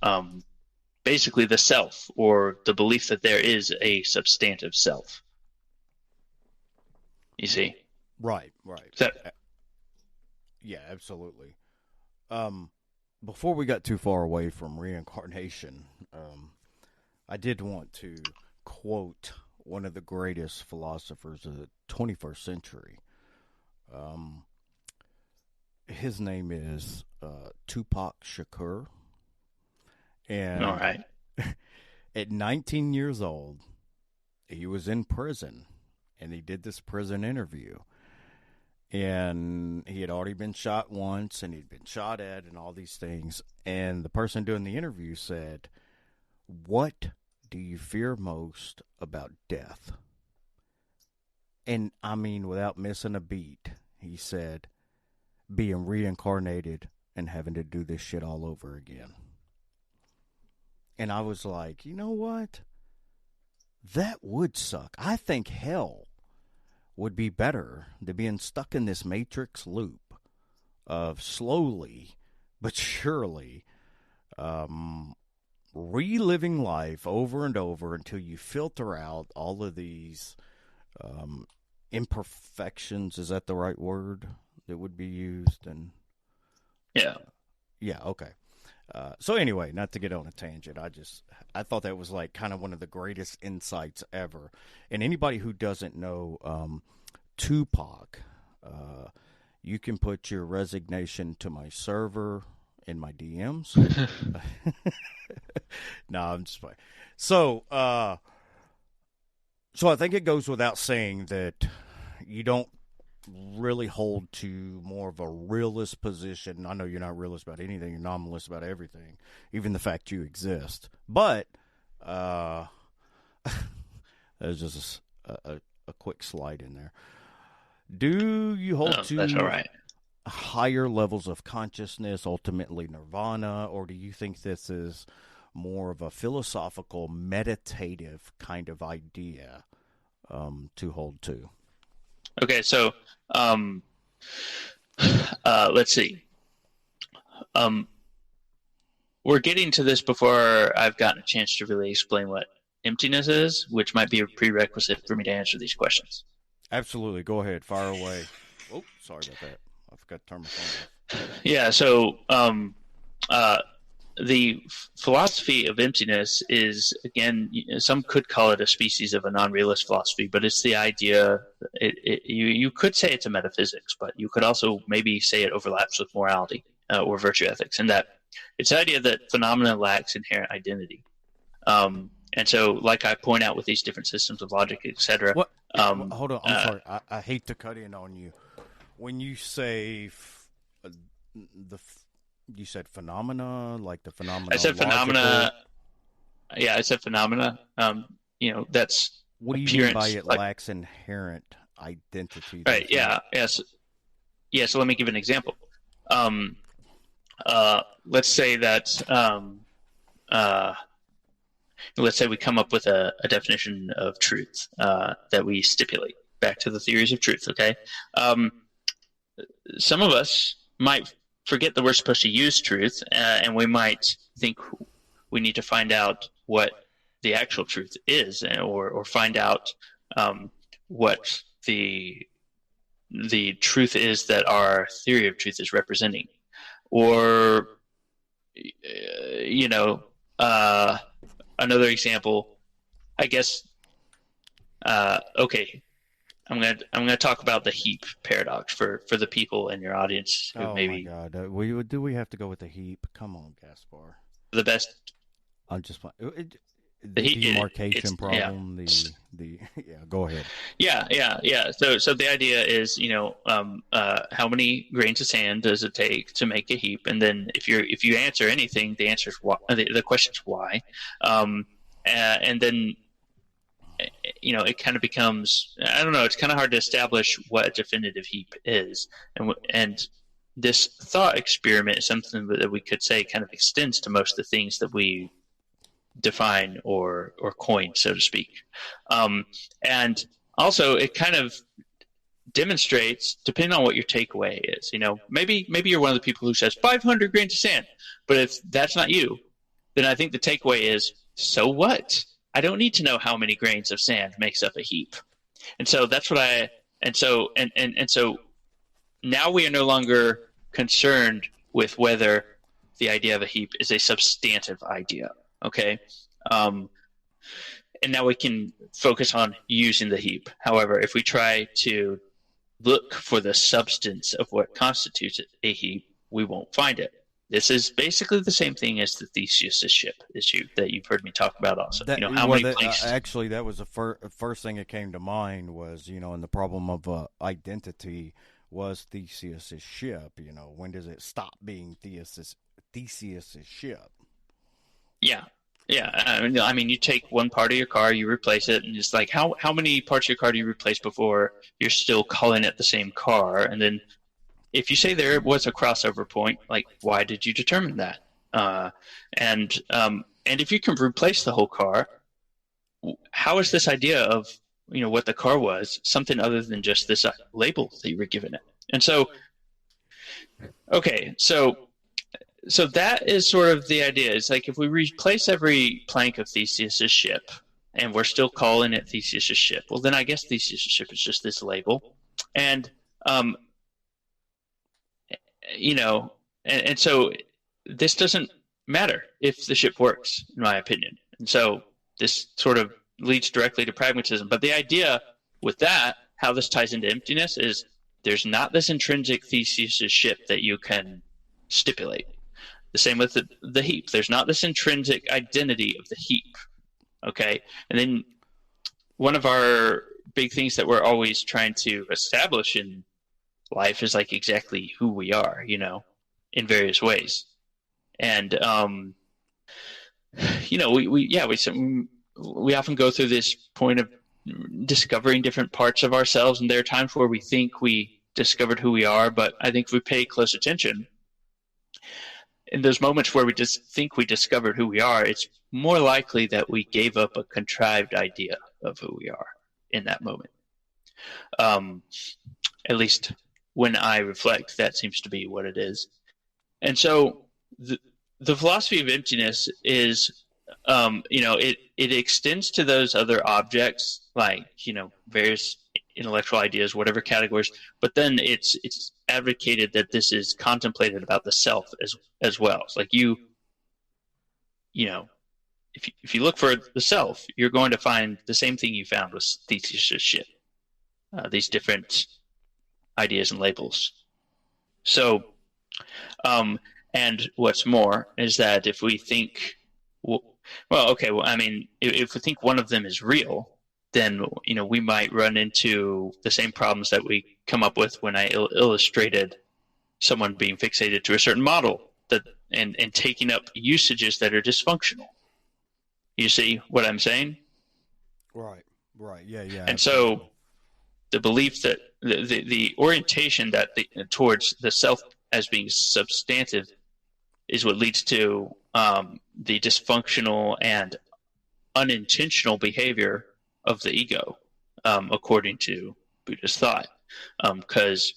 Speaker 2: basically the self or the belief that there is a substantive self. You see?
Speaker 1: Right. Right.
Speaker 2: That
Speaker 1: Yeah. Absolutely. Um, Before we got too far away from reincarnation, I did want to quote one of the greatest philosophers of the 21st century. Um, his name is Tupac Shakur,
Speaker 2: all
Speaker 1: and
Speaker 2: right?
Speaker 1: at 19 years old, he was in prison, and he did this prison interview. And he had already been shot once, and he'd been shot at, and all these things. And the person doing the interview said, "What do you fear most about death?" And I mean, without missing a beat, he said, being reincarnated and having to do this shit all over again. And I was like, you know what? That would suck. I think hell would be better than being stuck in this matrix loop of slowly but surely reliving life over and over until you filter out all of these imperfections. Is that the right word that would be used? And yeah, okay. So anyway, not to get on a tangent, I thought that was like kind of one of the greatest insights ever. And anybody who doesn't know Tupac, you can put your resignation to my server in my DMs. No, I'm just playing. So I think it goes without saying that you don't really hold to more of a realist position. I know you're not realist about anything. You're nominalist about everything, even the fact you exist. But there's just a quick slide in there. Do you hold to
Speaker 2: that's all right.
Speaker 1: higher levels of consciousness, ultimately nirvana, or do you think this is more of a philosophical, meditative kind of idea to hold to?
Speaker 2: Okay, so let's see. We're getting to this before I've gotten a chance to really explain what emptiness is, which might be a prerequisite for me to answer these questions.
Speaker 1: Absolutely. Go ahead. Fire away. Oh, sorry about that. I forgot to turn my phone off.
Speaker 2: Yeah, so the philosophy of emptiness is, again, some could call it a species of a non-realist philosophy, but it's the idea, you could say it's a metaphysics, but you could also maybe say it overlaps with morality or virtue ethics, and that it's the idea that phenomena lacks inherent identity. And so, like I point out with these different systems of logic, etc.
Speaker 1: Hold on, I'm sorry. I hate to cut in on you. When you say you said phenomena, like the phenomena.
Speaker 2: I said phenomena. Yeah, I said phenomena. That's
Speaker 1: what do you mean by it lacks inherent identity?
Speaker 2: Right. Yeah. Yes. Yeah. So let me give an example. Let's say that. Let's say we come up with a definition of truth that we stipulate. Back to the theories of truth. Okay. Some of us might forget that we're supposed to use truth, and we might think we need to find out what the actual truth is, or find out what the truth is that our theory of truth is representing, or another example, I guess. Okay. I'm gonna talk about the heap paradox for the people in your audience who maybe.
Speaker 1: Oh my God! Do we have to go with the heap? Come on, Gaspar.
Speaker 2: The best.
Speaker 1: I'm just the demarcation problem. Yeah. Go ahead.
Speaker 2: Yeah. So the idea is, how many grains of sand does it take to make a heap? And then if you answer anything, the answer is why. The question is why. And then. It kind of becomes, I don't know, it's kind of hard to establish what a definitive heap is. And this thought experiment is something that we could say kind of extends to most of the things that we define or coin, so to speak. And also it kind of demonstrates, depending on what your takeaway is, maybe you're one of the people who says 500 grains of sand, but if that's not you, then I think the takeaway is, so what? I don't need to know how many grains of sand makes up a heap. And so that's what so now we are no longer concerned with whether the idea of a heap is a substantive idea. Okay. And now we can focus on using the heap. However, if we try to look for the substance of what constitutes a heap, we won't find it. This is basically the same thing as the Theseus ship issue that you've heard me talk about also.
Speaker 1: Actually, that was the first thing that came to mind was, and the problem of identity was Theseus' ship. When does it stop being Theseus' ship?
Speaker 2: Yeah. Yeah, I mean, you take one part of your car, you replace it, and it's like how many parts of your car do you replace before you're still calling it the same car? And then if you say there was a crossover point, like why did you determine that? Uh, and if you can replace the whole car, how is this idea of what the car was something other than just this label that you were given it? And so, okay, so that is sort of the idea. It's like if we replace every plank of Theseus's ship and we're still calling it Theseus's ship, well, then I guess Theseus's ship is just this label. And, and so this doesn't matter if the ship works, in my opinion. And so this sort of leads directly to pragmatism. But the idea with that, how this ties into emptiness, is there's not this intrinsic Theseus's ship that you can stipulate. The same with the heap. There's not this intrinsic identity of the heap. Okay? And then one of our big things that we're always trying to establish in life is like exactly who we are, in various ways. And we often go through this point of discovering different parts of ourselves, and there are times where we think we discovered who we are, but I think if we pay close attention, in those moments where we just think we discovered who we are, it's more likely that we gave up a contrived idea of who we are in that moment. At least when I reflect, that seems to be what it is. And so the philosophy of emptiness is, it extends to those other objects, like, various intellectual ideas, whatever categories, but then it's advocated that this is contemplated about the self as well. It's like if you look for the self, you're going to find the same thing you found with Theseus's ship, these different ideas and labels. So, and what's more is that if we think, if we think one of them is real, then we might run into the same problems that we come up with when I illustrated someone being fixated to a certain model and taking up usages that are dysfunctional. You see what I'm saying?
Speaker 1: Right, yeah.
Speaker 2: And
Speaker 1: absolutely.
Speaker 2: so the belief that the orientation that towards the self as being substantive is what leads to the dysfunctional and unintentional behavior of the ego, according to Buddhist thought. Because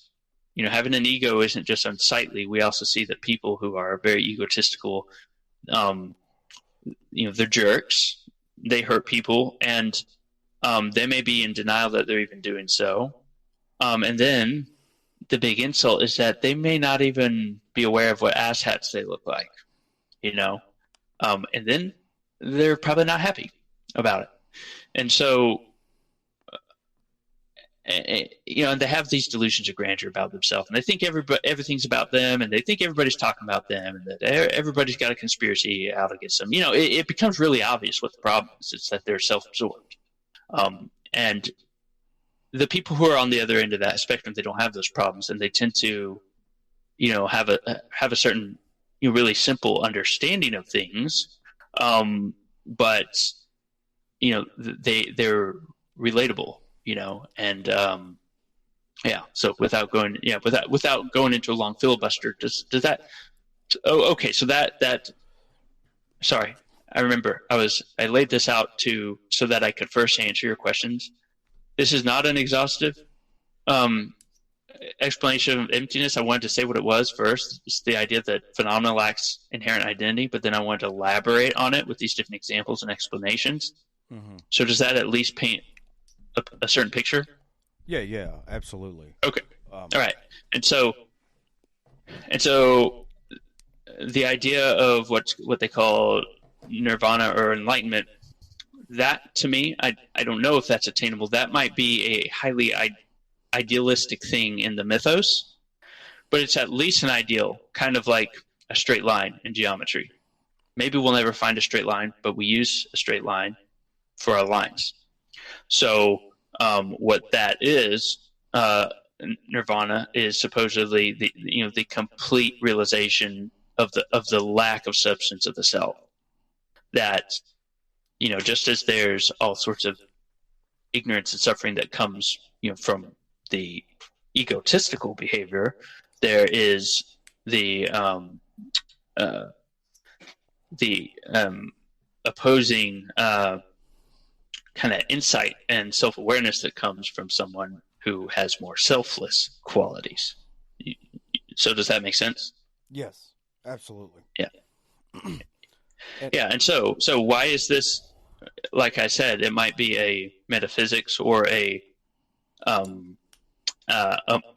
Speaker 2: having an ego isn't just unsightly. We also see that people who are very egotistical, they're jerks. They hurt people, and they may be in denial that they're even doing so. And then the big insult is that they may not even be aware of what asshats they look like, and then they're probably not happy about it. And so, and they have these delusions of grandeur about themselves, and they think everything's about them, and they think everybody's talking about them, and that everybody's got a conspiracy out against them. It becomes really obvious what the problem is. It's that they're self-absorbed. And the people who are on the other end of that spectrum, they don't have those problems, and they tend to, have a certain, really simple understanding of things, but they're relatable, and So without going into a long filibuster, does that? Oh, okay. So that. Sorry, I remember I laid this out so that I could first answer your questions. This is not an exhaustive explanation of emptiness. I wanted to say what it was first. It's the idea that phenomena lacks inherent identity, but then I wanted to elaborate on it with these different examples and explanations. Mm-hmm. So does that at least paint a certain picture?
Speaker 1: Yeah, absolutely.
Speaker 2: Okay. All right. And so the idea of what they call nirvana or enlightenment, that to me, I don't know if that's attainable. That might be a highly idealistic thing in the mythos, but it's at least an ideal, kind of like a straight line in geometry. Maybe we'll never find a straight line, but we use a straight line for our lines. So what that is, nirvana, is supposedly the complete realization of the lack of substance of the self. that, just as there's all sorts of ignorance and suffering that comes, from the egotistical behavior, there is the opposing kind of insight and self-awareness that comes from someone who has more selfless qualities. So does that make sense?
Speaker 1: Yes, absolutely.
Speaker 2: Yeah. Yeah, and so why is this? Like I said, it might be a metaphysics or a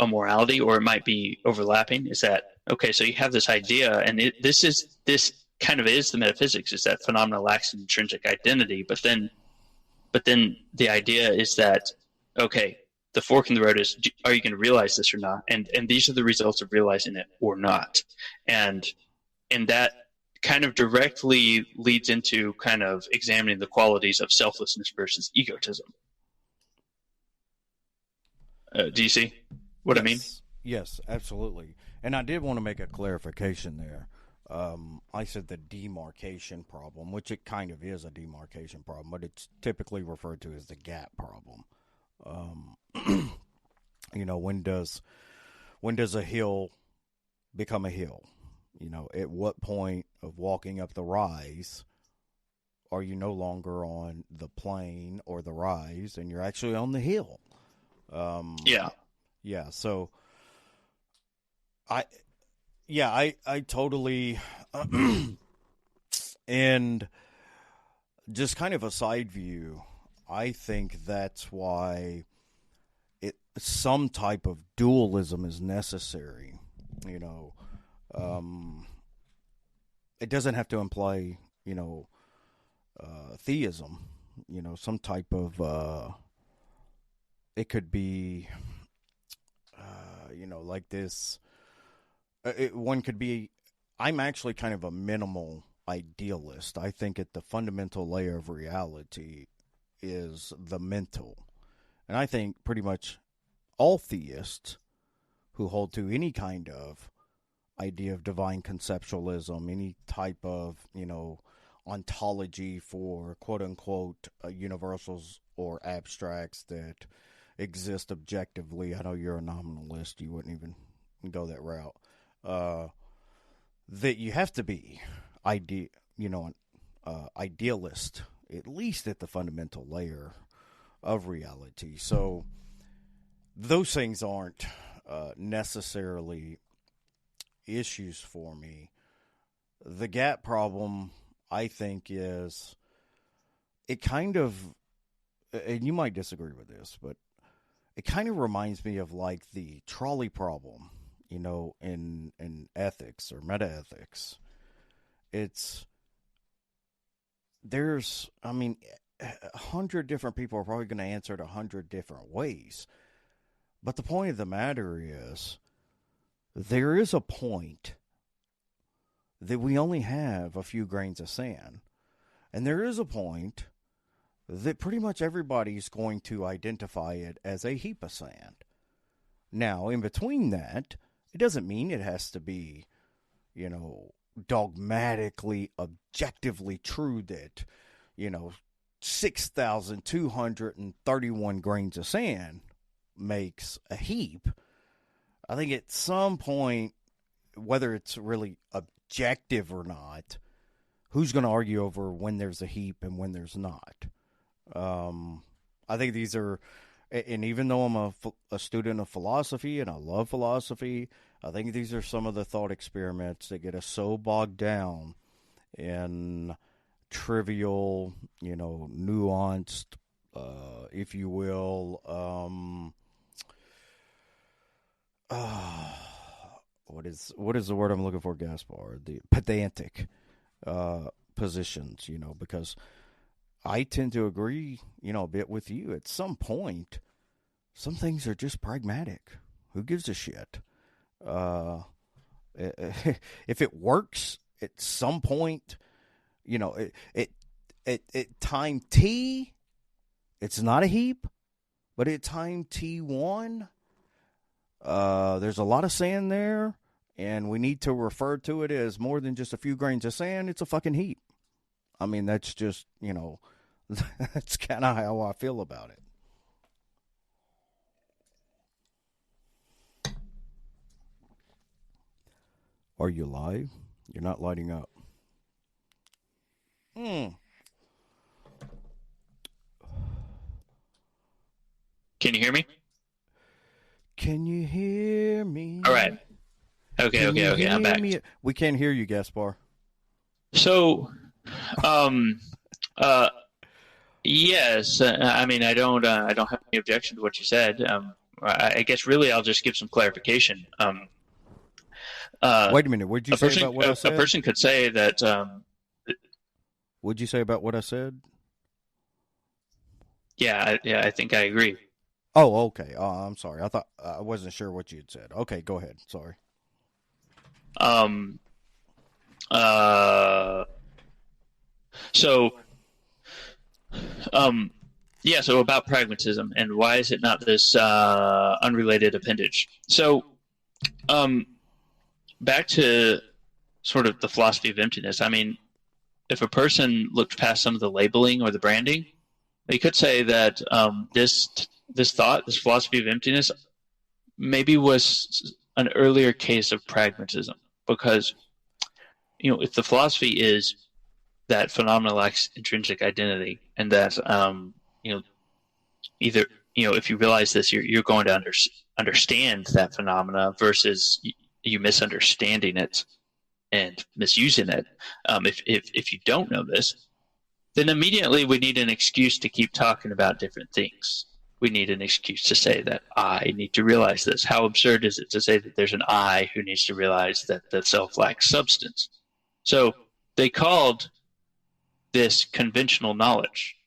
Speaker 2: morality, or it might be overlapping. Is that okay? So you have this idea, and this kind of is the metaphysics. Is that phenomena lacks an intrinsic identity, but then the idea is that okay, the fork in the road is: are you going to realize this or not? And these are the results of realizing it or not, and that kind of directly leads into kind of examining the qualities of selflessness versus egotism. Do you see what I mean?
Speaker 1: Yes, absolutely. And I did want to make a clarification there. I said the demarcation problem, which it kind of is a demarcation problem, but it's typically referred to as the gap problem. When does a hill become a hill? At what point of walking up the rise are you no longer on the plane or the rise and you're actually on the hill? Yeah. So I totally, and just kind of a side view, I think that's why some type of dualism is necessary. It doesn't have to imply, theism. Some type of, it could be, like this. One could be, I'm actually kind of a minimal idealist. I think at the fundamental layer of reality is the mental. And I think pretty much all theists who hold to any kind of idea of divine conceptualism, any type of, ontology for quote-unquote universals or abstracts that exist objectively. I know you're a nominalist. You wouldn't even go that route. That you have to be idealist, at least at the fundamental layer of reality. So those things aren't necessarily issues for me. The gap problem, I think, is it kind of, and you might disagree with this, but it kind of reminds me of like the trolley problem, in ethics or metaethics. There's 100 different people are probably going to answer it 100 different ways. But the point of the matter is, there is a point that we only have a few grains of sand. And there is a point that pretty much everybody's going to identify it as a heap of sand. Now, in between that, it doesn't mean it has to be, dogmatically, objectively true that, 6,231 grains of sand makes a heap. I think at some point, whether it's really objective or not, who's going to argue over when there's a heap and when there's not? I think these are, and even though I'm a student of philosophy and I love philosophy, I think these are some of the thought experiments that get us so bogged down in trivial, nuanced, if you will, what is the word I'm looking for, Gaspar? The pedantic positions, because I tend to agree, a bit with you. At some point, some things are just pragmatic. Who gives a shit? If it works at some point, at time T, it's not a heap, but at time T1, there's a lot of sand there, and we need to refer to it as more than just a few grains of sand. It's a fucking heap. I mean, that's just, that's kind of how I feel about it. Are you live? You're not lighting up.
Speaker 2: Can you hear me?
Speaker 1: Can you hear me?
Speaker 2: All right. Okay. I'm back.
Speaker 1: We can't hear you, Gaspar.
Speaker 2: So, yes. I mean, I don't have any objection to what you said. I guess really I'll just give some clarification.
Speaker 1: Wait a minute. What did you say about what I said?
Speaker 2: A person could say that.
Speaker 1: What did you say about what I said?
Speaker 2: Yeah. I think I agree.
Speaker 1: Oh, okay. I'm sorry. I wasn't sure what you had said. Okay, go ahead. Sorry.
Speaker 2: So about pragmatism and why is it not this unrelated appendage? So, back to sort of the philosophy of emptiness. I mean, if a person looked past some of the labeling or the branding, they could say that this philosophy of emptiness, maybe was an earlier case of pragmatism, because if the philosophy is that phenomena lacks intrinsic identity, and that either if you realize this, you're going to understand that phenomena versus you misunderstanding it and misusing it. If you don't know this, then immediately we need an excuse to keep talking about different things. We need an excuse to say that I need to realize this. How absurd is it to say that there's an I who needs to realize that the self lacks substance? So they called this conventional knowledge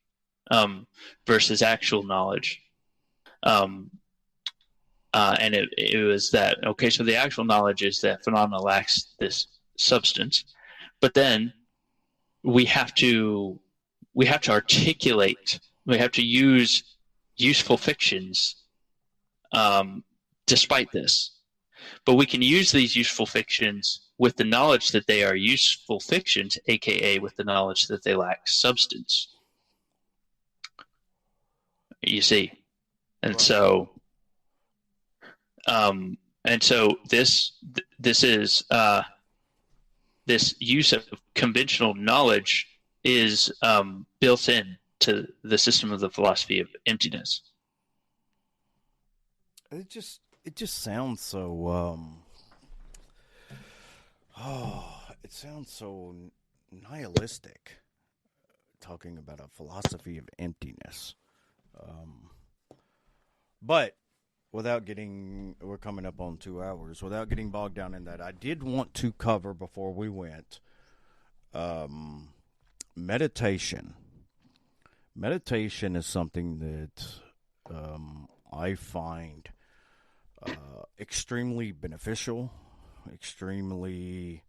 Speaker 2: versus actual knowledge. And it was that, okay, so the actual knowledge is that phenomena lacks this substance, but then we have to articulate, we have to use useful fictions despite this. But we can use these useful fictions with the knowledge that they are useful fictions, aka with the knowledge that they lack substance. You see? And so this is this use of conventional knowledge is built in to the system of the philosophy of emptiness.
Speaker 1: It just sounds so it sounds so nihilistic, talking about a philosophy of emptiness. But we're coming up on 2 hours. Without getting bogged down in that, I did want to cover before we went meditation. Meditation is something that I find extremely beneficial, extremely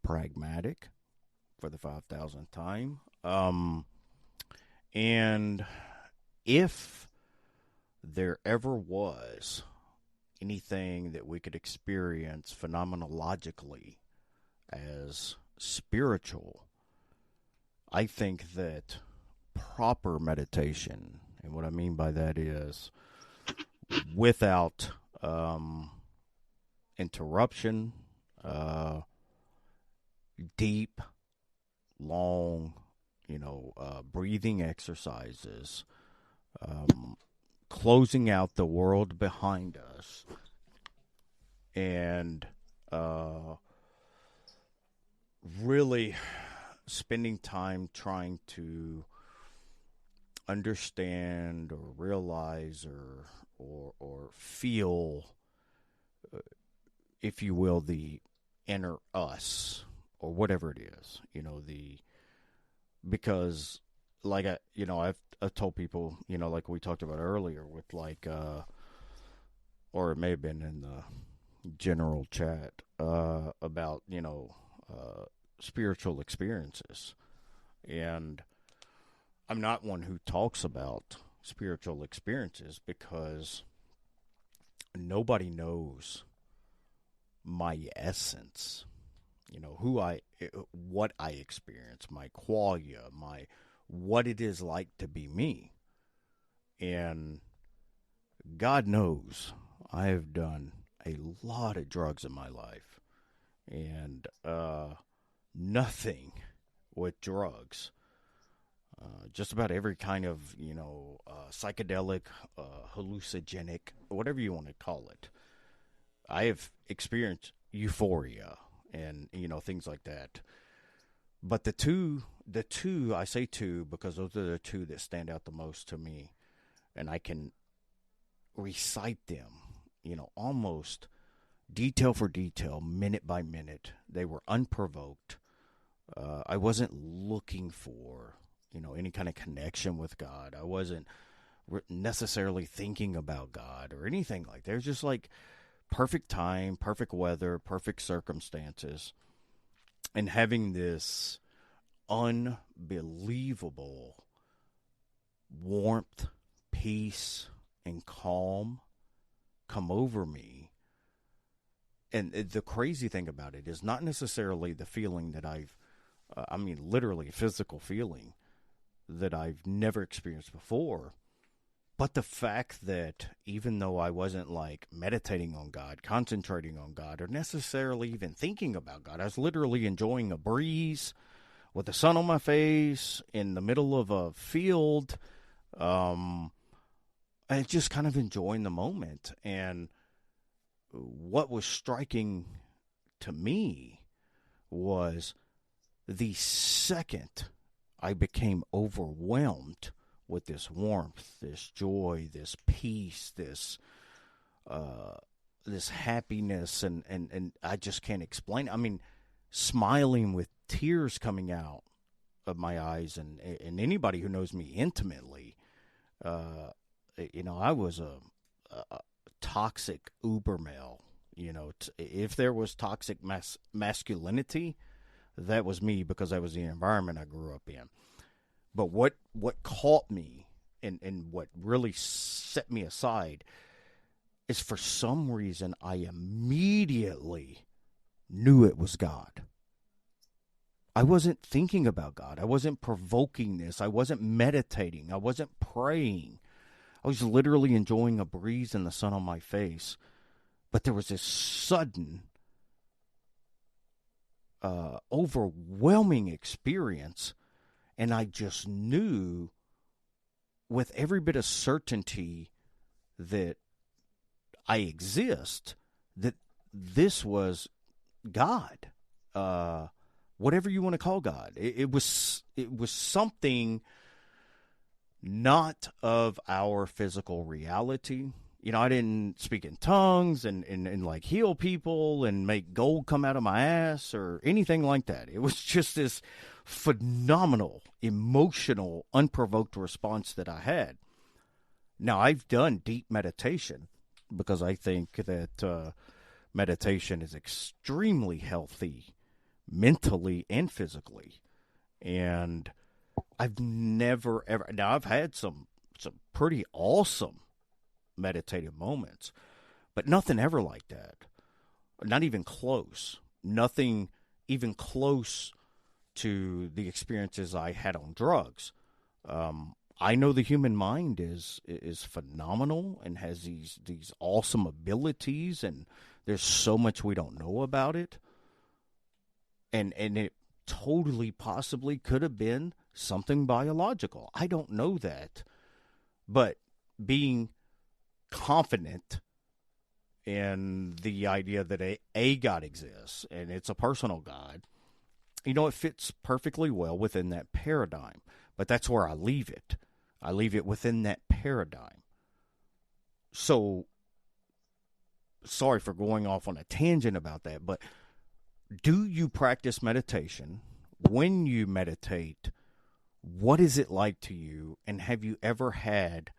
Speaker 1: pragmatic for the 5,000th time. And if there ever was anything that we could experience phenomenologically as spiritual, I think that proper meditation, and what I mean by that is without interruption, deep, long, breathing exercises, closing out the world behind us, and really spending time trying to understand or realize or feel, if you will, the inner us, or whatever it is, because like I've told people, like we talked about earlier with or it may have been in the general chat about spiritual experiences, and I'm not one who talks about spiritual experiences because nobody knows my essence. what I experience, my qualia, what it is like to be me. And God knows I have done a lot of drugs in my life, and nothing with drugs. Just about every kind of, psychedelic, hallucinogenic, whatever you want to call it. I have experienced euphoria and, things like that. But the two, I say two because those are the two that stand out the most to me. And I can recite them, almost detail for detail, minute by minute. They were unprovoked. I wasn't looking for, any kind of connection with God. I wasn't necessarily thinking about God or anything like that. It was just like perfect time, perfect weather, perfect circumstances, and having this unbelievable warmth, peace, and calm come over me. And the crazy thing about it is not necessarily the feeling that literally a physical feeling that I've never experienced before, but the fact that even though I wasn't like meditating on God, concentrating on God, or necessarily even thinking about God, I was literally enjoying a breeze with the sun on my face in the middle of a field, and just kind of enjoying the moment. And what was striking to me was the second I became overwhelmed with this warmth, this joy, this peace, this happiness, and I just can't explain it. I mean, smiling with tears coming out of my eyes, and anybody who knows me intimately, I was a toxic uber male. If there was toxic masculinity, that was me, because that was the environment I grew up in. But what caught me and what really set me aside is, for some reason, I immediately knew it was God. I wasn't thinking about God. I wasn't provoking this. I wasn't meditating. I wasn't praying. I was literally enjoying a breeze and the sun on my face. But there was this sudden, overwhelming experience, and I just knew with every bit of certainty that I exist, that this was God, whatever you want to call God. It was something not of our physical reality. I didn't speak in tongues and like heal people and make gold come out of my ass or anything like that. It was just this phenomenal, emotional, unprovoked response that I had. Now, I've done deep meditation because I think that meditation is extremely healthy mentally and physically. And I've never, ever, now I've had some pretty awesome meditative moments, but nothing ever like that. Not even close. Nothing even close to the experiences I had on drugs. I know the human mind is phenomenal and has these awesome abilities, and there's so much we don't know about it. And it totally possibly could have been something biological. I don't know that. But being confident in the idea that a God exists and it's a personal God, it fits perfectly well within that paradigm. But that's where I leave it. I leave it within that paradigm. So, sorry for going off on a tangent about that, but do you practice meditation? When you meditate, what is it like to you? And have you ever had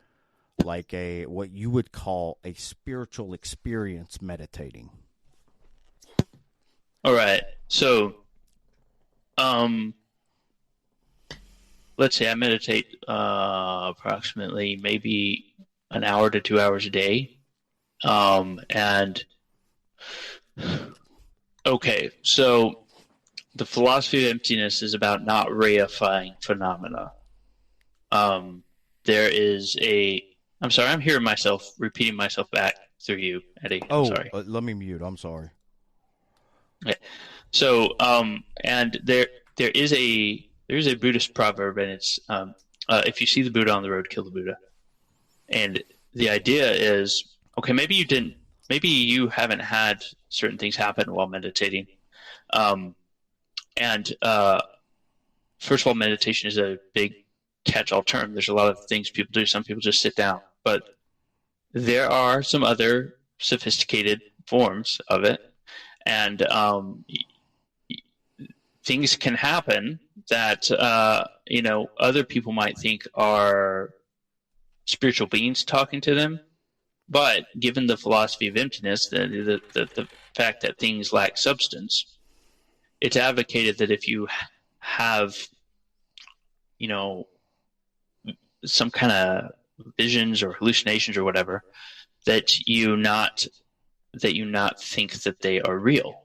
Speaker 1: like what you would call a spiritual experience meditating?
Speaker 2: All right. So, let's say I meditate approximately maybe an hour to 2 hours a day. And okay, so the philosophy of emptiness is about not reifying phenomena. There is a. I'm sorry, I'm hearing myself repeating myself back through you, Eddie. I'm sorry.
Speaker 1: Let me mute. I'm sorry.
Speaker 2: Okay. So, and there is a Buddhist proverb, and it's if you see the Buddha on the road, kill the Buddha. And the idea is, okay, maybe you haven't had certain things happen while meditating. And first of all, meditation is a big catch-all term. There's a lot of things people do. Some people just sit down, but there are some other sophisticated forms of it, and things can happen that other people might think are spiritual beings talking to them. But given the philosophy of emptiness, the fact that things lack substance, it's advocated that if you have, some kind of visions or hallucinations or whatever, that you not think that they are real.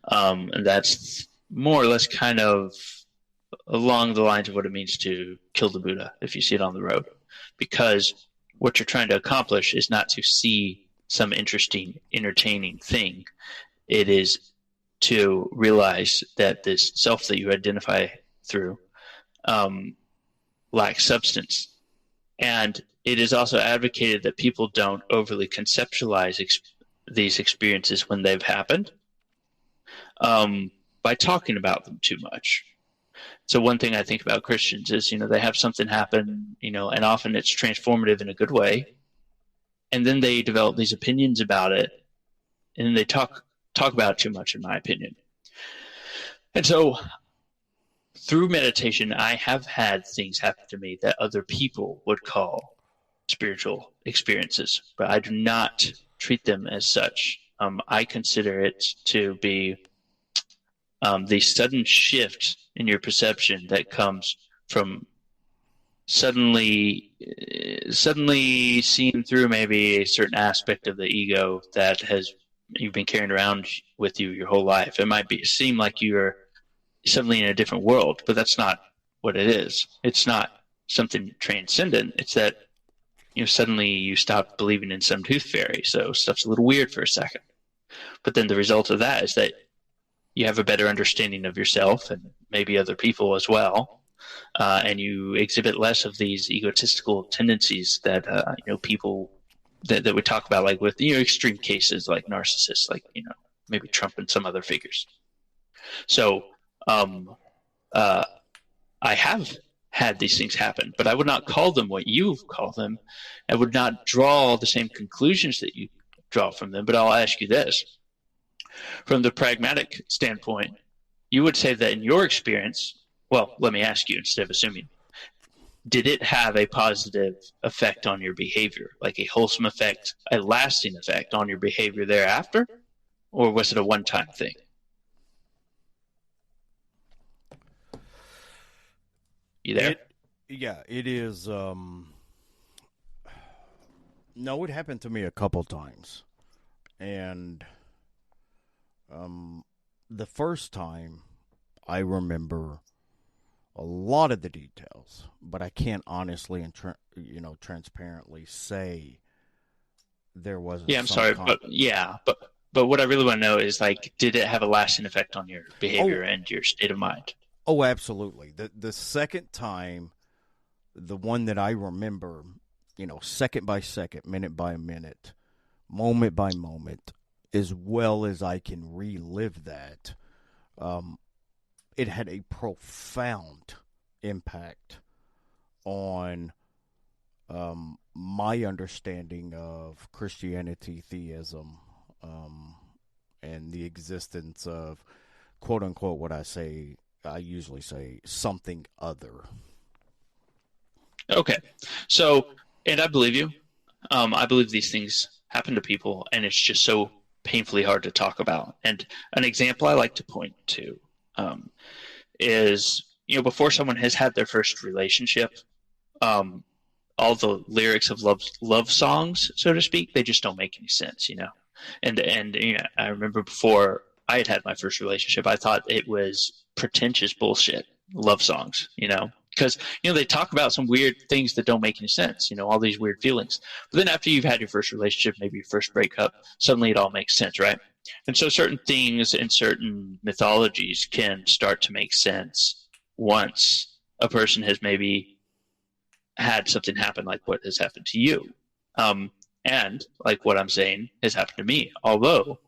Speaker 2: And that's more or less kind of along the lines of what it means to kill the Buddha if you see it on the road. Because what you're trying to accomplish is not to see some interesting, entertaining thing. It is to realize that this self that you identify through lacks substance. And it is also advocated that people don't overly conceptualize these experiences when they've happened by talking about them too much. So one thing I think about Christians is, they have something happen, and often it's transformative in a good way. And then they develop these opinions about it, and then they talk about it too much, in my opinion. And so through meditation, I have had things happen to me that other people would call spiritual experiences, but I do not treat them as such. I consider it to be the sudden shift in your perception that comes from suddenly seeing through maybe a certain aspect of the ego that you've been carrying around with you your whole life. It might seem like you're suddenly in a different world, but that's not what it is. It's not something transcendent. It's that suddenly you stop believing in some tooth fairy, so stuff's a little weird for a second. But then the result of that is that you have a better understanding of yourself and maybe other people as well, and you exhibit less of these egotistical tendencies that people that we talk about, like with extreme cases like narcissists, like maybe Trump and some other figures. So I have had these things happen, but I would not call them what you've called them. I would not draw the same conclusions that you draw from them. But I'll ask you this. From the pragmatic standpoint, you would say that in your experience, well, let me ask you instead of assuming, did it have a positive effect on your behavior, like a wholesome effect, a lasting effect on your behavior thereafter? Or was it a one-time thing? You there?
Speaker 1: It is. No, it happened to me a couple times. And the first time, I remember a lot of the details, but I can't honestly and transparently say there wasn't.
Speaker 2: Yeah, I'm sorry, but what I really want to know is, like, did it have a lasting effect on your behavior and your state of mind?
Speaker 1: Oh, absolutely. The second time, the one that I remember, second by second, minute by minute, moment by moment, as well as I can relive that, it had a profound impact on my understanding of Christianity, theism, and the existence of, quote unquote, I usually say something other.
Speaker 2: Okay. So, and I believe you. I believe these things happen to people, and it's just so painfully hard to talk about. And an example I like to point to is, before someone has had their first relationship, all the lyrics of love songs, so to speak, they just don't make any sense, And I remember before I had my first relationship, I thought it was pretentious bullshit, love songs, because they talk about some weird things that don't make any sense, all these weird feelings. But then after you've had your first relationship, maybe your first breakup, suddenly it all makes sense, right? And so certain things and certain mythologies can start to make sense once a person has maybe had something happen like what has happened to you. And like what I'm saying has happened to me, although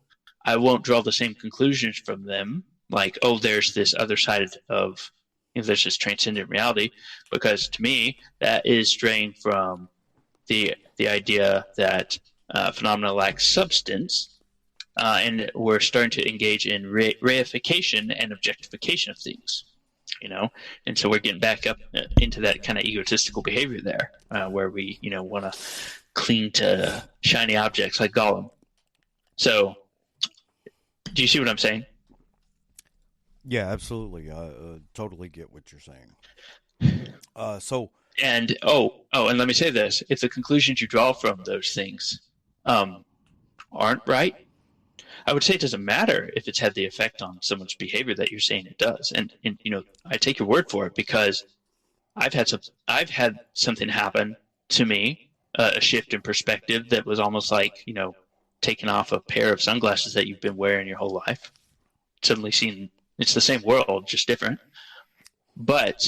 Speaker 2: I won't draw the same conclusions from them, like, oh, there's this other side of, there's this transcendent reality, because to me, that is straying from the idea that phenomena lack substance, and we're starting to engage in reification and objectification of things, and so we're getting back up into that kind of egotistical behavior there, where we, want to cling to shiny objects like Gollum. So, do you see what I'm saying?
Speaker 1: Yeah, absolutely. I totally get what you're saying. And
Speaker 2: let me say this: if the conclusions you draw from those things aren't right, I would say it doesn't matter if it's had the effect on someone's behavior that you're saying it does. And I take your word for it, because I've had something happen to me, a shift in perspective that was almost like, taking off a pair of sunglasses that you've been wearing your whole life, suddenly seeing it's the same world, just different. But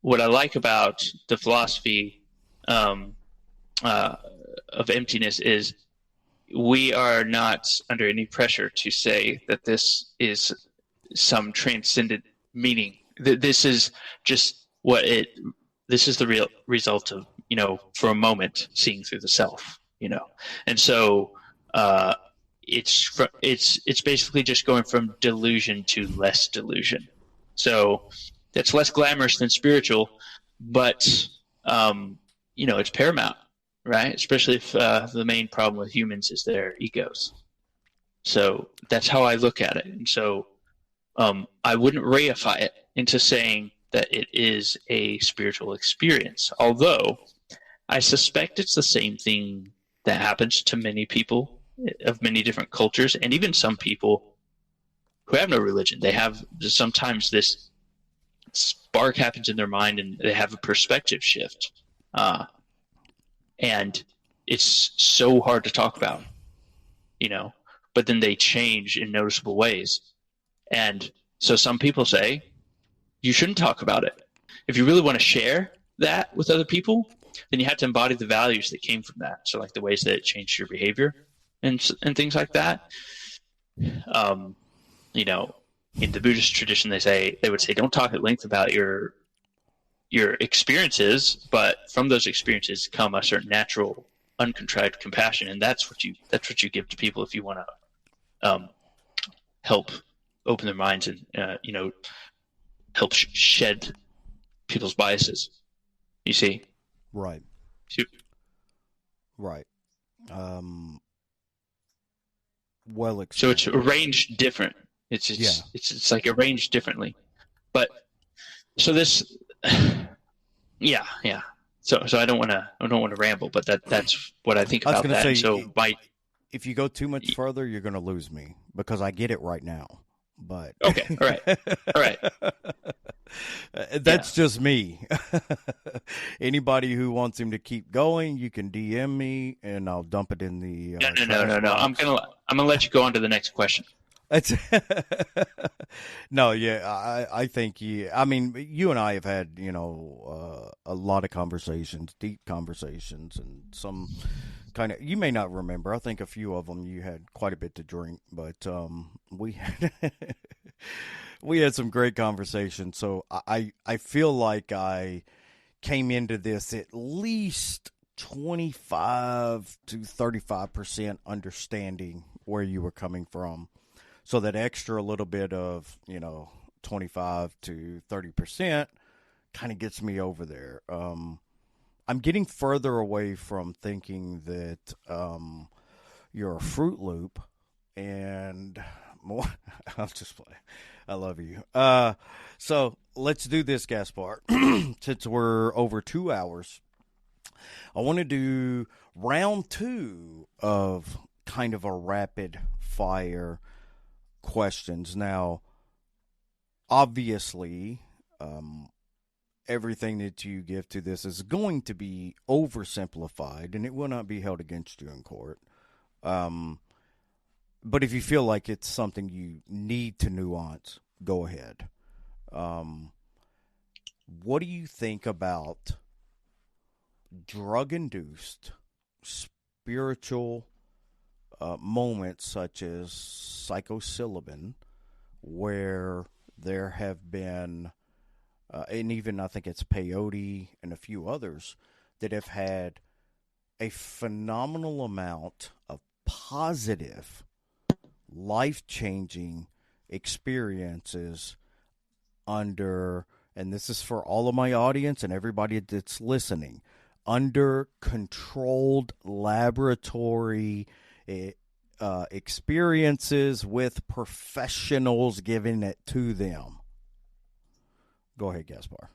Speaker 2: what I like about the philosophy of emptiness is we are not under any pressure to say that this is some transcendent meaning. This is just this is the real result of, for a moment, seeing through the self, and so it's basically just going from delusion to less delusion. So that's less glamorous than spiritual, but it's paramount, right? Especially if the main problem with humans is their egos. So that's how I look at it. And so I wouldn't reify it into saying that it is a spiritual experience, although I suspect it's the same thing that happens to many people of many different cultures, and even some people who have no religion. They have sometimes this spark happens in their mind, and they have a perspective shift, and it's so hard to talk about, but then they change in noticeable ways. And so some people say you shouldn't talk about it. If you really want to share that with other people, then you have to embody the values that came from that. So like the ways that it changed your behavior and things like that. In the Buddhist tradition, they would say, don't talk at length about your experiences, but from those experiences come a certain natural, uncontrived compassion, and that's what you give to people if you want to help open their minds and help shed people's biases. You see?
Speaker 1: Right. Right. Well explained.
Speaker 2: So it's arranged different. It's like arranged differently. But so this, yeah. So I don't want to ramble, but that's what I think about that.
Speaker 1: Say,
Speaker 2: so
Speaker 1: if you go too much further, you're going to lose me, because I get it right now. But
Speaker 2: okay, all right.
Speaker 1: That's just me. Anybody who wants him to keep going, you can DM me, and I'll dump it in the.
Speaker 2: No. I'm gonna let you go on to the next question.
Speaker 1: No, yeah, I think I mean, you and I have had a lot of conversations, deep conversations, and some kind of, you may not remember. I think a few of them you had quite a bit to drink, but we had some great conversations. So I feel like I came into this at least 25 to 35% understanding where you were coming from. So that extra little bit of, 25 to 30% kind of gets me over there. I'm getting further away from thinking that you're a Fruit Loop and more. I'll just play. I love you. So let's do this, Gaspar. Since we're over 2 hours, I want to do round 2 of kind of a rapid fire questions. Now, obviously, everything that you give to this is going to be oversimplified, and it will not be held against you in court. But if you feel like it's something you need to nuance, go ahead. What do you think about drug-induced spiritual moments such as psilocybin, where there have been, and even I think it's peyote and a few others, that have had a phenomenal amount of positive, life-changing experiences under, and this is for all of my audience and everybody that's listening, under controlled laboratory experiences with professionals giving it to them. Go ahead, Gaspar.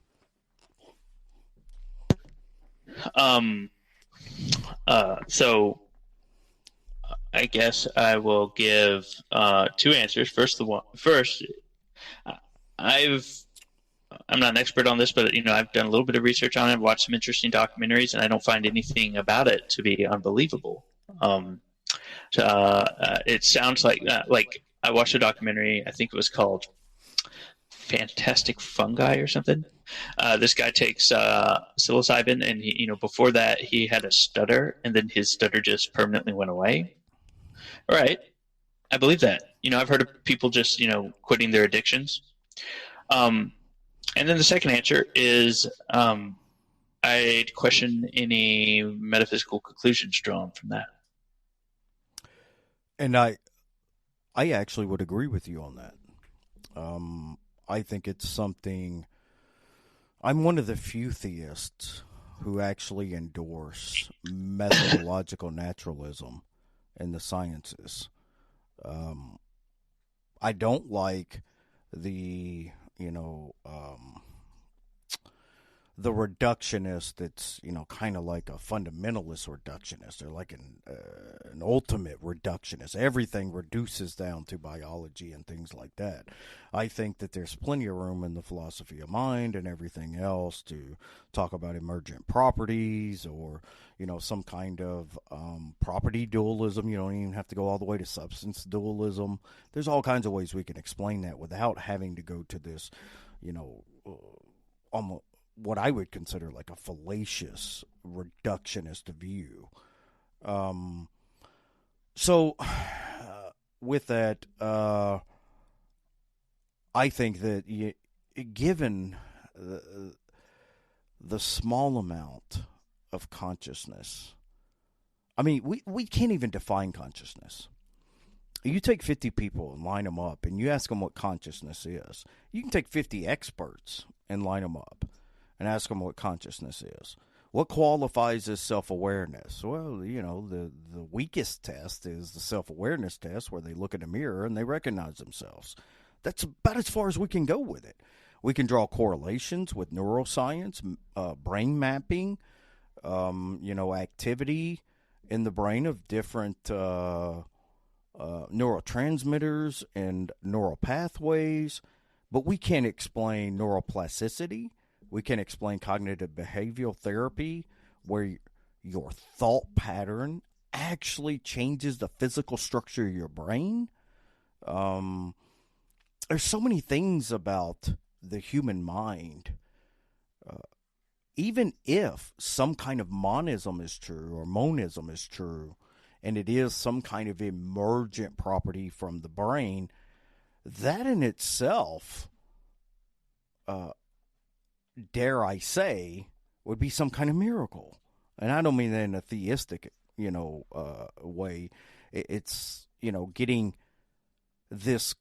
Speaker 2: So I guess I will give two answers. First, I'm not an expert on this, but I've done a little bit of research on it, watched some interesting documentaries, and I don't find anything about it to be unbelievable. It sounds like I watched a documentary. I think it was called Fantastic Fungi or something. This guy takes psilocybin, and he, before that he had a stutter, and then his stutter just permanently went away. All right, I believe that. I've heard of people just quitting their addictions. And then the second answer is I'd question any metaphysical conclusions drawn from that.
Speaker 1: And I actually would agree with you on that. I think it's something. I'm one of the few theists who actually endorse methodological naturalism in the sciences. I don't like the the reductionist that's kind of like a fundamentalist reductionist. They're like an ultimate reductionist. Everything reduces down to biology and things like that. I think that there's plenty of room in the philosophy of mind and everything else to talk about emergent properties or some kind of property dualism. You don't even have to go all the way to substance dualism. There's all kinds of ways we can explain that without having to go to this almost what I would consider like a fallacious reductionist view. So with that, I think that given the small amount of consciousness, I mean, we can't even define consciousness. You take 50 people and line them up, and you ask them what consciousness is. You can take 50 experts and line them up and ask them what consciousness is. What qualifies as self-awareness? Well, the weakest test is the self-awareness test, where they look in a mirror and they recognize themselves. That's about as far as we can go with it. We can draw correlations with neuroscience, brain mapping, activity in the brain of different neurotransmitters and neural pathways, but we can't explain neuroplasticity. We can explain cognitive behavioral therapy, where your thought pattern actually changes the physical structure of your brain. There's so many things about the human mind. Even if some kind of monism is true or monism is true, and it is some kind of emergent property from the brain, that in itself, dare I say, would be some kind of miracle. And I don't mean that in a theistic, way. It's, getting this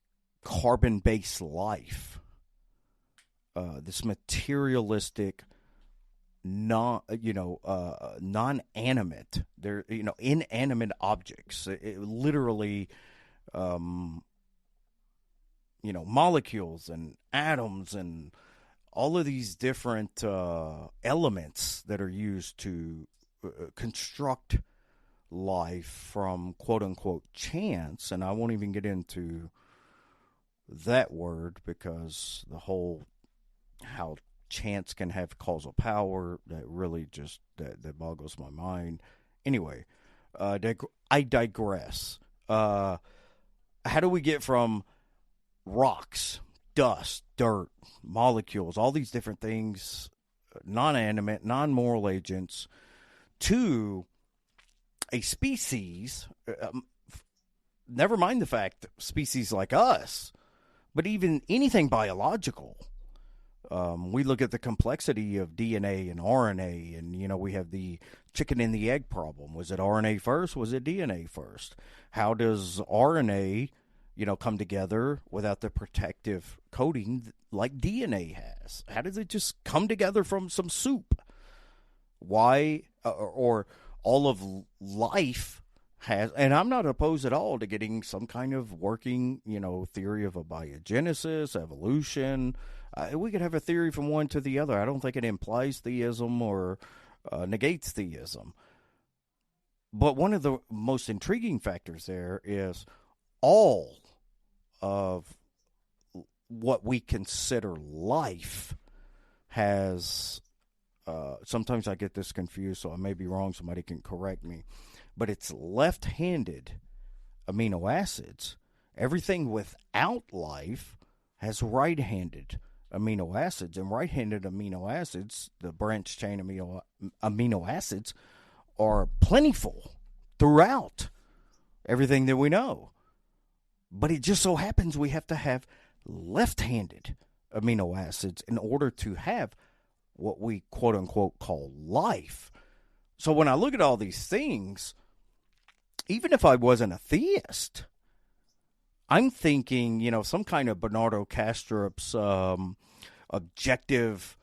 Speaker 1: carbon-based life, this materialistic, non-animate, they're, inanimate objects. It literally, molecules and atoms and all of these different elements that are used to construct life from quote-unquote chance. And I won't even get into that word because the whole how chance can have causal power, that really just that boggles my mind. Anyway, I digress. How do we get from rocks, dust, dirt, molecules, all these different things, non-animate, non-moral agents, to a species, never mind the fact that species like us, but even anything biological. We look at the complexity of DNA and RNA, and, we have the chicken and the egg problem. Was it RNA first? Was it DNA first? How does RNA, come together without the protective coating like DNA has? How does it just come together from some soup? Why, or all of life has, and I'm not opposed at all to getting some kind of working, theory of abiogenesis, evolution. We could have a theory from one to the other. I don't think it implies theism or negates theism. But one of the most intriguing factors there is all of what we consider life has, sometimes I get this confused, so I may be wrong, somebody can correct me, but it's left-handed amino acids. Everything without life has right-handed amino acids, and right-handed amino acids, the branch chain amino acids, are plentiful throughout everything that we know. But it just so happens we have to have left-handed amino acids in order to have what we quote-unquote call life. So when I look at all these things, even if I wasn't a theist, I'm thinking, some kind of Bernardo Kastrup's objective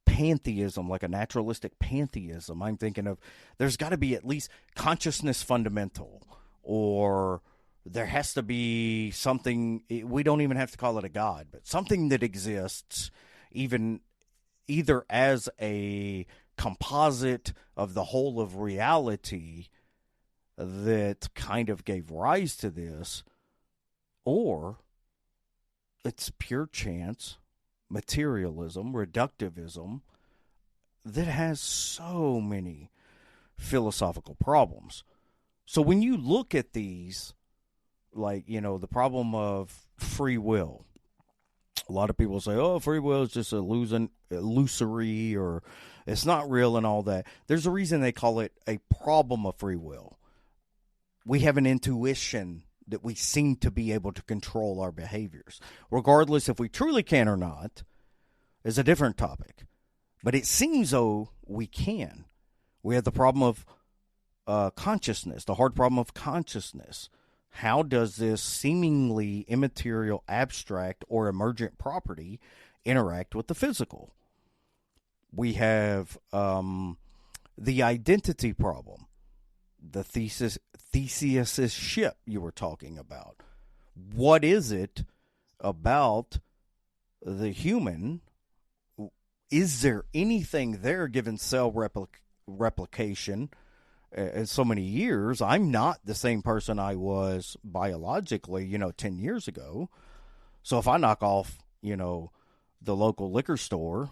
Speaker 1: pantheism, like a naturalistic pantheism. I'm thinking of there's got to be at least consciousness fundamental, or there has to be something, we don't even have to call it a god, but something that exists either as a composite of the whole of reality that kind of gave rise to this, or it's pure chance, materialism, reductivism, that has so many philosophical problems. So when you look at these, like, the problem of free will, a lot of people say, oh, free will is just illusory, or it's not real and all that. There's a reason they call it a problem of free will. We have an intuition that we seem to be able to control our behaviors. Regardless if we truly can or not is a different topic. But it seems though we can. We have the problem of consciousness, the hard problem of consciousness. How does this seemingly immaterial, abstract, or emergent property interact with the physical? We have the identity problem, the Theseus' ship you were talking about. What is it about the human? Is there anything there given cell replication in so many years? I'm not the same person I was biologically, 10 years ago. So if I knock off, the local liquor store,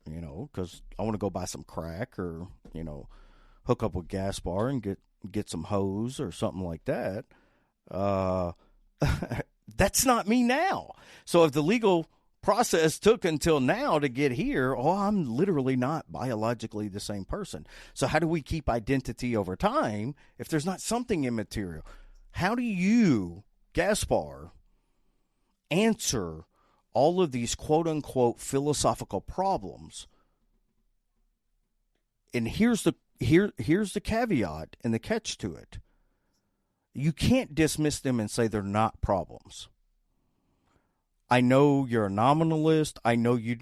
Speaker 1: because I want to go buy some crack or, hook up with Gaspar and get some hose or something like that, that's not me now. So if the legal process took until now to get here, I'm literally not biologically the same person. So how do we keep identity over time if there's not something immaterial? How do you, Gaspar, answer all of these quote-unquote philosophical problems? And here's the caveat and the catch to it. You can't dismiss them and say they're not problems. I know you're a nominalist. I know you,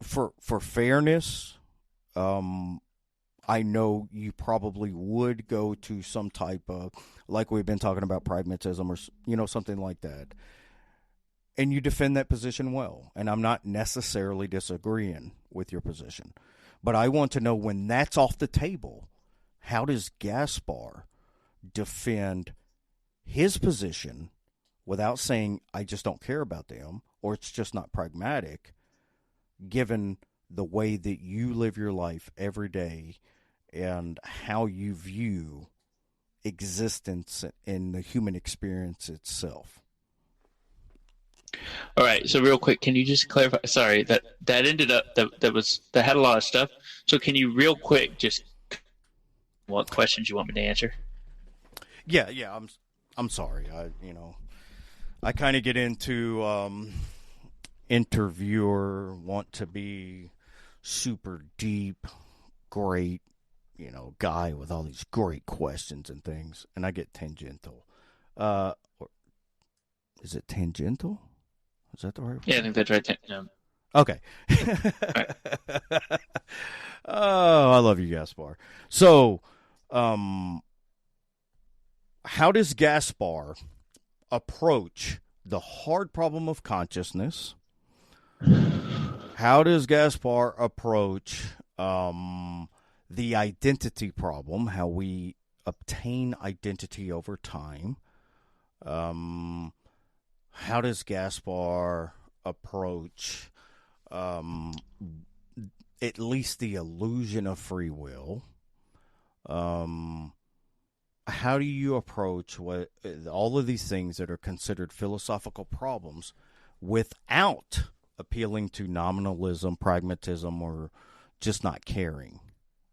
Speaker 1: for fairness, I know you probably would go to some type of, like we've been talking about, pragmatism or, something like that. And you defend that position well. And I'm not necessarily disagreeing with your position. But I want to know, when that's off the table, how does Gaspar defend his position without saying I just don't care about them or it's just not pragmatic, given the way that you live your life every day and how you view existence in the human experience itself.
Speaker 2: All right. So real quick, can you just clarify? Sorry, that ended up that had a lot of stuff. So can you real quick just what questions you want me to answer?
Speaker 1: Yeah. I'm sorry. I kind of get into interviewer, want to be super deep, great, guy with all these great questions and things, and I get tangential. Is it tangential? Is that the right word?
Speaker 2: Yeah, I think that's right. Yeah.
Speaker 1: Okay.
Speaker 2: Right.
Speaker 1: Oh, I love you, Gaspar. So, how does Gaspar approach the hard problem of consciousness? How does Gaspar approach the identity problem, how we obtain identity over time? How does Gaspar approach at least the illusion of free will? How do you approach all of these things that are considered philosophical problems without appealing to nominalism, pragmatism, or just not caring?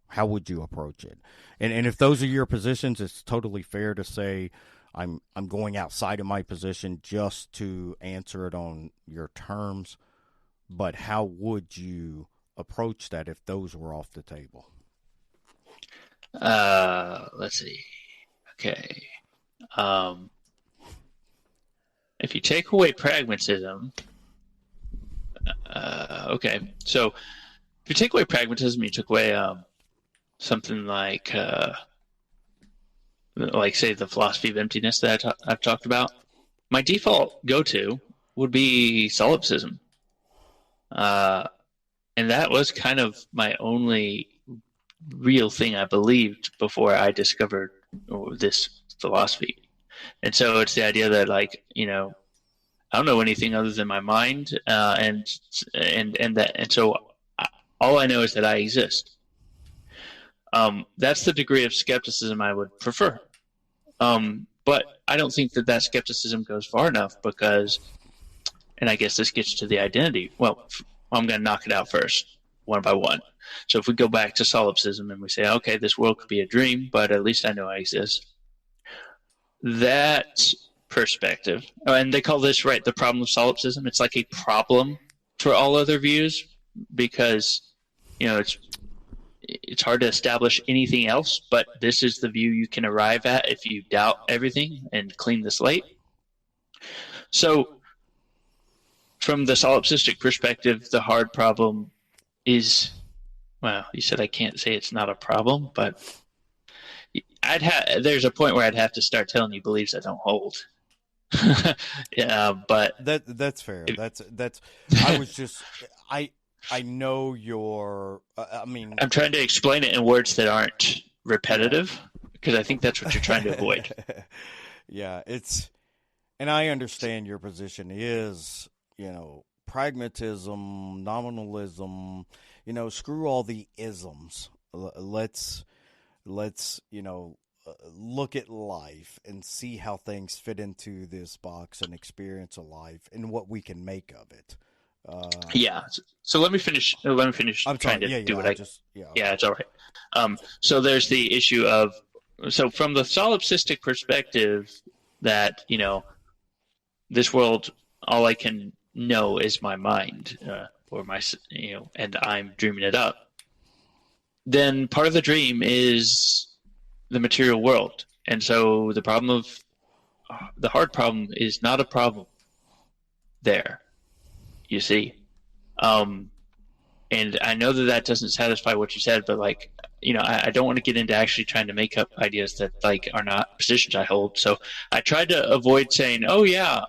Speaker 1: How would you approach it? And if those are your positions, it's totally fair to say I'm going outside of my position just to answer it on your terms. But how would you approach that if those were off the table?
Speaker 2: Let's see. Okay. If you take away pragmatism, okay. So if you take away pragmatism, you took away something like say the philosophy of emptiness that I've talked about. My default go-to would be solipsism, and that was kind of my only real thing I believed before I discovered this philosophy. And so it's the idea that I don't know anything other than my mind, and so all I know is that I exist. That's the degree of skepticism I would prefer. But I don't think that skepticism goes far enough because, and I guess this gets to the identity. Well, I'm going to knock it out first, one by one. So if we go back to solipsism and we say, okay, this world could be a dream, but at least I know I exist. That perspective, and they call this, right, the problem of solipsism. It's like a problem for all other views because, it's hard to establish anything else, but this is the view you can arrive at if you doubt everything and clean the slate. So from the solipsistic perspective, the hard problem is, well, you said I can't say it's not a problem, but there's a point where I'd have to start telling you beliefs that don't hold. Yeah, but
Speaker 1: that's fair. I know your. I'm
Speaker 2: trying to explain it in words that aren't repetitive because I think that's what you're trying to avoid.
Speaker 1: Yeah, and I understand your position is, pragmatism, nominalism, screw all the isms. Let's look at life and see how things fit into this box and experience of life and what we can make of it.
Speaker 2: Yeah. So let me finish.
Speaker 1: I'm
Speaker 2: trying
Speaker 1: sorry.
Speaker 2: to do what
Speaker 1: Yeah,
Speaker 2: it's all right. So there's the issue of, so from the solipsistic perspective that, this world, all I can know is my mind, or my, and I'm dreaming it up. Then part of the dream is the material world. And so the hard problem is not a problem there. You see, and I know that doesn't satisfy what you said, but I don't want to get into actually trying to make up ideas that are not positions I hold. So I tried to avoid saying, oh yeah,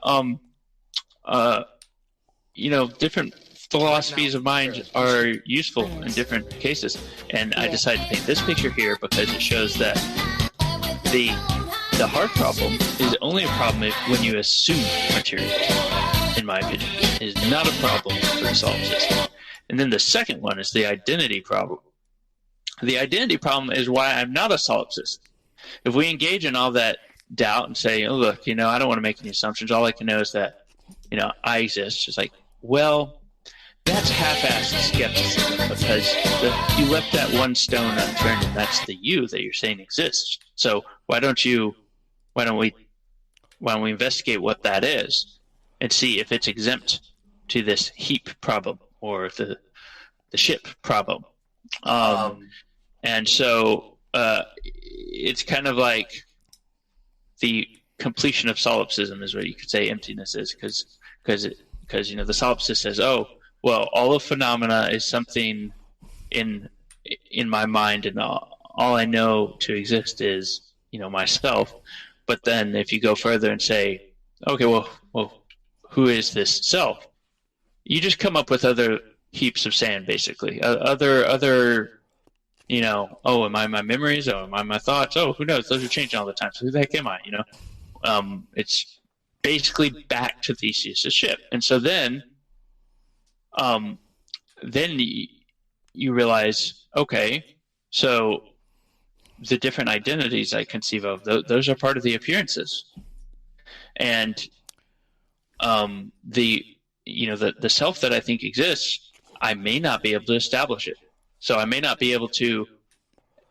Speaker 2: different philosophies of mind are useful in different cases, and I decided to paint this picture here because it shows that the hard problem is only a problem when you assume materialism, in my opinion. It is not a problem for the solipsism. And then the second one is the identity problem. The identity problem is why I'm not a solipsist. If we engage in all that doubt and say, oh, look, I don't want to make any assumptions. All I can know is that, I exist. It's like, well, that's half-assed skepticism because you left that one stone unturned, and that's the you that you're saying exists. So why don't we investigate what that is and see if it's exempt to this heap problem or the ship problem? And so it's kind of like the completion of solipsism is what you could say emptiness is, because the solipsist says, oh, well, all of phenomena is something in my mind, and all I know to exist is myself. But then if you go further and say, okay, well, who is this self? You just come up with other heaps of sand, basically. Other oh, am I my memories? Oh, am I my thoughts? Oh, who knows? Those are changing all the time. So who the heck am I? It's basically back to Theseus' ship. And so then you realize, okay, so the different identities I conceive of, those are part of the appearances. And the self that I think exists, I may not be able to establish it. So I may not be able to,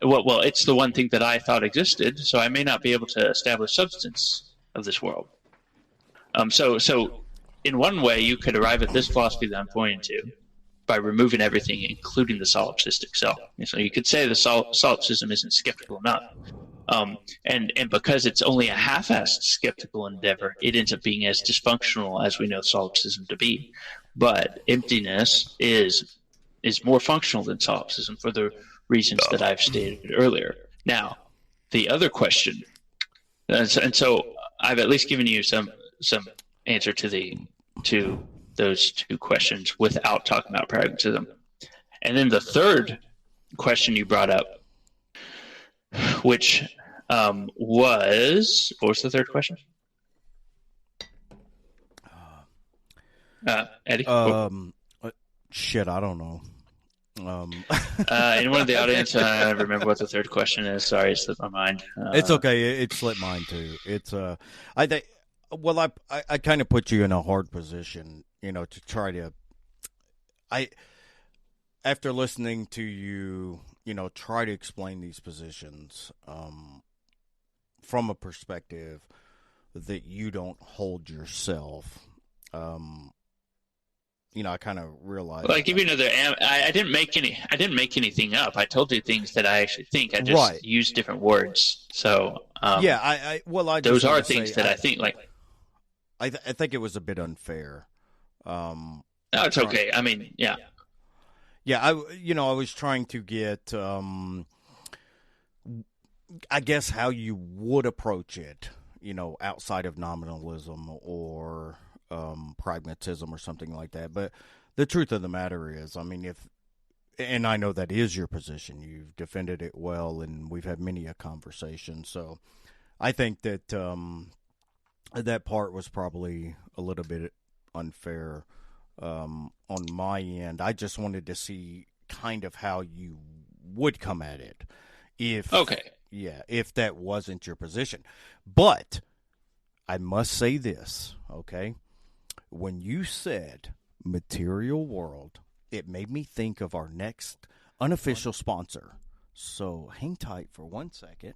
Speaker 2: well, it's the one thing that I thought existed, so I may not be able to establish substance of this world. So in one way, you could arrive at this philosophy that I'm pointing to by removing everything, including the solipsistic self. So you could say the solipsism isn't skeptical enough. And because it's only a half-assed skeptical endeavor, it ends up being as dysfunctional as we know solipsism to be. But emptiness is more functional than solipsism for the reasons that I've stated earlier. Now, the other question, and so I've at least given you some answer to those two questions without talking about pragmatism. And then the third question you brought up, which was, what was the third question? Eddie?
Speaker 1: Shit, I don't know.
Speaker 2: Anyone in the audience? I don't remember what the third question is. Sorry, it slipped my mind.
Speaker 1: It's okay. It slipped mine too. It's I think. Well, I kind of put you in a hard position, to try to. After listening to you, try to explain these positions from a perspective that you don't hold yourself. I kind of realized.
Speaker 2: Well, I give you another. I didn't make anything up. I told you things that I actually think. I just used different words. So
Speaker 1: yeah,
Speaker 2: those are things that I think like.
Speaker 1: I think it was a bit unfair.
Speaker 2: No, it's okay. I mean, yeah.
Speaker 1: Yeah, I was trying to get, I guess, how you would approach it, outside of nominalism or pragmatism or something like that. But the truth of the matter is, and I know that is your position. You've defended it well, and we've had many a conversation. So I think that that part was probably a little bit unfair on my end. I just wanted to see kind of how you would come at it if that wasn't your position. But I must say this, okay? When you said material world, it made me think of our next unofficial sponsor. So hang tight for 1 second.